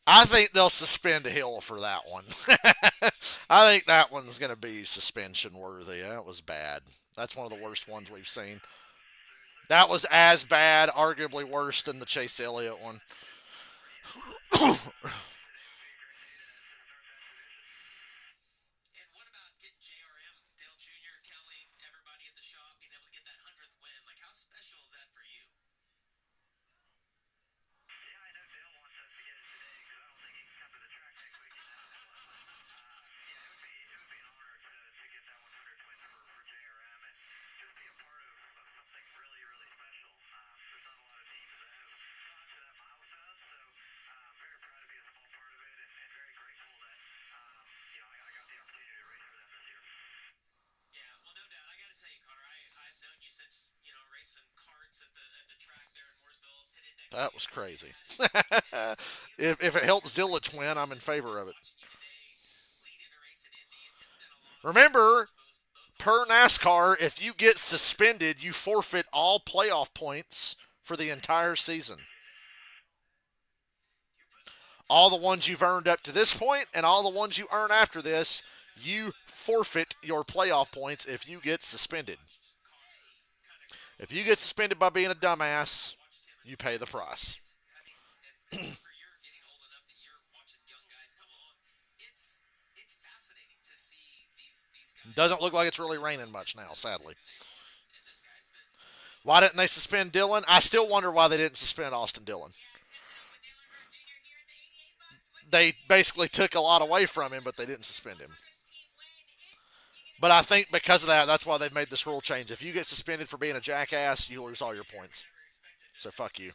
I think they'll suspend Hill for that one. I think that one's going to be suspension worthy. That was bad. That's one of the worst ones we've seen. That was as bad, arguably worse than the Chase Elliott one. And what about getting JRM, Dale Jr., Kelly, everybody at the shop, being able to get that 100th win? Like, how special is that for you? Yeah, well, no doubt. I got to tell you, Connor, I've known you since racing karts at the track there in Mooresville. Did it next to That you was every day, crazy. man. And If it helps Zillage win, I'm in favor of it. watching you today lead in a race in Indy, it's been a lot of fun to Remember, watch both per NASCAR, if you get suspended, you forfeit all playoff points for the entire season. All the ones you've earned up to this point and all the ones you earn after this, you forfeit your playoff points if you get suspended. If you get suspended by being a dumbass, you pay the price. I mean, and you're getting old enough that you're watching young guys come along. It's fascinating to see these guys. Doesn't look like it's really raining much now, sadly. And this guy's been Why didn't they suspend Dillon? I still wonder why they didn't suspend Austin Dillon. They basically took a lot away from him, but they didn't suspend him. But I think because of that, that's why they've made this rule change. If you get suspended for being a jackass, you lose all your points. So fuck you.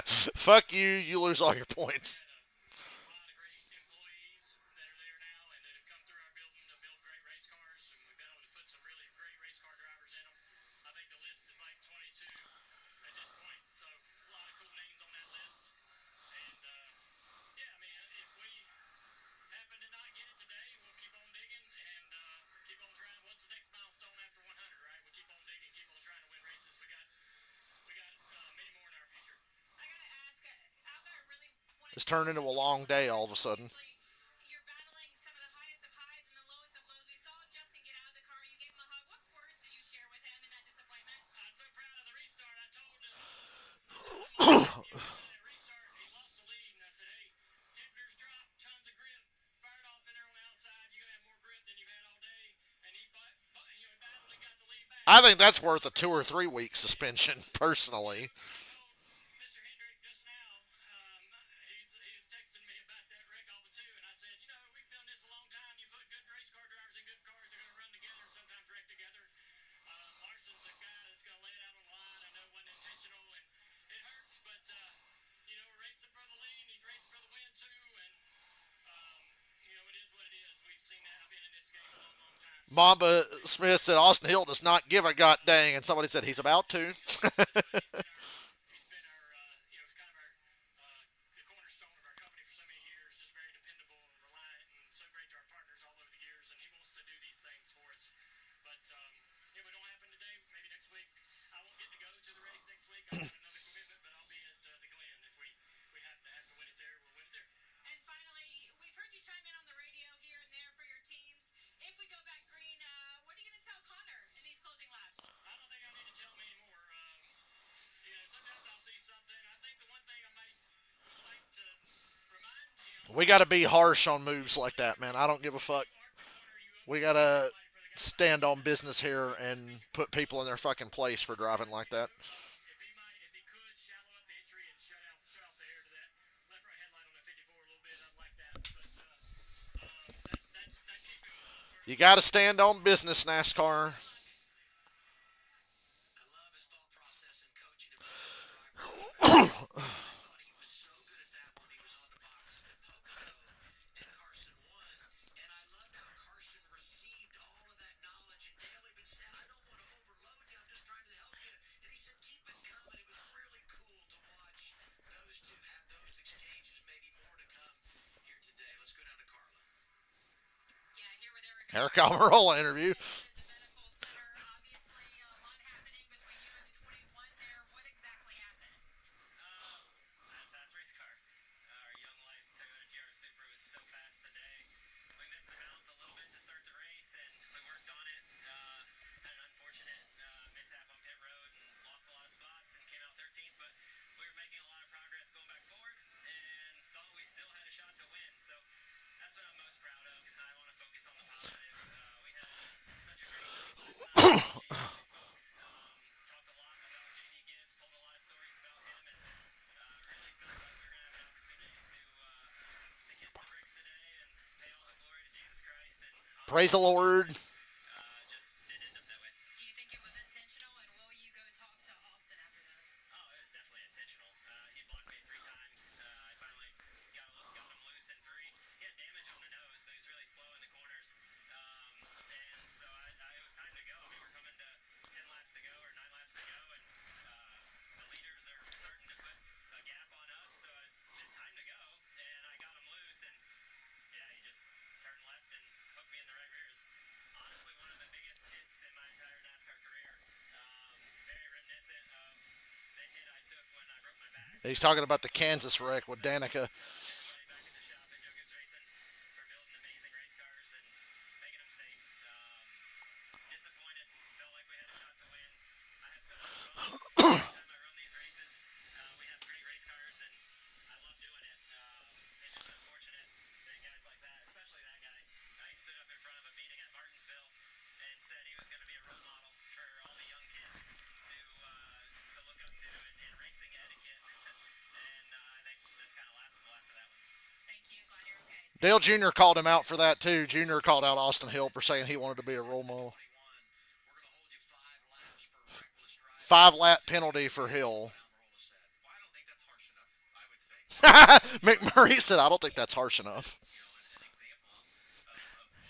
Fuck you, you lose all your points. a lot of great employees that are there now and that have come through our building to build great race cars, and we've been able to put some really great race car drivers in them. I think the list is like 22 at this point, so a lot of cool names on that list. And yeah, I mean, if we happen to not get it today, we'll keep on digging and keep on trying. What's the next milestone after 100, right? We keep on digging, keep on trying to win races. We got many more in our future. I gotta ask, Albert really wanted It's turned into a long day all of a sudden. You're battling some of the highest of highs and the lowest of lows. We saw Justin get out of the car. You gave him a hug. What words did you share with him in that disappointment? I'm so proud of the restart. I told him that restart, he lost the lead, and I said, hey, temperatures drop, tons of grip, fired off in there on the outside. You're going to have more grip than you've had all day. And he battled and got the lead back. I think that's worth a 2 or 3 week suspension, personally. Told Mr. Hendrick just now, he's texting me about that wreck off the two, and I said, we've done this a long time. You put good race car drivers in good cars, they're going to run together and sometimes wreck together. Larson's a guy that's going to lay it out on the line. I know it wasn't intentional, and it hurts, but we're racing for the lead, and he's racing for the win too, and it is what it is. We've seen that. I've been in this game a long, long time. Mamba Smith said Austin Hill does not give a god dang, and somebody said he's about to. He's been our, he's kind of our the cornerstone of our company for so many years. Just very dependable and reliant, and so great to our partners all over the years. And he wants to do these things for us. But if it don't happen today, maybe next week. I won't get to go to the race next week. I've got another commitment, but I'll be at the Glen. If we happen to have to win it there, we'll win it there. And finally, we've heard you chime in on the radio here and there for your teams. If we go back green, what are you going to tell Connor in these closing laps? I don't think I need to tell him anymore. Sometimes I'll see something. I think the one thing I would like to remind him. We got to be harsh on moves like that, man. I don't give a fuck. We got to stand on business here and put people in their fucking place for driving like that. If he could shallow up the entry and shut off the air to that left right headlight on the 54 a little bit, I'd like that. But that keep him a little further. You got to stand on business, NASCAR. I love his thought process and coaching him. I thought he was so good at that when he was on the box at Pocono, and Carson won. And I loved how Carson received all of that knowledge. And Dale even said, I don't want to overload you. I'm just trying to help you. And he said, keep it coming. It was really cool to watch those two have those exchanges. Maybe more to come here today. Let's go down to Carla. Yeah, here with Eric. Eric Almirola interview. The medical center, obviously, a lot happening between you and the 21 there. What exactly happened? Fast race car. Our young life took shot to win. So that's what I'm most proud of. I want to focus on the positive. We had such a great night last night with the JV folks. Talked a lot about JD Gibbs, told a lot of stories about him, and really felt like we were going to have an opportunity to kiss the bricks today and pay all the glory to Jesus Christ. And Praise the Lord. just didn't end up that way. Do you think it was intentional, and will you go talk to Austin after this? Oh, it was definitely intentional. He blocked me 3 times. I finally got him loose in 3. He had damage on the nose, so he's really slow in the corners. And so it was time to go. I mean, we're coming to 10 laps to go or 9 laps to go, and the leaders are starting to put a gap on us. So it's time to go, and I got him loose, and yeah, he just turned left and hooked me in the right rears. Honestly, one of the biggest hits in my entire NASCAR career. Very reminiscent of the hit I took when I broke my back. He's talking about the Kansas wreck with Danica. Everybody back at the shop at Joe Gibbs Racing for building amazing race cars and making them safe. Disappointed. Felt like we had a shot to win. I have so much fun. Every time I run these races, we have great race cars, and I love doing it. It's just unfortunate that guys like that, especially that guy, he stood up in front of a meeting at Martinsville and said he was going to be a role model for all the young kids to look up to in racing etiquette. And I think that's kind of laughable after that one. Thank you. Glad you're okay. Dale Jr. called him out for that too. Jr. called out Austin Hill for saying he wanted to be a role model. 5-lap penalty for Hill. Well, I don't think that's harsh enough, I would say. McMurray said, "I don't think that's harsh enough." An example of what,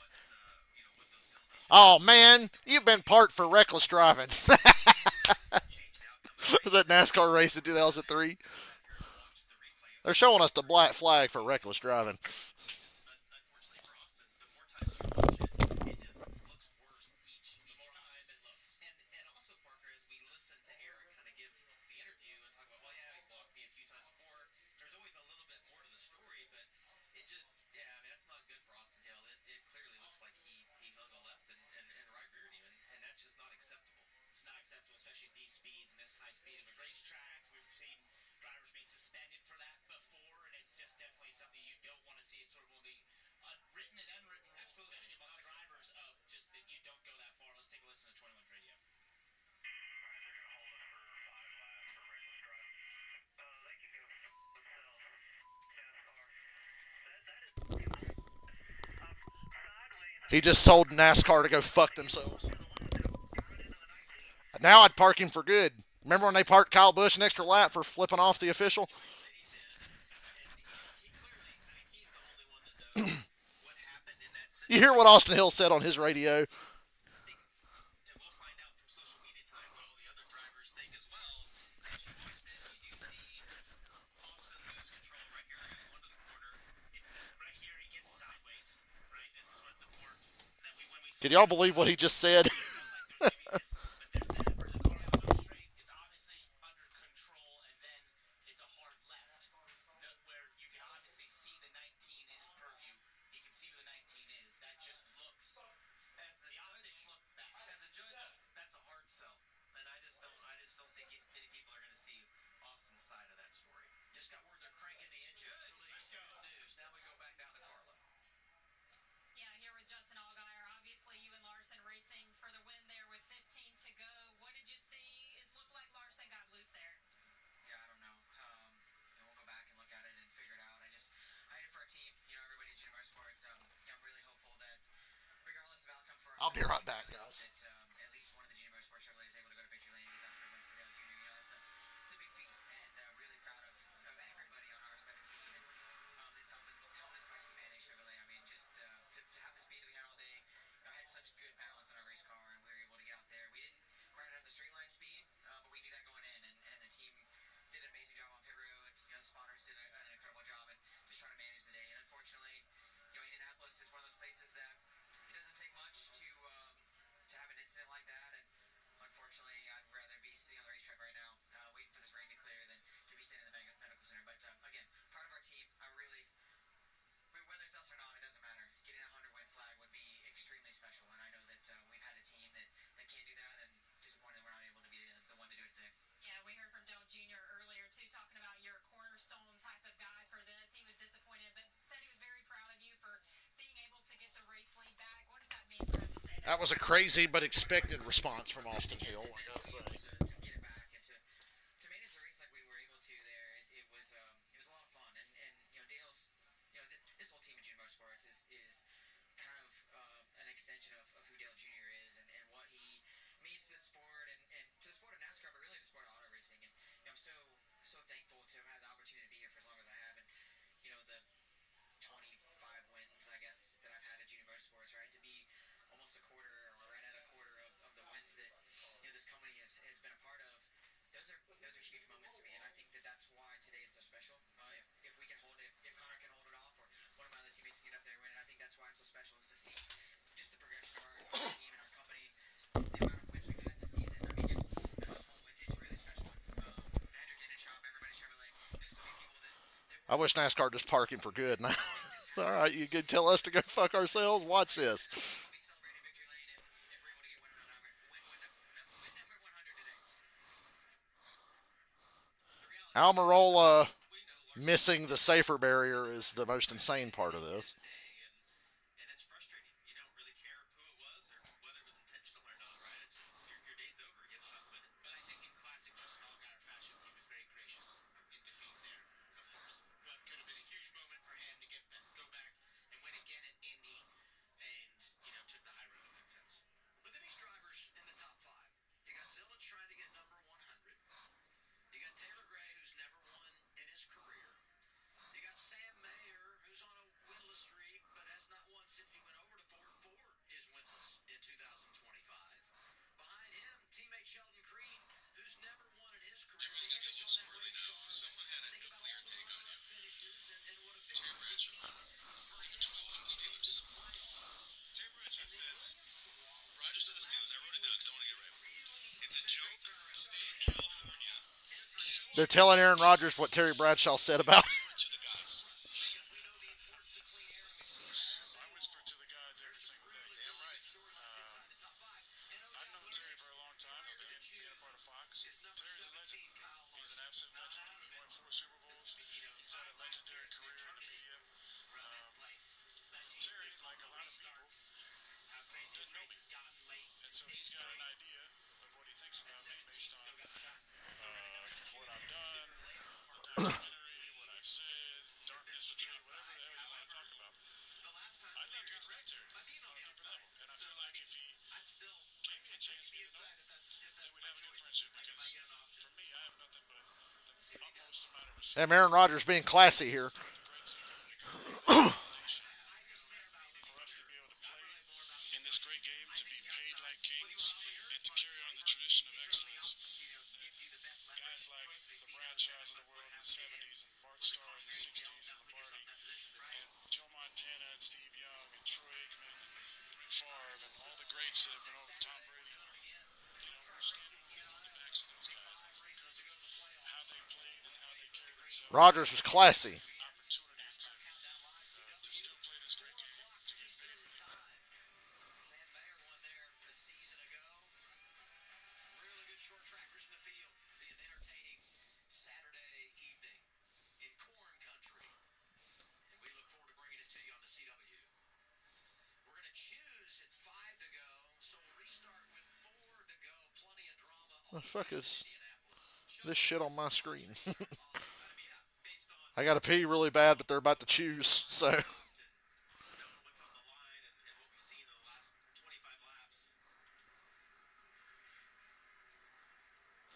what those penalties Oh man, you've been parked for reckless driving. change the outcome. Was that NASCAR race in 2003? Watch the replay. They're showing us the black flag for reckless driving. Unfortunately for Austin, the more times you watch it, it just looks worse each time it looks. And also, Parker, as we listen to Eric kind of give the interview and talk about, well, yeah, he blocked me a few times before. There's always a little bit more to the story, but it just, yeah, I mean, that's not good for Austin Hill. It clearly looks like he hung a left and right reared him, and that's just not acceptable. It's not acceptable, especially at these speeds and this high speed of a racetrack. We've seen drivers be suspended for that before, and it's just definitely something you don't want to see. It's sort of one of the written and unwritten rules, especially among drivers, of just that you don't go that far. Let's take a listen to 21's radio. He just sold NASCAR to go fuck themselves. Now I'd park him for good. Remember when they parked Kyle Busch an extra lap for flipping off the official? You hear what Austin Hill said on his radio? And we'll find out from social media tonight what all the other drivers think as well. As you watch this, you do see Austin lose control right here. They're going to go into the corner. It's right here. He gets sideways. Right. This is what the part that when we. Can y'all believe what he just said? But there's that where the car goes straight. It's obviously under control, and then it's a hard left, where you can obviously see the 19 in his purview. You can see who the 19 is. That just looks, as the optics look back. As a judge, that's a hard sell, and I just don't think many people are going to see Austin's side of that story. Just got word they're cranking the engine. Good. Let's go. News. Now we go back down to Carla. Yeah, here with Justin Allgaier. Obviously, you and Larson racing for the win there with 15 to go. What did you see? It looked like Larson got loose there. Yeah, I don't know. We'll go back and look at it and figure it out. I hate it for our team. Everybody in Junior Motorsports. I'm really hopeful that regardless of outcome for us, I'll be right back, guys. that at least one of the Junior Motorsports Chevrolet is able to go to victory lane and get that third win for Dale Jr. It's a big feat, and really proud of everybody on R17. This helmet's spicy mayonnaise Chevrolet. I mean, just to have the speed that we had all day. I had such good balance in our race car, and we were able to get out there. We didn't quite have the straight line speed, but we knew that going in, and the team did an amazing job on pit road. Spotters did an incredible job at just trying to manage the day. And unfortunately, Indianapolis is one of those places that it doesn't take much to have an incident like that. And unfortunately, I'd rather be sitting on the racetrack right now, waiting for this rain to clear, than to be sitting in the medical center. But again, proud of our team. Whether it's us or not, it doesn't matter. Getting that 100-win flag would be extremely special, and I know that we've had a team that can do that, and disappointed we're not able to be the one to do it today. Yeah, we heard from Dale Jr. earlier, too, talking about your cornerstone type of guy for this. He was disappointed, but That was a crazy but expected response from Austin Hill, I gotta say. to get it back and to manage the race like we were able to there. It was a lot of fun, and Dale's this whole team in Junior Motorsports is kind of an extension of who Dale Jr. is and what he means to the sport and to the sport of NASCAR, but really the sport of auto racing. And I'm so thankful to have had the opportunity to be here for as long as I have, and the 25 wins I guess that I've had at Junior Motorsports, right, to be almost a quarter or right at a quarter of the wins that this company has been a part of. Those are huge moments to me, and I think that's why today is so special. If we can hold it, if Connor can hold it off, or one of my other teammates can get up there and win it, I think that's why it's so special is to see just the progression of our team and our company, the amount of wins we've had this season. I mean, just as a whole, it's really special. Hendrick in the shop, everybody Chevrolet. There's so many people that I wish NASCAR just parking for good. All right, you could tell us to go fuck ourselves. Watch this. will be celebrating victory lane if we're able to get win number 100 today. The reality is Almirola we know Larson missing the safer barrier is the most insane part of this. today, and it's frustrating. You don't really care who it was or whether it was intentional or not, right? It's just your day's over. You get a shot to win it. But I think in classic Justin Allgaier fashion, he was very gracious in defeat there, of course. But could have been a huge moment for him to go back and win again at Indy, and took the high road in that sense. Look at these drivers in the top five. You got Zilla trying to get number 100. You got Taylor Gray, who's never won in his career. You got Sam Mayer, who's on a winless streak, but has not won since he went over to Ford. Ford is winless in 2025. Behind him, teammate Sheldon Creed, who's never won in his career. Everyone's gonna get a little squirrely now. Someone had a nuclear take on him. Terry Bradshaw, for number 12 from the Steelers. Terry Bradshaw says, Rogers to the Steelers. I wrote it down because I want to get it right. It's a joke. Stay in California. Show They're telling Aaron Rodgers what Terry Bradshaw said about. to the guys. I whisper to the guys every single day. Damn right. I've known Terry for a long time. I've been being a part of Fox. Terry's a legend. He's an absolute legend. He won 4 Super Bowls. He's had a legendary career in the media. Terry, like a lot of people, didn't know me. And so he's got an idea of what he thinks about me based on what I've done, the documentary, what I've said, darkness retreat, whatever the hell you want to talk about. I need to get to know Terry on a deeper level. And I feel like if he gave me a chance to get to know him, then we'd have a good friendship. Because for me, I have nothing but the utmost amount of respect And Aaron Rodgers being classy here. for the great team because for us to be able to play in this great game, to be paid like kings, and to carry on the tradition of excellence. Guys like the Bradshaws of the world in the 70s, and Bart Starr in the 60s, and Lombardi, and Joe Montana, and Steve Young, and Troy Aikman, and Brett Favre, and all the greats that have been over Tom Brady. We're standing on the backs of those guys. And it's because of how they played and how they carried themselves. Rodgers was classy. Opportunity to still play this great game, to get better. Sam Mayer won there a season ago. Really good short trackers in the field. Be an entertaining Saturday evening in corn country. And we look forward to bringing it to you on the CW. We're going to choose at 5 to go, so we'll restart with 4 to go. Plenty of drama on The fuck is Indianapolis. this shit on my screen? Based on I gotta pee really bad, but they're about to choose. So knowing what's on the line and what we've seen in the last 25 laps.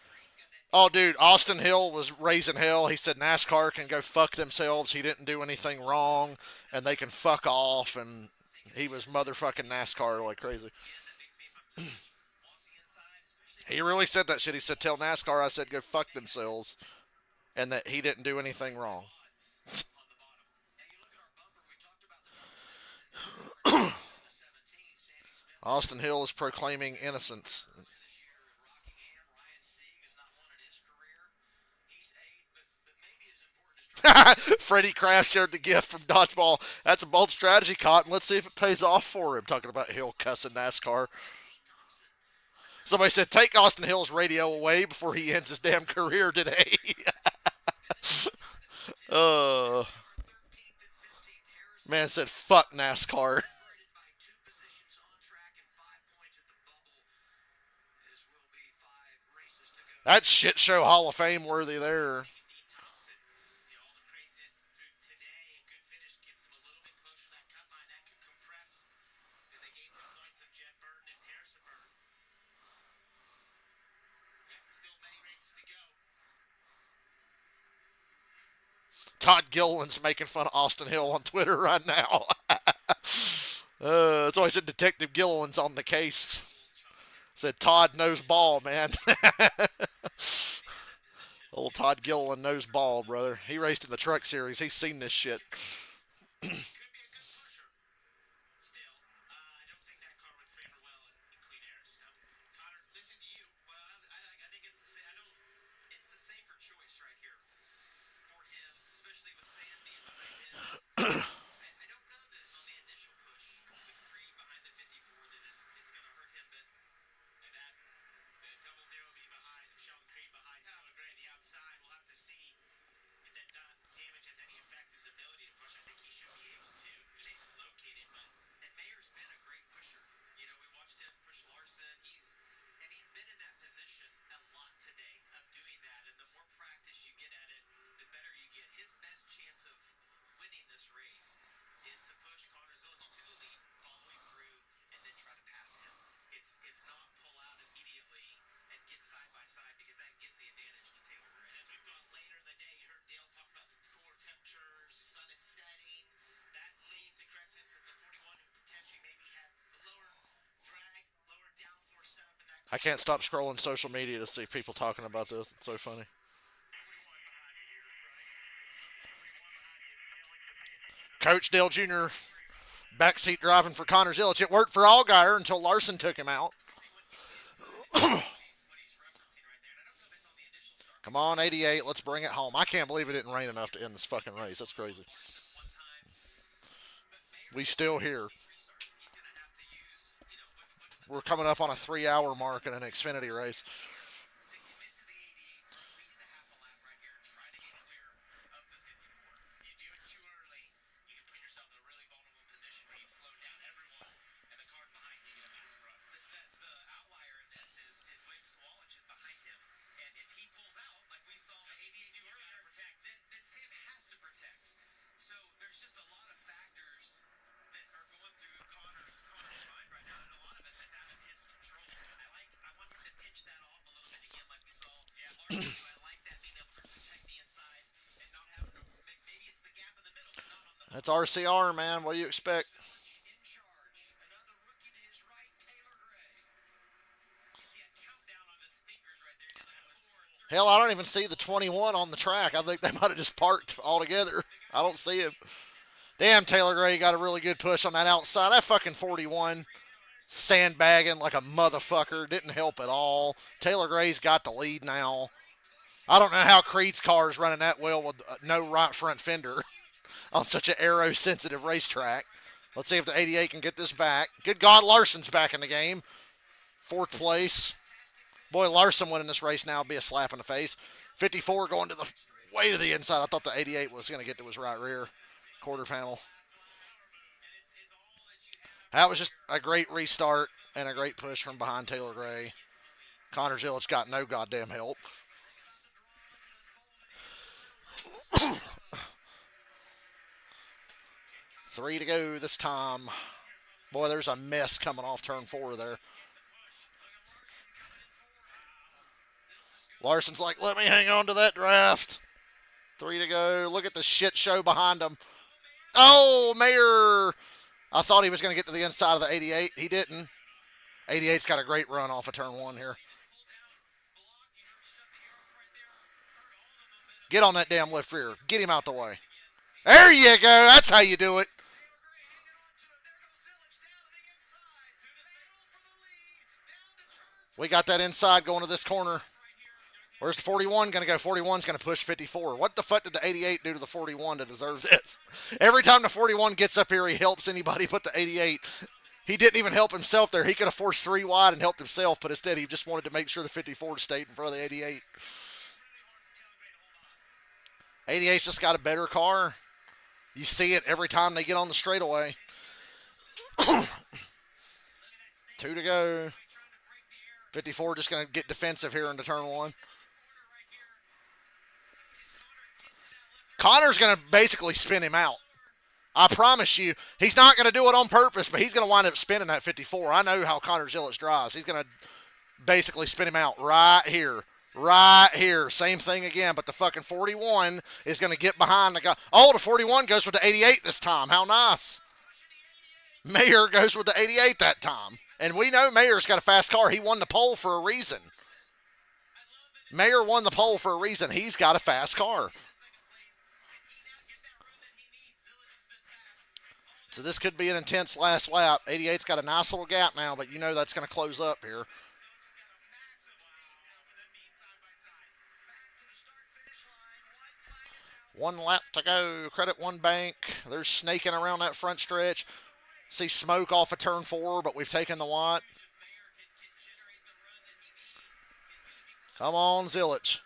Creed's got that oh, dude, Austin Hill was raising hell. He said NASCAR can go fuck themselves. He didn't do anything wrong, and they can fuck off. And he was motherfucking NASCAR like crazy. that makes me, if I'm off the inside, especially He really said that shit. He said, "Tell NASCAR I said go fuck themselves," and that he didn't do anything wrong. on the bottom. And you look at our bumper, we talked about the top 6 in the 17. Sammy Smith Austin Hill is proclaiming innocence. this year in Rockingham. Ryan Sieg has not won in his career. He's 8th, but maybe as important as Freddie Kraft shared the gift from Dodgeball. That's a bold strategy, Cotton. Let's see if it pays off for him. Talking about Hill cussing NASCAR. Somebody said, take Austin Hill's radio away before he ends his damn career today. uh, 13th and 15th. Harrison man said, fuck NASCAR. separated by 2 positions on track and 5 That's shit show Hall of Fame worthy there. Dean Thompson, all the craziness through today. A good finish gets him a little bit closer to that cut line. That could compress as they gain some points of Jed Burton and Harrisonburg. Yeah, still many races to go. Todd Gilliland's making fun of Austin Hill on Twitter right now. It's always said Detective Gilliland's on the case. Said Todd knows ball, man. Old Todd Gilliland knows ball, brother. He raced in the truck series. He's seen this shit. Could be a good pusher. Still, I don't think that car would favor well in clean air. So, Connor, listen to you. Well, I think it's the same. It's the safer choice right here for him, especially with Sam being behind him. I don't know that on the initial push with Creed behind the 54 that it's going to hurt him, but and that the double zero be behind Sheldon Creed behind Tyler Gray on the outside. We'll have to see if that damage has any effect his ability to push. I think he should be able to. Just located, but and Mayer's been a great pusher. We watched him push Larson. He's been in that position a lot today of doing that. And the more practice you get at it, the better you get. His best chance of winning this race is to push Connor Zilic to the lead, following through, and then try to pass him. It's not pull out immediately and get side by side because that gives the advantage to Taylor Gray. And as we've gone later in the day, you heard Dale talk about the cooler temperatures, the sun is setting. That leads to Crescents that the 41 who potentially maybe had a lower drag, lower downforce setup in that. I can't stop scrolling social media to see people talking about this. It's so funny. Coach Dale Jr. backseat driving for Connor Zilic. It worked for Allgaier until Larson took him out. Come on, 88. Let's bring it home. I can't believe it didn't rain enough to end this fucking race. That's crazy. We still here. We're coming up on a 3-hour mark in an Xfinity race. That's RCR, man. What do you expect? Hell, I don't even see the 21 on the track. I think they might have just parked altogether. I don't see him. Damn, Taylor Gray got a really good push on that outside. That fucking 41 sandbagging like a motherfucker. Didn't help at all. Taylor Gray's got the lead now. I don't know how Creed's car is running that well with no right front fender on such an aero-sensitive racetrack. Let's see if the 88 can get this back. Good God, Larson's back in the game. 4th place. Boy, Larson winning this race now would be a slap in the face. 54 going to the way to the inside. I thought the 88 was going to get to his right rear quarter panel. That was just a great restart and a great push from behind Taylor Gray. Connor Zilic got no goddamn help. Three to go this time. Boy, there's a mess coming off turn 4 there. Larson's like, let me hang on to that draft. 3 to go. Look at the shit show behind him. Oh, Mayer. I thought he was going to get to the inside of the 88. He didn't. 88's got a great run off of turn 1 here. Get on that damn left rear. Get him out the way. There you go. That's how you do it. We got that inside going to this corner. Where's the 41 going to go? 41's going to push 54. What the fuck did the 88 do to the 41 to deserve this? Every time the 41 gets up here, he helps anybody but the 88. He didn't even help himself there. He could have forced 3 wide and helped himself, but instead he just wanted to make sure the 54 stayed in front of the 88. 88's just got a better car. You see it every time they get on the straightaway. 2 to go. 54 just going to get defensive here into turn one. Connor's going to basically spin him out. I promise you, he's not going to do it on purpose, but he's going to wind up spinning that 54. I know how Connor Zillich drives. He's going to basically spin him out right here. Right here. Same thing again, but the fucking 41 is going to get behind the guy. Oh, the 41 goes with the 88 this time. How nice. Mayer goes with the 88 that time. And we know Mayer's got a fast car. He won the pole for a reason. Mayer won the pole for a reason. He's got a fast car. So this could be an intense last lap. 88's got a nice little gap now, but you know that's going to close up here. One lap to go. Credit one bank. They're snaking around that front stretch. See smoke off of turn 4, but we've taken the white. Come on, Zillich.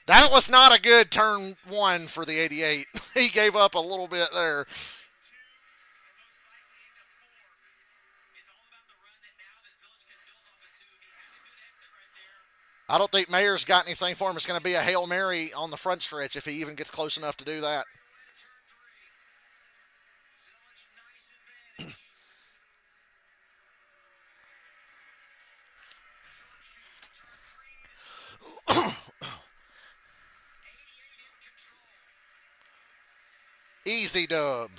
That was not a good turn 1 for the 88. He gave up a little bit there. I don't think Mayer's got anything for him. It's going to be a Hail Mary on the front stretch if he even gets close enough to do that. Easy dub.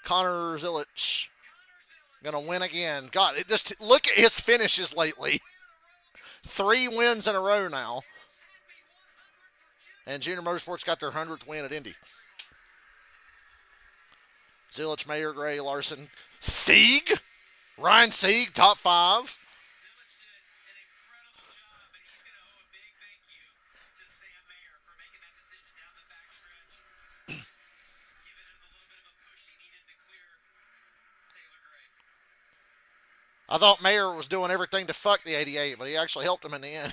Connor Zillich going to win again. God, just look at his finishes lately. 3 wins in a row now. And Junior Motorsports got their 100th win at Indy. Zillich, Mayer, Gray, Larson. Sieg? Ryan Sieg, top 5. I thought Mayer was doing everything to fuck the 88, but he actually helped him in the end.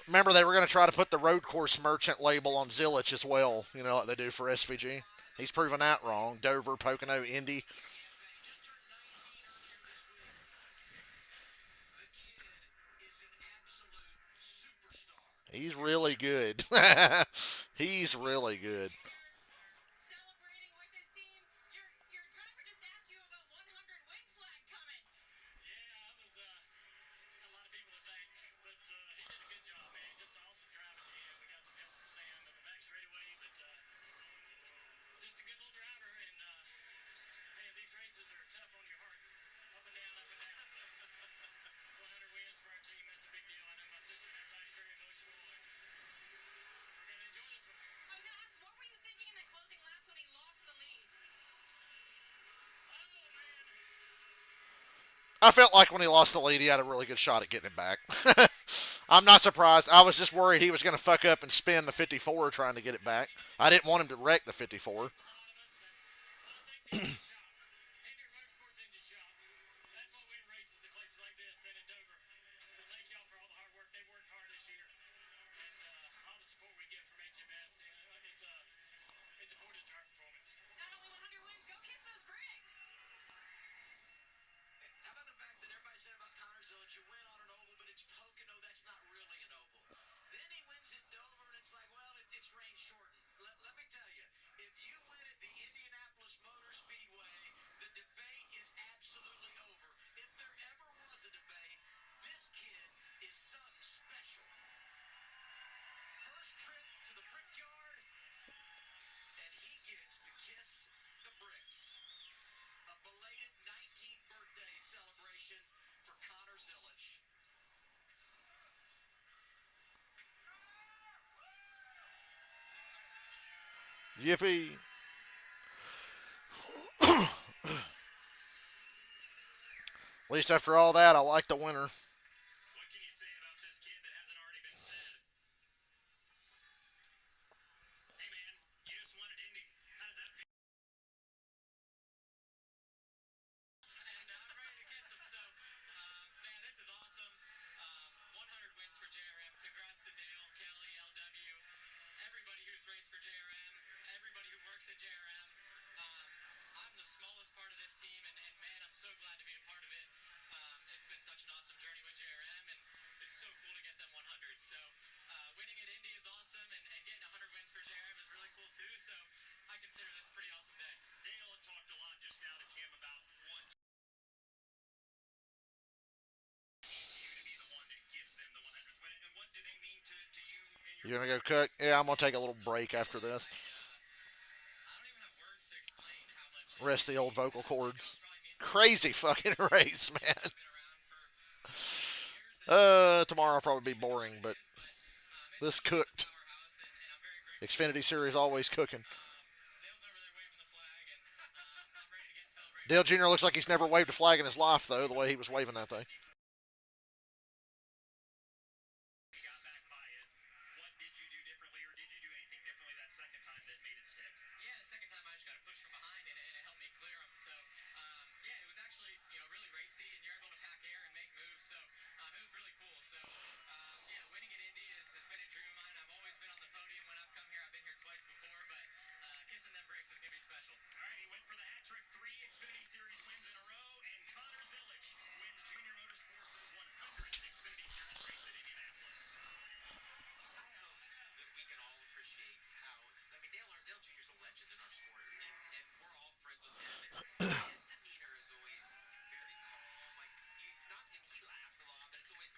Remember, they were going to try to put the road course merchant label on Zillich as well, you know, like they do for SVG. He's proven that wrong. Dover, Pocono, Indy. He's really good. He's really good. Celebrating with his team. Your driver just asked you about 100 win flag coming. Yeah, I was, a lot of people to thank, but he did a good job, man. Just an awesome drive at the end. We got some help from Sam in the back straightaway, but just a good little driver. And man, these races are tough on your heart. Up and down, up and down. 100 wins for our team. That's a big deal. I know my sister and everybody's very emotional. And we're going to enjoy this one. I was going to ask, what were you thinking in the closing laps when he lost the lead? Oh, man. I felt like when he lost the lead, he had a really good shot at getting it back. I'm not surprised. I was just worried he was going to fuck up and spin the 54 trying to get it back. I didn't want him to wreck the 54. Hendrick Motorsports engine shop. That's what win races at places like this and in Dover. So thank y'all for all the hard work. They've worked hard this year. And all the support we get from HMS. It's important to our performance. Not only 100 wins, go kiss those bricks. How about the fact that everybody said about Connor Zillich, you win on an oval, but it's Pocono, that's not really an oval. Then he wins at Dover, and it's like, well, it's rain shortened. Let me tell you, if you win at the Indianapolis Motor Speedway, the debate is absolutely over. If there ever was a debate, this kid is something special. First trip to the Brickyard, and he gets to kiss the bricks. A belated 19th birthday celebration for Connor Zillich. Yippee. At least after all that, I like the winner. for JRM is really cool too. So I consider this a pretty awesome day. Dale talked a lot just now to Kim about what you to be the one that gives them the 100th win, and what do they mean to you and your. You gonna go cook? Yeah, I'm gonna take a little break after this. I don't even have words to explain how much Rest the old vocal it cords. probably means Crazy fucking race, man. been around for years. And Tomorrow will probably be boring, but this it's a cooked. powerhouse, and I'm very grateful. Xfinity Series always cooking. Dale's over there waving the flag, and I'm ready to get celebrated. Dale Jr. looks like he's never waved a flag in his life, though, the way he was waving that thing. You got back by it. What did you do differently, or did you do anything differently that second time that made it stick? Yeah, the second time I just got to push from behind, and it helped me clear them. So, yeah, it was actually really racy, and you're able to pack air and make moves. So it was really cool. So yeah, winning at Indy has been a dream of mine. I've always been on the podium when I've come here. I've been here twice before, but kissing them bricks is gonna be special. All right, he went for the hat trick, 3 Xfinity Series wins in a row, and Connor Zilisch wins Junior Motorsports' 100th Xfinity Series race at Indianapolis. I hope that we can all appreciate how it's. I mean, Dale Jr.'s a legend in our sport, and we're all friends with him. And his demeanor is always very calm. Like not and he laughs a lot, but it's always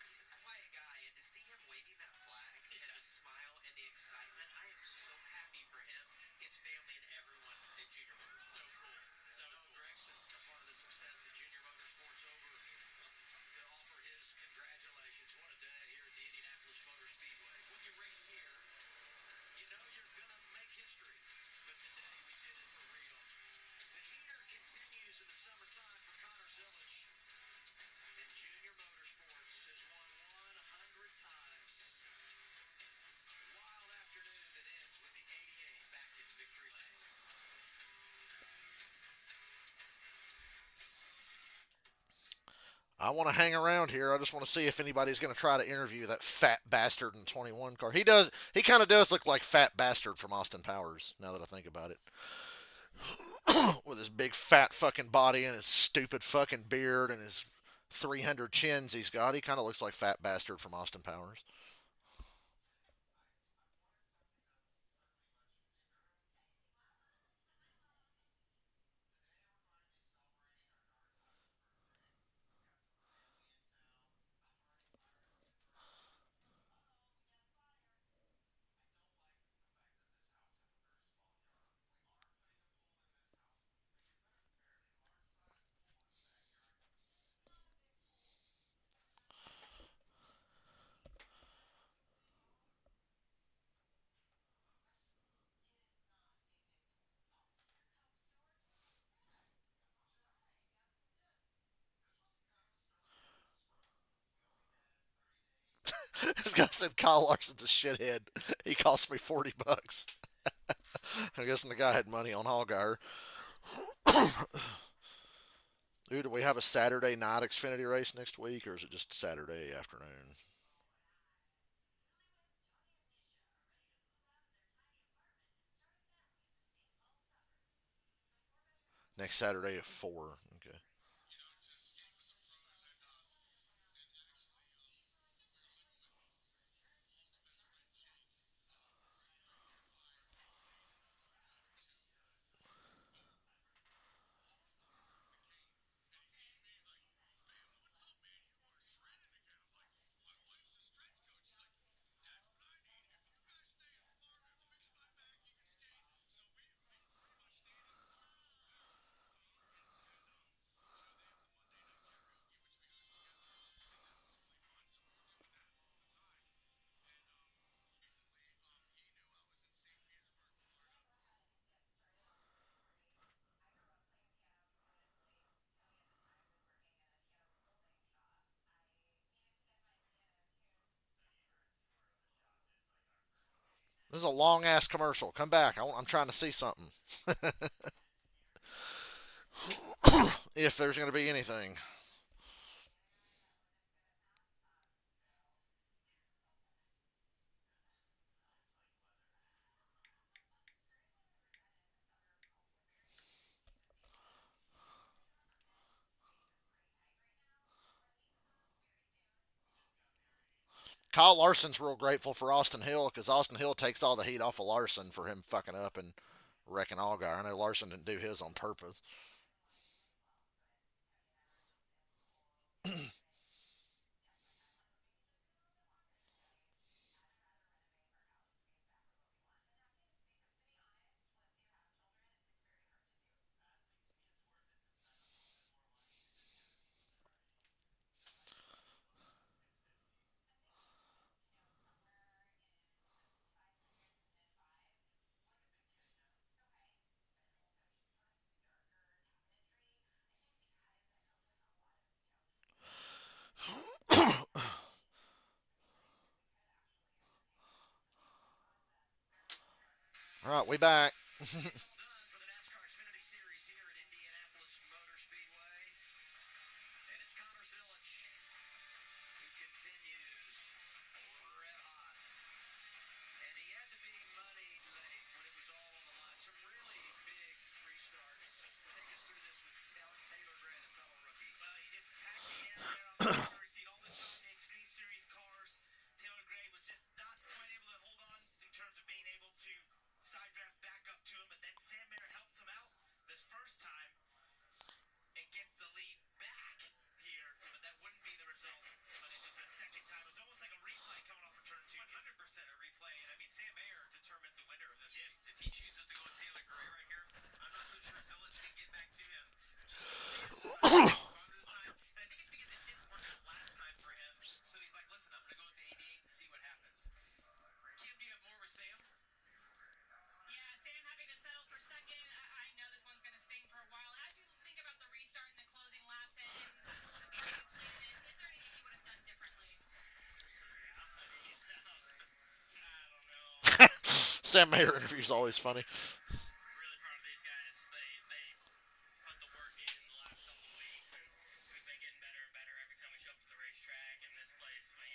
he's a quiet guy, and to see him waving that flag and the smile and the excitement, I am so happy for him, his family, and everyone at Junior Motorsports. So cool. So Noah Gregson, a part of the success at Junior Motorsports, over to offer his congratulations. What a day here at the Indianapolis Motor Speedway. When you race here, you know you're going to make history. But today we did it for real. The heater continues in the summertime for Connor Zilisch. And Junior Motorsports has won 100 times. Wild afternoon that ends with the 88 back in victory lane. I want to hang around here. I just want to see if anybody's going to try to interview that fat bastard in 21 car. He does. He kind of does look like Fat Bastard from Austin Powers, now that I think about it. With his big fat fucking body and his stupid fucking beard and his 300 chins he's got. He kind of looks like Fat Bastard from Austin Powers. This guy said Kyle Larson's a shithead. He cost me $40. I'm guessing the guy had money on Hogger. Dude, do we have a Saturday night Xfinity race next week, or is it just Saturday afternoon? Next Saturday at 4. Okay. This is a long ass commercial. Come back. I'm trying to see something. If there's going to be anything. Kyle Larson's real grateful for Austin Hill because Austin Hill takes all the heat off of Larson for him fucking up and wrecking Allgaier. I know Larson didn't do his on purpose. All right, we back. Well done for the NASCAR Xfinity Series here at Indianapolis Motor Speedway. And it's Connor Zilic who continues red hot. And he had to be moneyed late when it was all on the line. Some really big restarts. Take us through this with Taylor Gray, the fellow rookie. Well, he just packed the air there on the driver's seat. All the time in Xfinity Series cars, Taylor Gray was just not quite able to hold on in terms of being able to side draft back up to him. But then Sam Mayer helps him out this first time and gets the lead back here. But that wouldn't be the result. But it was the second time. It was almost like a replay coming off of turn two. 100% a replay. And I mean, Sam Mayer determined the winner of this race. If he chooses to go with Taylor Gray right here, I'm not so sure Zilic can get back to him. This time. And I think it's because it didn't work out last time for him. So he's like, listen, I'm going to go with the 88 and see what happens. Kim, do you have more with Sam? Yeah, Sam having to settle for second. I know this one's going to sting for a while. As you think about the restart and the closing laps and the way you played it, is there anything you would have done differently? I don't know. Sam Mayer interview's always funny. Really proud of these guys. They put the work in the last couple of weeks, and we've been getting better and better every time we show up to the racetrack. And this place, we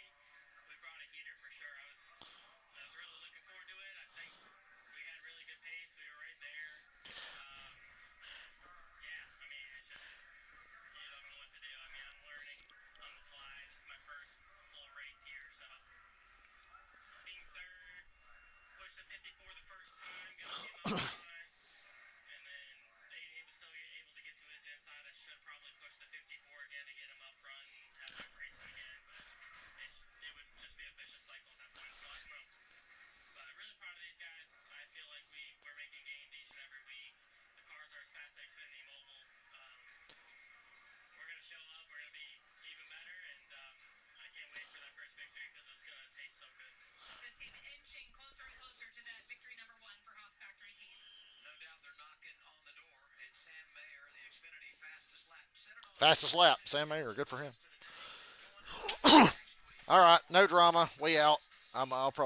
brought a heater for sure. I was really looking forward to it. I think we had really good pace. We were right there. Yeah, I mean, it's just you don't know what to do. I mean, I'm learning on the fly. This is my first full race here, so being third, pushed the 54 the first time, got him on the line, and then 88 was still able to get to his inside. I should probably push the 54 again to get him up front and have him racing again, but it would just be a vicious cycle at that point, so I don't know. But really proud of these guys. I feel like we're making gains each and every week. The cars are as fast as Xfinity Mobile. We're going to show up. We're going to be even better, and I can't wait for that first victory because it's going to taste so good. This team inching closer and closer to that victory number one for Haas Factory team. No doubt they're knocking on the door. And Sam Mayer, the Xfinity fastest lap. Set it on Fastest lap, Sam Mayer. Good for him. to the day. Going on next week. All right, no drama. We out. I'll probably.